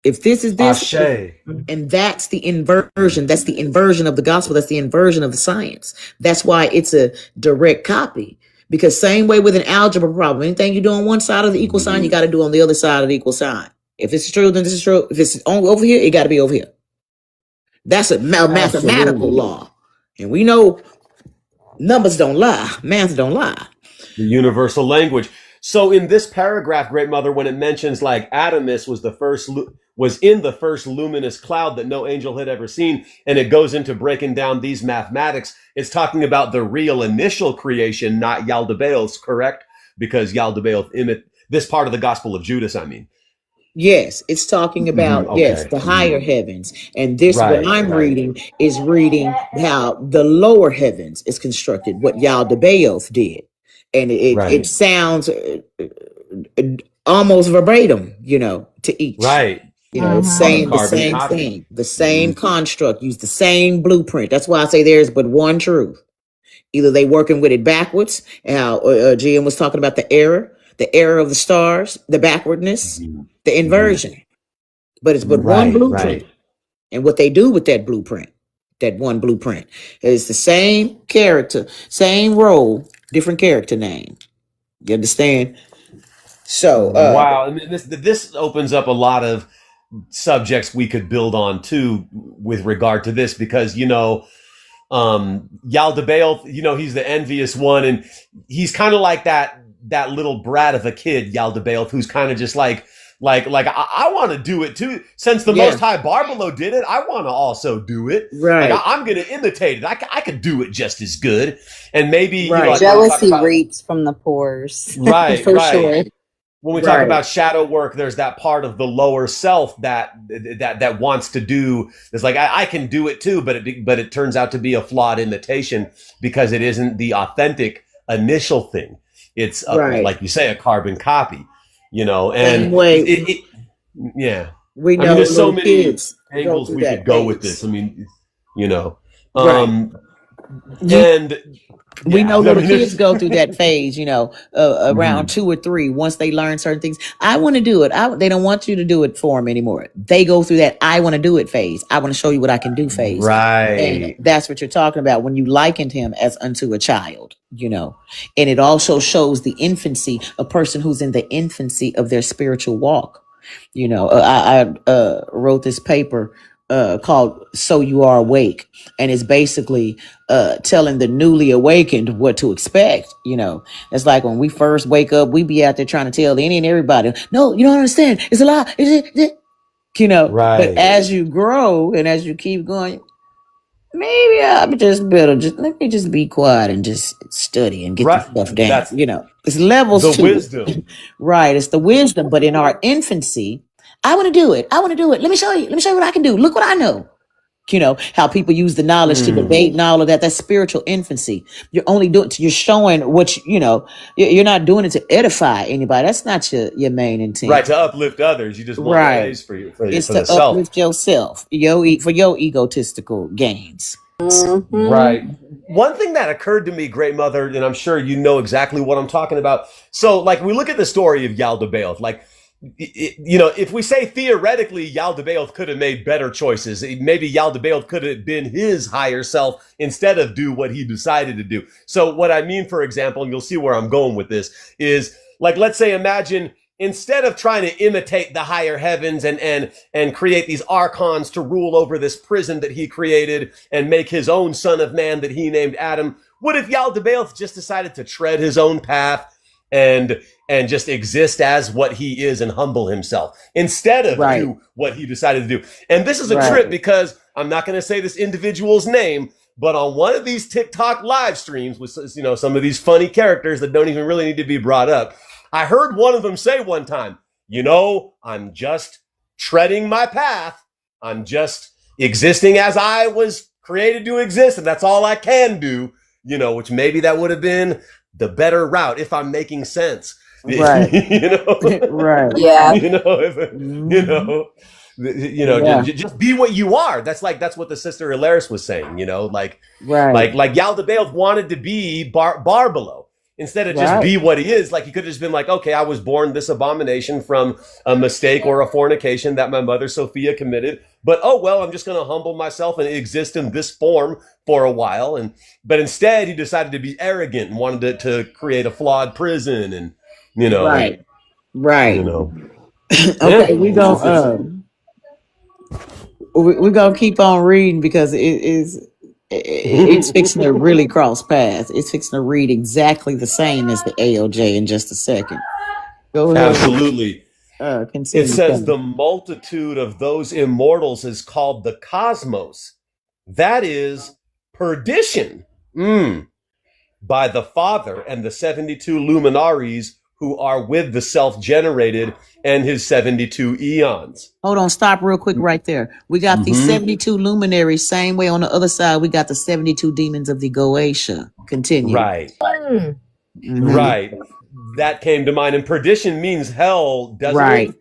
If this is this, and that's the inversion. That's the inversion of the gospel. That's the inversion of the science. That's why it's a direct copy. Because same way with an algebra problem, anything you do on one side of the equal sign, you got to do on the other side of the equal sign. If it's true, then this is true. If it's over here, it got to be over here. That's a mathematical law. And we know numbers don't lie. Math don't lie. The universal language. So in this paragraph, Great Mother, when it mentions like Adamus was in the first luminous cloud that no angel had ever seen, and it goes into breaking down these mathematics, it's talking about the real initial creation, not Yaldabaoth's, correct? Because Yaldabaoth this part of the Gospel of Judas, I mean. Yes, it's talking about, the higher heavens. And this, what I'm reading, is reading how the lower heavens is constructed, what Yaldabaoth did. And it sounds almost verbatim, to each. Right. It's saying the same thing, the same construct, use the same blueprint. That's why I say there's but one truth. Either they working with it backwards, and how GM was talking about the error of the stars, the backwardness, the inversion. But it's but one blueprint. And what they do with that blueprint, that one blueprint, is the same character, same role, different character name. You understand? So wow, and this opens up a lot of subjects we could build on too with regard to this, because Yaldabaoth, he's the envious one, and he's kind of like that little brat of a kid, Yaldabaoth, who's kind of just like I want to do it too. Since the Most High Barbelo did it, I want to also do it. Right. Like, I'm going to imitate it. I could do it just as good. And maybe jealousy reaps from the pores. Right. For sure. When we talk about shadow work, there's that part of the lower self that wants to do. It's like I can do it too, but it turns out to be a flawed imitation because it isn't the authentic initial thing. It's like you say, a carbon copy. And we know there's so many angles we could go with this. I mean, and we know little kids go through that phase, around 2 or 3, once they learn certain things. I want to do it. They don't want you to do it for them anymore. They go through that I want to do it phase. I want to show you what I can do phase. Right. And that's what you're talking about when you likened him as unto a child, and it also shows the infancy, a person who's in the infancy of their spiritual walk. I wrote this paper called So You Are Awake, and it's basically telling the newly awakened what to expect. It's like when we first wake up, we be out there trying to tell any and everybody, no, you don't understand, it's a lie, but as you grow and as you keep going, maybe I'm just better. Let me just be quiet and just study and get the stuff down. It's levels The to wisdom. it. Right. It's the wisdom. But in our infancy, I want to do it. I want to do it. Let me show you. Let me show you what I can do. Look what I know. You know, how people use the knowledge to debate and all of that. That's spiritual infancy. You're only doing, you're showing what, you're not doing it to edify anybody. That's not your main intent. Right. To uplift others. You just want praise for It's for to the self. uplift yourself, for your egotistical gains. Right. One thing that occurred to me, Great Mother, and I'm sure you know exactly what I'm talking about. So, like, we look at the story of Yaldabaoth, like, if we say theoretically Yaldabaoth could have made better choices, maybe Yaldabaoth could have been his higher self instead of do what he decided to do. So what I mean, for example, and you'll see where I'm going with this, is like, let's say, imagine instead of trying to imitate the higher heavens and create these archons to rule over this prison that he created and make his own son of man that he named Adam, what if Yaldabaoth just decided to tread his own path and just exist as what he is and humble himself instead of do what he decided to do? And this is a trip because I'm not going to say this individual's name, but on one of these TikTok live streams with, some of these funny characters that don't even really need to be brought up, I heard one of them say one time, I'm just treading my path. I'm just existing as I was created to exist. And that's all I can do, which maybe that would have been the better route if I'm making sense. Right. Right. Yeah. Just be what you are. That's what the Sister Hilaris was saying, like Yaldabaoth wanted to be Barbalo. Instead of just be what he is, like he could have just been like, okay, I was born this abomination from a mistake or a fornication that my mother Sophia committed. But I'm just going to humble myself and exist in this form for a while. But instead, he decided to be arrogant and wanted to create a flawed prison, and right. Okay, we're gonna keep on reading because it's fixing to really cross paths. It's fixing to read exactly the same as the AOJ in just a second. Go ahead. Absolutely. It says the multitude of those immortals is called the cosmos. That is perdition by the Father and the 72 luminaries who are with the self-generated and his 72 eons. Hold on, stop real quick right there. We got these 72 luminaries, same way on the other side, we got the 72 demons of the Goetia. Continue. Right. Right. That came to mind. And perdition means hell, doesn't it?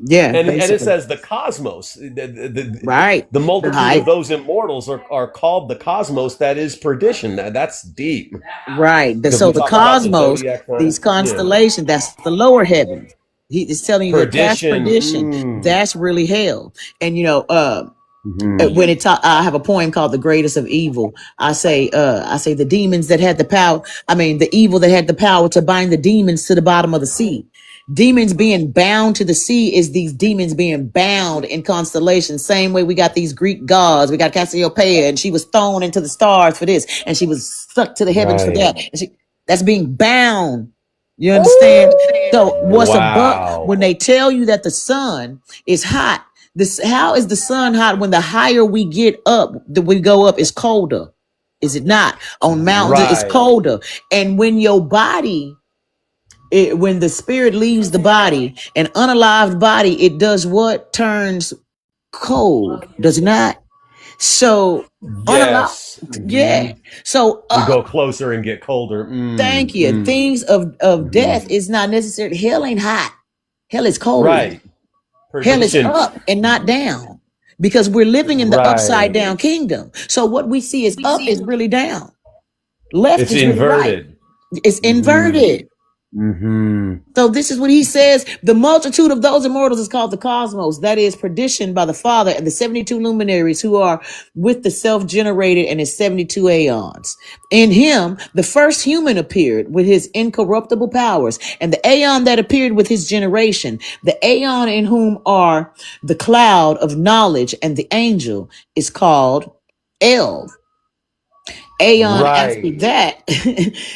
Yeah. And it says the cosmos. The multitude of those immortals are called the cosmos. That is perdition. That's deep. Right. So the cosmos, these constellations, that's the lower heavens. He is telling you that that's perdition. That's really hell. And when I have a poem called "The Greatest of Evil." I say the demons that had the power. The evil that had the power to bind the demons to the bottom of the sea. Demons being bound to the sea is these demons being bound in constellations. Same way we got these Greek gods. We got Cassiopeia, and she was thrown into the stars for this, and she was stuck to the heavens for that. And that's being bound. You understand? So what's above, when they tell you that the sun is hot, how is the sun hot when the higher we get up, we go up, is colder? Is it not? On mountains, it's colder. And when your body, when the spirit leaves the body, an unalived body, it does what? Turns cold, does it not? So yes. So you go closer and get colder. Thank you. Things of death is not necessary. Hell ain't hot. Hell is cold. Right. Hell is up and not down, because we're living in the upside down kingdom. So what we see is up is really down. Left is inverted. Really right. It's inverted. So this is what he says. The multitude of those immortals is called the cosmos. That is perdition by the Father and the 72 luminaries who are with the self-generated and his 72 aeons. In him, the first human appeared with his incorruptible powers, and the aeon that appeared with his generation, the aeon in whom are the cloud of knowledge and the angel, is called El. Aeon after that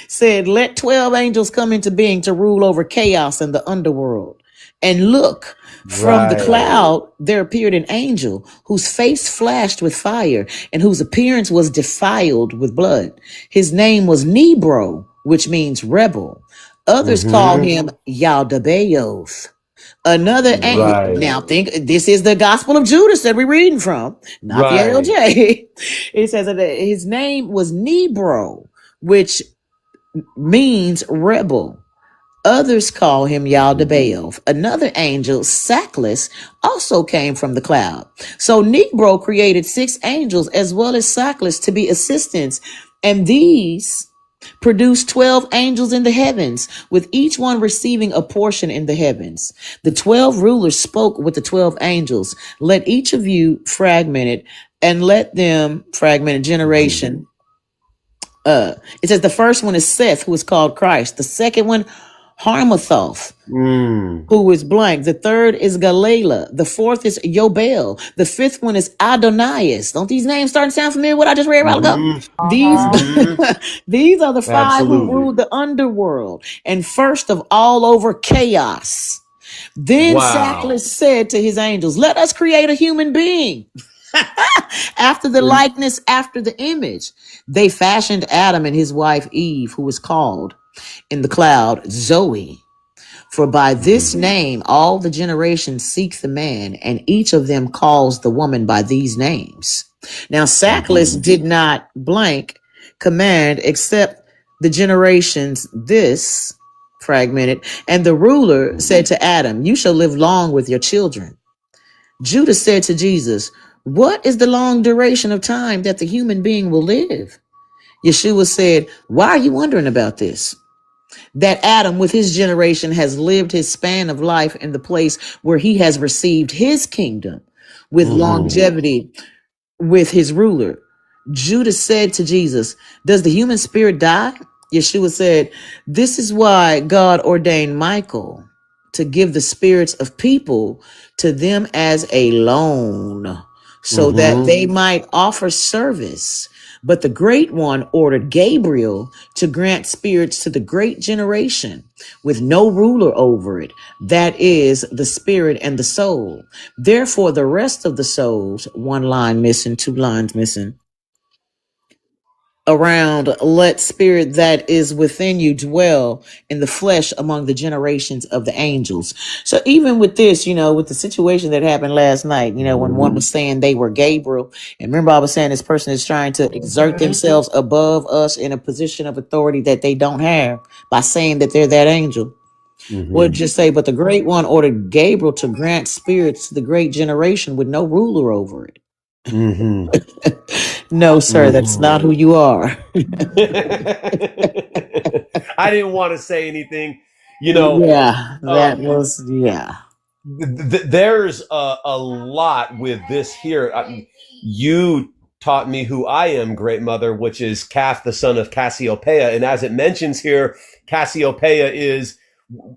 said, let 12 angels come into being to rule over chaos in the underworld. And look, from the cloud there appeared an angel whose face flashed with fire and whose appearance was defiled with blood. His name was Nebro, which means rebel. Others call him Yaldabaoth. Another angel. Right. Now think this is the Gospel of Judas that we're reading from, not the Right. ALJ. It says that his name was Nebro, which means rebel. Others call him Yaldabaoth. Another angel, Sackless, also came from the cloud. So Nebro created 6 angels as well as Sackless to be assistants, and these produced 12 angels in the heavens, with each one receiving a portion in the heavens. The 12 rulers spoke with the 12 angels. Let each of you fragmented, and let them fragmented generation. It says the first one is Seth, who is called Christ. The second one, Harmathoth, who is blank. The third is Galala. The fourth is Yobel. The fifth one is Adonias. Don't these names start to sound familiar? What I just read a while ago. These these are the 5 who Absolutely. rule the underworld and first of all over chaos. Then Sackless said to his angels, "Let us create a human being." After the likeness, after the image. They fashioned Adam and his wife Eve, who was called in the cloud Zoe. For by this name all the generations seek the man, and each of them calls the woman by these names. Now Sackless did not blank command except the generations this fragmented, and the ruler said to Adam, "You shall live long with your children." Judas said to Jesus, "What is the long duration of time that the human being will live?" Yeshua said, "Why are you wondering about this? That Adam with his generation has lived his span of life in the place where he has received his kingdom with longevity with his ruler." Judas said to Jesus, "Does the human spirit die?" Yeshua said, "This is why God ordained Michael to give the spirits of people to them as a loan, so that they might offer service. But the great one ordered Gabriel to grant spirits to the great generation with no ruler over it, that is the spirit and the soul. Therefore, the rest of the souls, 1 line missing, 2 lines missing, around, let spirit that is within you dwell in the flesh among the generations of the angels. So even with this, with the situation that happened last night, when one was saying they were Gabriel, and remember I was saying this person is trying to exert themselves above us in a position of authority that they don't have by saying that they're that angel. What did you say? But the great one ordered Gabriel to grant spirits to the great generation with no ruler over it. No, sir, that's not who you are. I didn't want to say anything. Yeah, that was, yeah. There's a lot with this here. You taught me who I am, Great Mother, which is Caph, the son of Cassiopeia. And as it mentions here, Cassiopeia is,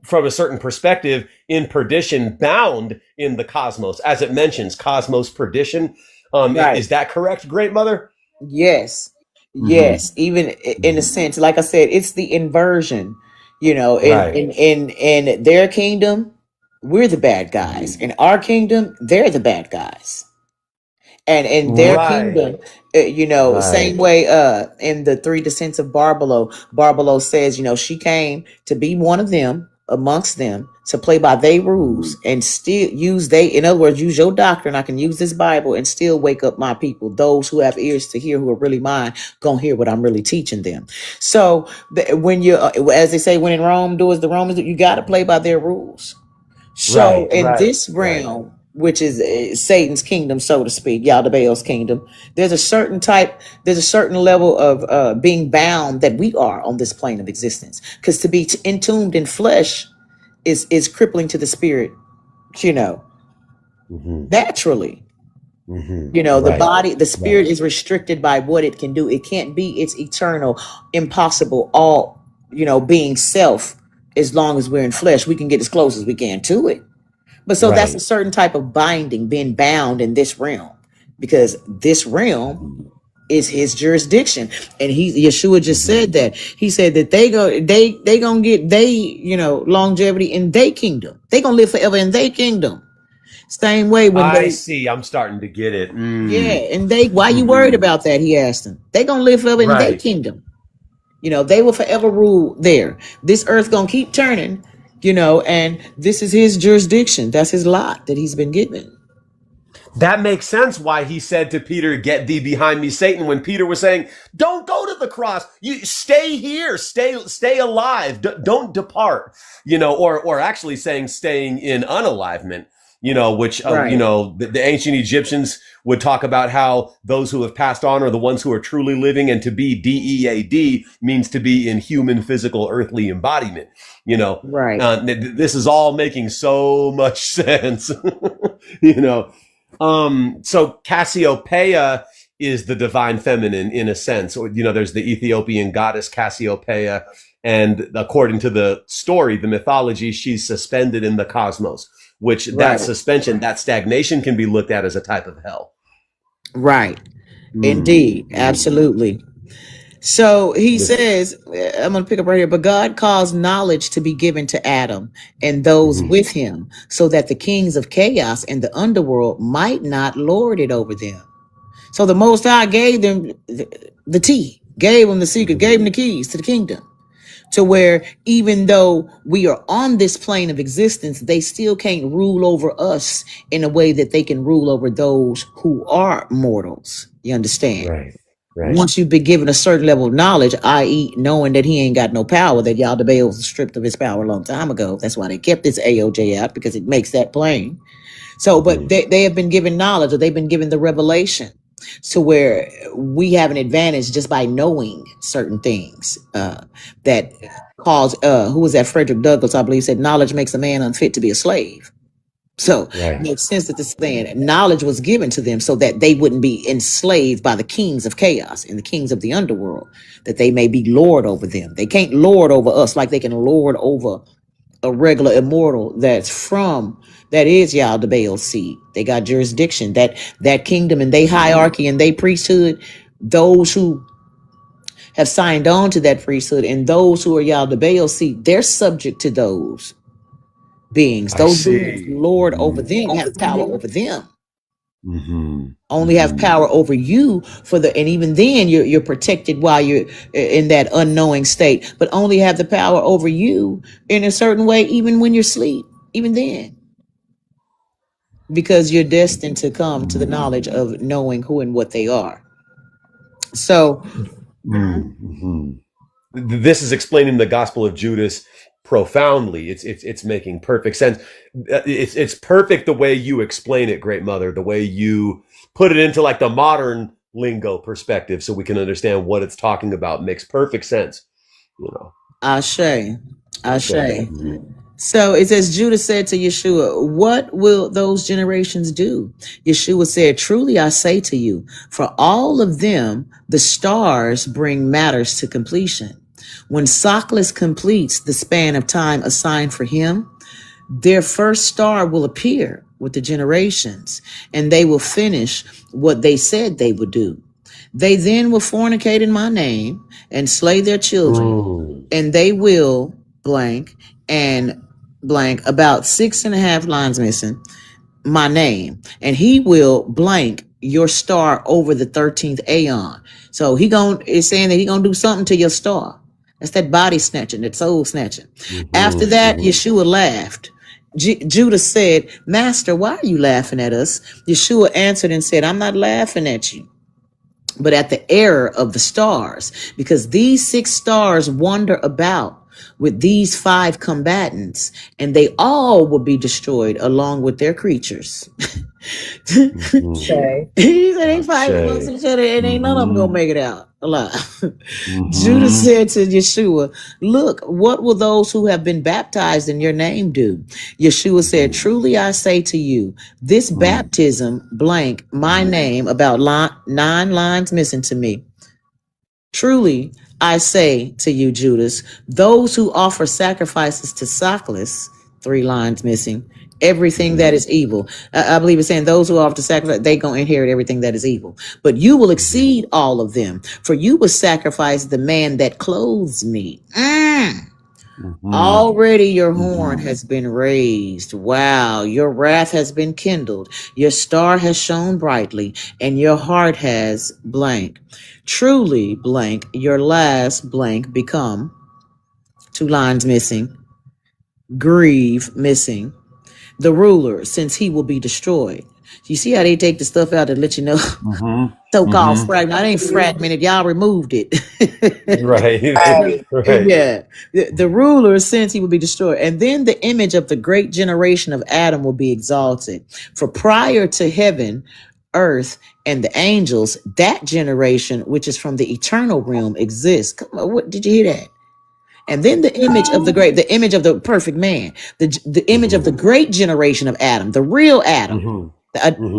from a certain perspective, in perdition, bound in the cosmos. As it mentions, cosmos perdition. Right. Is that correct, Great Mother? Yes. Yes. Even in a sense, like I said, it's the inversion. In their kingdom, we're the bad guys. In our kingdom, they're the bad guys. And in their kingdom, same way in the 3 Descents of Barbelo says, she came to be one of them amongst them, to play by their rules and still in other words, use your doctrine. I can use this Bible and still wake up my people. Those who have ears to hear, who are really mine, gonna hear what I'm really teaching them. So when you, as they say, when in Rome, do as the Romans do, you got to play by their rules. So in this realm, which is Satan's kingdom, so to speak, Yaldabaoth's kingdom, there's a certain level of being bound that we are on this plane of existence. Because to be entombed in flesh is crippling to the spirit, naturally. The body, the spirit is restricted by what it can do. It can't be its eternal, impossible, all, being self. As long as we're in flesh, we can get as close as we can to it. But so that's a certain type of binding, being bound in this realm, because this realm is his jurisdiction. And Yeshua just said that. He said that they gonna get longevity in their kingdom. They gonna live forever in their kingdom. Same way when I see. I'm starting to get it. Yeah, and why you worried about that? He asked them. They gonna live forever in their kingdom. They will forever rule there. This earth gonna keep turning, and this is his jurisdiction. That's his lot that he's been given. That makes sense why he said to Peter, "Get thee behind me, Satan," when Peter was saying, "Don't go to the cross. You stay here, stay alive. Don't depart." Or actually saying staying in unalivement, which, Right. the ancient Egyptians would talk about how those who have passed on are the ones who are truly living, and to be DEAD means to be in human, physical, earthly embodiment. Right. This is all making so much sense. So Cassiopeia is the divine feminine in a sense, or, there's the Ethiopian goddess Cassiopeia. And according to the story, the mythology, she's suspended in the cosmos, which that suspension, that stagnation can be looked at as a type of hell. Right. Indeed. Absolutely. So he says, I'm going to pick up right here, but God caused knowledge to be given to Adam and those with him so that the kings of chaos and the underworld might not lord it over them. So the Most High gave them the tea, gave them the secret, gave them the keys to the kingdom, to where even though we are on this plane of existence, they still can't rule over us in a way that they can rule over those who are mortals. You understand? Right. Once you've been given a certain level of knowledge, i.e. knowing that he ain't got no power, that Yaldabaoth was stripped of his power a long time ago. That's why they kept this AOJ out, because it makes that plain. So, but they have been given knowledge, or they've been given the revelation, to where we have an advantage just by knowing certain things that cause, who was that? Frederick Douglass, I believe, said knowledge makes a man unfit to be a slave. So it makes sense that this thing, knowledge was given to them so that they wouldn't be enslaved by the kings of chaos and the kings of the underworld, that they may be lord over them. They can't lord over us like they can lord over a regular immortal that is Yaldabaoth's seed. They got jurisdiction, that kingdom and they hierarchy and they priesthood. Those who have signed on to that priesthood and those who are Yaldabaoth's seed, they're subject to those beings. Those beings lord over them, have power over them. Only have power over you and even then you're protected while you're in that unknowing state, but only have the power over you in a certain way, even when you're asleep, even then, because you're destined to come to the knowledge of knowing who and what they are. So this is explaining the Gospel of Judas profoundly. It's making perfect sense. It's perfect the way you explain it, Great Mother, the way you put it into like the modern lingo perspective, so we can understand what it's talking about. Makes perfect sense. Ashe. So it says, Judas said to Yeshua, "What will those generations do?" Yeshua said, "Truly I say to you, for all of them, the stars bring matters to completion. When Socklus completes the span of time assigned for him, their first star will appear with the generations, and they will finish what they said they would do. They then will fornicate in my name and slay their children, and they will blank and blank, about 6.5 lines missing, my name, and he will blank your star over the 13th aeon." So it's saying that he gonna do something to your star. That's that body snatching, that soul snatching. After that, Yeshua laughed. Judas said, "Master, why are you laughing at us?" Yeshua answered and said, "I'm not laughing at you, but at the error of the stars, because these 6 stars wander about with these 5 combatants, and they all will be destroyed along with their creatures." Okay. He said they fight amongst each other and ain't none of them gonna make it out alive. Judas said to Yeshua, "Look, what will those who have been baptized in your name do?" Yeshua said, "Truly I say to you, this baptism, blank, my name, about 9 lines missing to me. Truly I say to you, Judas, those who offer sacrifices to Socklus, 3 lines missing, everything that is evil." I believe it's saying those who offer sacrifice, they gonna inherit everything that is evil. "But you will exceed all of them, for you will sacrifice the man that clothes me." Already your horn has been raised. Wow. Your wrath has been kindled. Your star has shone brightly, and your heart has blank. Truly blank, your last blank become 2 lines missing. Grieve missing. The ruler, since he will be destroyed. You see how they take the stuff out to let you know? So-called fragment. I ain't fragmented. Y'all removed it. Right. Yeah. The ruler, since he will be destroyed. And then the image of the great generation of Adam will be exalted. For prior to heaven, earth, and the angels, that generation, which is from the eternal realm, exists. Come on, what did you hear that? And then the image of the image of the perfect man, the image of the great generation of Adam, the real Adam,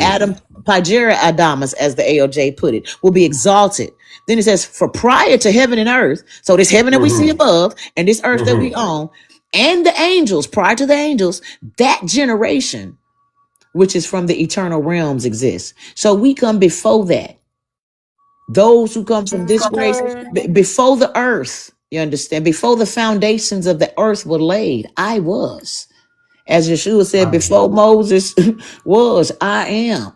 Adam, Pagera Adamus, as the ALJ put it, will be exalted. Then it says, for prior to heaven and earth, so this heaven that we see above and this earth that we own, and the angels, prior to the angels, that generation, which is from the eternal realms, exists. So we come before that. Those who come from this race, before the earth, you understand, before the foundations of the earth were laid, I was. As Yeshua said, before Moses was, I am.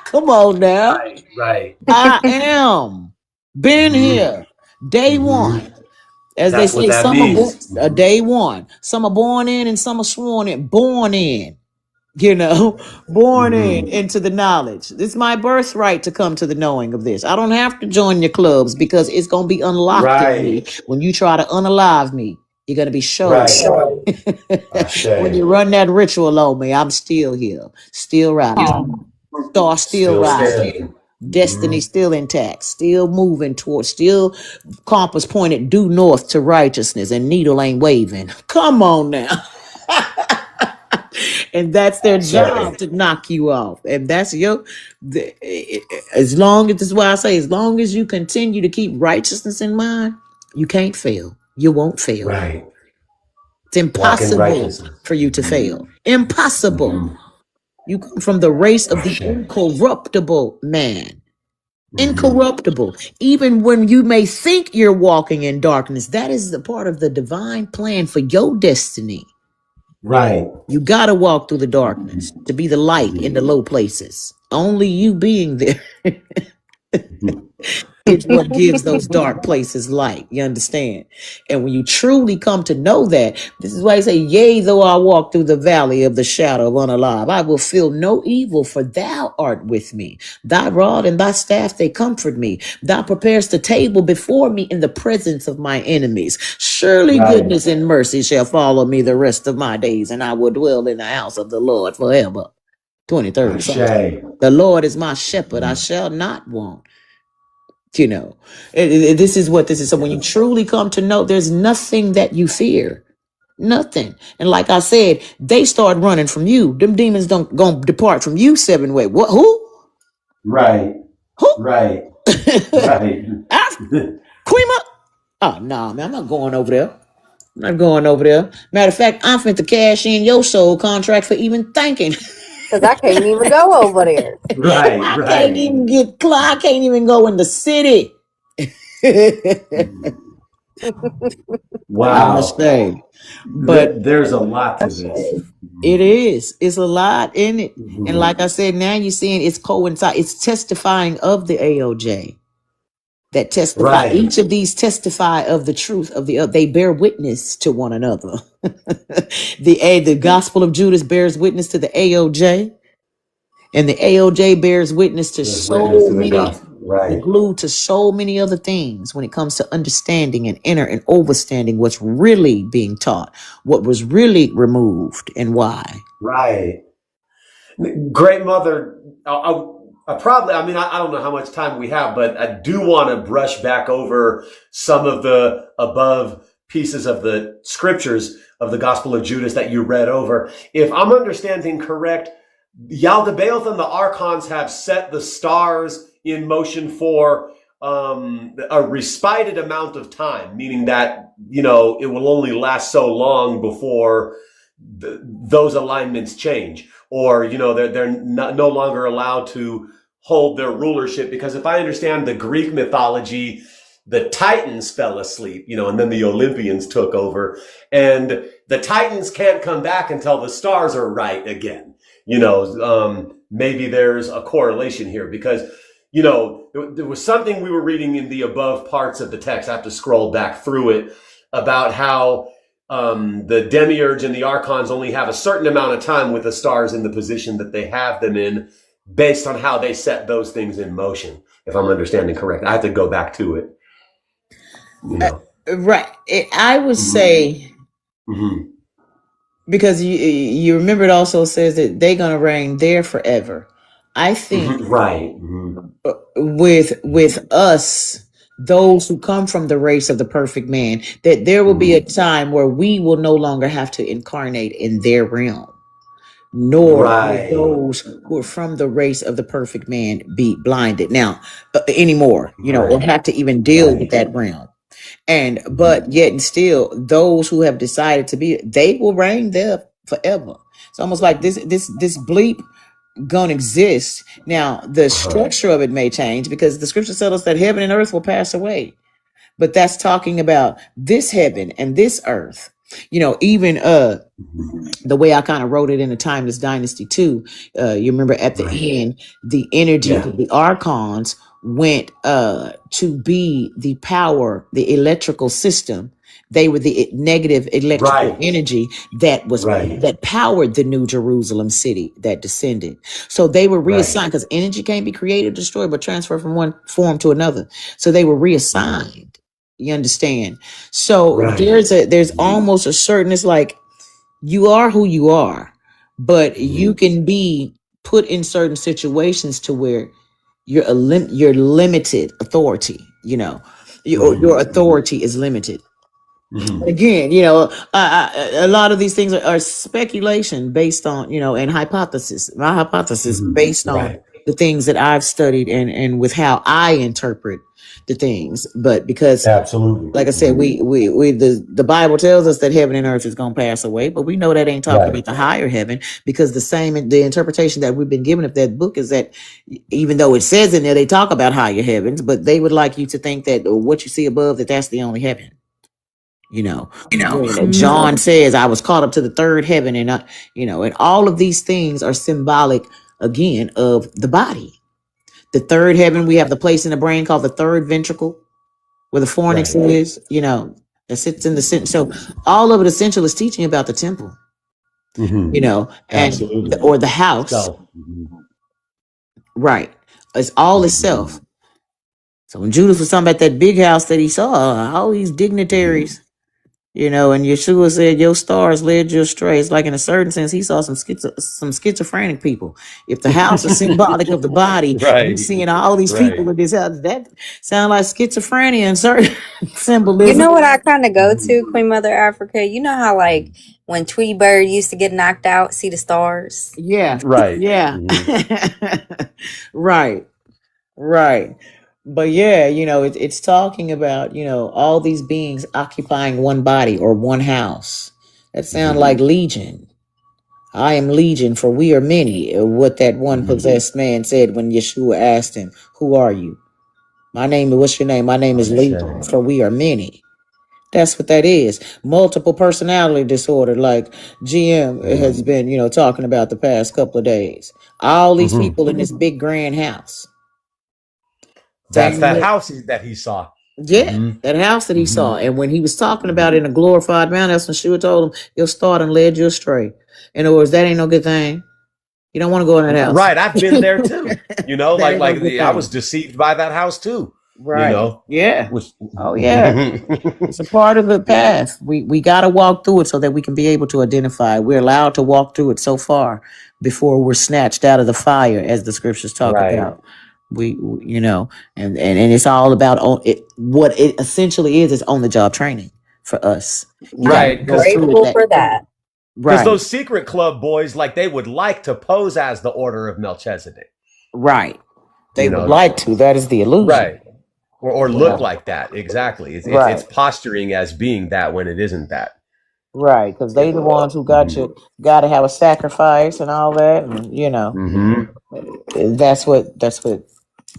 Come on now. Right. I am. Been here. Day one. As That's they what say, that some are means. born, day one. Some are born in and some are sworn in. Born in. Born into the knowledge. It's my birthright to come to the knowing of this. I don't have to join your clubs because it's going to be unlocked in me. When you try to unalive me, you're going to be shown. When you run that ritual on me, I'm still here, still riding. Star still rising. Destiny still intact, still moving towards, still compass pointed due north to righteousness, and needle ain't waving. Come on now. And that's their job, to knock you off. And that's as long as, this is why I say, as long as you continue to keep righteousness in mind, you can't fail. You won't fail. Right. It's impossible for you to fail. Impossible. You come from the race of the incorruptible man. Incorruptible. Even when you may think you're walking in darkness, that is the part of the divine plan for your destiny. Right. You got to walk through the darkness to be the light in the low places. Only you being there is what gives those dark places light. You understand? And when you truly come to know that, this is why I say, yea, though I walk through the valley of the shadow of unalive, I will feel no evil, for thou art with me. Thy rod and thy staff, they comfort me. Thou preparest the table before me in the presence of my enemies. Surely goodness and mercy shall follow me the rest of my days, and I will dwell in the house of the Lord forever. 23rd Psalm. The Lord is my shepherd, I shall not want. This is what this is. So when you truly come to know, there's nothing that you fear. Nothing. And like I said, they start running from you. Them demons don't gonna depart from you 7 ways. What? Who? Right. Who? Right. Quima? Oh, no, man, I'm not going over there. I'm not going over there. Matter of fact, I'm finna cash in your soul contract for even thinking. Because I can't even go over there. I can't even I can't even go in the city. Wow. Namaste. But there's a lot to this. It is. It's a lot in it. And like I said, now you're seeing it's coincide. It's testifying of the AOJ. That testify. Each of these testify of the truth of the other. They bear witness to one another. The Gospel of Judas bears witness to the AOJ. And the AOJ bears witness to glued to so many other things when it comes to understanding and inner and overstanding what's really being taught, what was really removed, and why. Right. Great Mother, I don't know how much time we have, but I do want to brush back over some of the above pieces of the scriptures of the Gospel of Judas that you read over. If I'm understanding correct, Yaldabaoth and the Archons have set the stars in motion for a respited amount of time, meaning that, it will only last so long before those alignments change, or, they're no longer allowed to hold their rulership. Because if I understand the Greek mythology, the Titans fell asleep, and then the Olympians took over, and the Titans can't come back until the stars are right again. Maybe there's a correlation here because, there was something we were reading in the above parts of the text. I have to scroll back through it about how the demiurge and the archons only have a certain amount of time with the stars in the position that they have them in based on how they set those things in motion, if I'm understanding correct. I have to go back to it. Right. I would say, because you remember it also says that they're going to reign there forever. I think right. With us, those who come from the race of the perfect man, that there will be a time where we will no longer have to incarnate in their realm, nor will those who are from the race of the perfect man be blinded now anymore, or have to even deal with that realm. But yet and still, those who have decided to be, they will reign there forever. It's almost like this bleep gonna exist. Now, the structure of it may change because the scripture tells us that heaven and earth will pass away. But that's talking about this heaven and this earth. Even the way I kind of wrote it in the Timeless Dynasty too. You remember at the end, the energy of the archons went to be the power, the electrical system. They were the negative electrical energy that was that powered the New Jerusalem city that descended. So they were reassigned because energy can't be created, destroyed, but transferred from one form to another. So they were reassigned. You understand? So there's almost a certain, it's like you are who you are, but you can be put in certain situations to where you're limited authority. Your authority is limited. Again, a lot of these things are speculation based on, and hypothesis. My hypothesis based on the things that I've studied and with how I interpret the things. But because, absolutely, like I said, the Bible tells us that heaven and earth is going to pass away, but we know that ain't talking about the higher heaven, because the interpretation that we've been given of that book is that even though it says in there they talk about higher heavens, but they would like you to think that what you see above, that's the only heaven. John says, I was caught up to the third heaven, and and all of these things are symbolic again of the body. The third heaven, we have the place in the brain called the third ventricle, where the fornix is, that sits in the center. So all of it essential is teaching about the temple, and or the house. Right. It's all itself. So when Judas was talking about that big house that he saw, all these dignitaries, and Yeshua said, your stars led you astray. It's like, in a certain sense, he saw some schizophrenic people. If the house is symbolic of the body, he's seeing all these people in this house. That sound like schizophrenia and certain symbolism. You know what I kind of go to, Queen Mother Africa? You know how, like, when Tweety Bird used to get knocked out, see the stars? Yeah. Right. Yeah. Right. But yeah, it's talking about, all these beings occupying one body or one house. That sounds like legion. I am legion, for we are many. What that one possessed man said when Yeshua asked him, who are you? What's your name? My name is legion, for we are many. That's what that is. Multiple personality disorder, like GM has been, talking about the past couple of days. All these people in this big grand house. That's that house that he saw. Yeah, that house that he saw. And when he was talking about it in a glorified manner, that's when Yeshua told him, your start and led you astray. In other words, that ain't no good thing. You don't want to go in that house. Right. I've been there too. I was deceived by that house too. Right. Yeah. Oh yeah. It's a part of the path. We got to walk through it so that we can be able to identify. We're allowed to walk through it so far before we're snatched out of the fire, as the scriptures talk about. And it's all about what it essentially is on the job training for us. Grateful for that. Because those secret club boys, they would like to pose as the order of Melchizedek. Right. They would like to. That is the illusion. Right. Or look like that. Exactly. It's posturing as being that when it isn't that. Right. Because they the ones who got to have a sacrifice and all that. And, that's what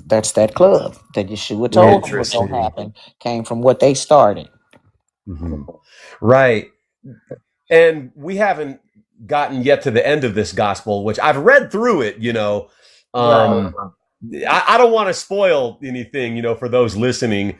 That's that club that Yeshua told them was going to happen. Came from what they started. Mm-hmm. Right. And we haven't gotten yet to the end of this gospel, which I've read through it, Right. I don't want to spoil anything, for those listening.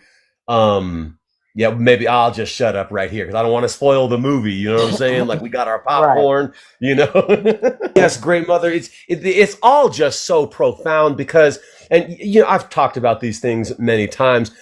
Yeah, maybe I'll just shut up right here because I don't want to spoil the movie. You know what I'm saying? Like we got our popcorn, Yes, great mother. It's all just so profound because, and I've talked about these things many times,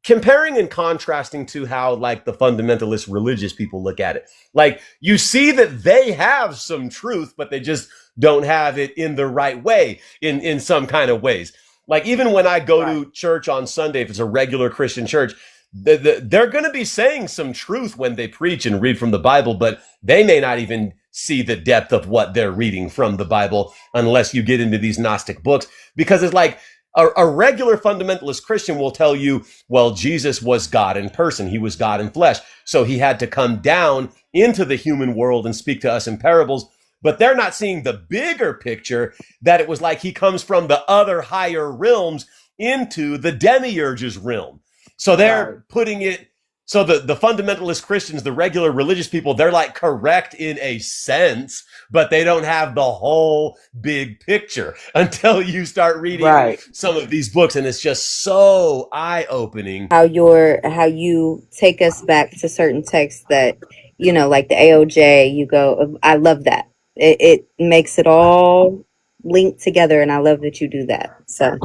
comparing and contrasting to how like the fundamentalist religious people look at it. Like you see that they have some truth, but they just don't have it in the right way in some kind of ways. Like even when I go to church on Sunday, if it's a regular Christian church, they're going to be saying some truth when they preach and read from the Bible, but they may not even see the depth of what they're reading from the Bible unless you get into these Gnostic books, because it's like a regular fundamentalist Christian will tell you, well, Jesus was God in person. He was God in flesh. So he had to come down into the human world and speak to us in parables. But they're not seeing the bigger picture, that it was like he comes from the other higher realms into the demiurge's realm. So they're putting it, so the fundamentalist Christians, the regular religious people, they're like correct in a sense, but they don't have the whole big picture until you start reading some of these books. And it's just so eye-opening. How you take us back to certain texts that, like the AOJ, you go, I love that. It makes it all linked together. And I love that you do that. So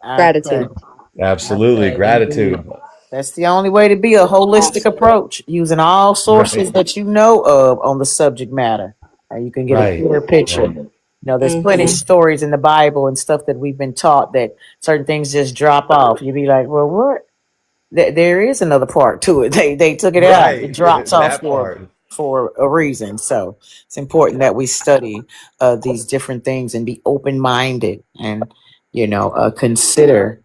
gratitude. Absolutely. Gratitude. That's the only way to be a holistic approach, using all sources that you know of on the subject matter. You can get a clear picture. There's plenty of stories in the Bible and stuff that we've been taught that certain things just drop off. You'd be like, well, what? There is another part to it. They took it out. It drops off for a reason. So it's important that we study these different things and be open-minded and, consider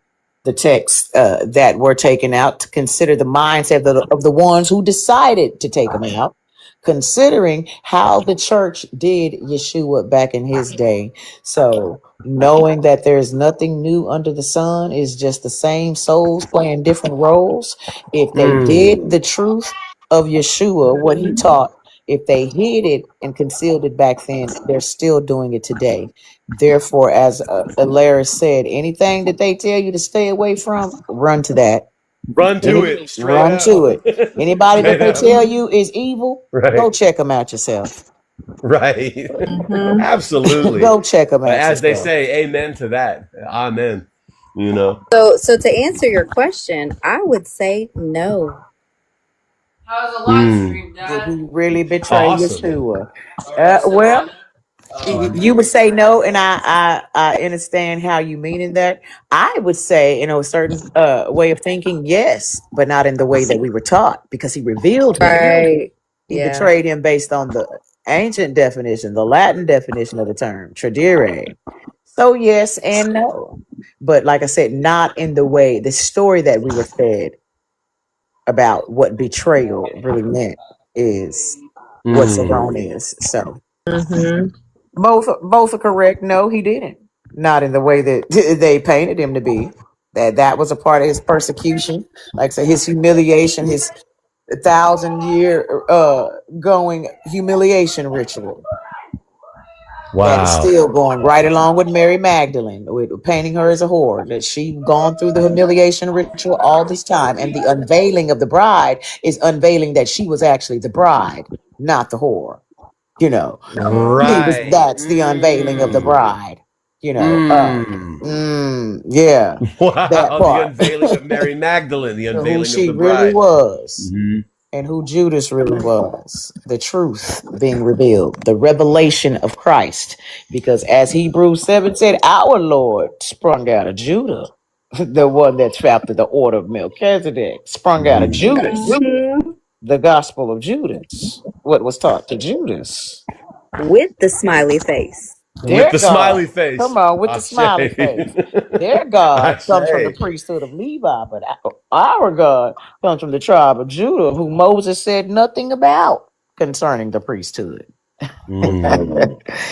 the texts that were taken out, to consider the mindset of the ones who decided to take them out, considering how the church did Yeshua back in his day. So knowing that there's nothing new under the sun, is just the same souls playing different roles. If they did the truth of Yeshua, what he taught, if they hid it and concealed it back then, they're still doing it today. Therefore, as Alaris said, anything that they tell you to stay away from, run to that. Run to it. Run to it. Anybody that they tell you is evil, go check them out yourself. Right. Absolutely. Go check them out. As they say, amen to that. Amen. So to answer your question, I would say no. How's the live stream, Dad? Did he really betray Yeshua? Well, you would say no, and I understand how you mean in that. I would say, a certain way of thinking, yes, but not in the way that we were taught, because he revealed him. He betrayed him based on the ancient definition, the Latin definition of the term, tradire. So yes and no. But like I said, not in the way, the story that we were fed about what betrayal really meant is what Saron is. So both are correct. No, he didn't. Not in the way that they painted him to be. That was a part of his persecution. Like I say, his humiliation, his 1,000-year going humiliation ritual. Wow. That is still going right along with Mary Magdalene, with painting her as a whore. That she'd gone through the humiliation ritual all this time. And the unveiling of the bride is unveiling that she was actually the bride, not the whore. Right. That's the unveiling of the bride. Yeah. Wow. The unveiling of Mary Magdalene, the unveiling who she of the bride. really was. And who Judas really was, the truth being revealed, the revelation of Christ. Because as Hebrews 7 said, our Lord sprung out of Judah, the one that's after the order of Melchizedek, sprung out of Judas, the gospel of Judas, what was taught to Judas. With the smiley face. With the smiley face. Come on, with the smiley face. Their God comes from the priesthood of Levi, but our God comes from the tribe of Judah, who Moses said nothing about concerning the priesthood.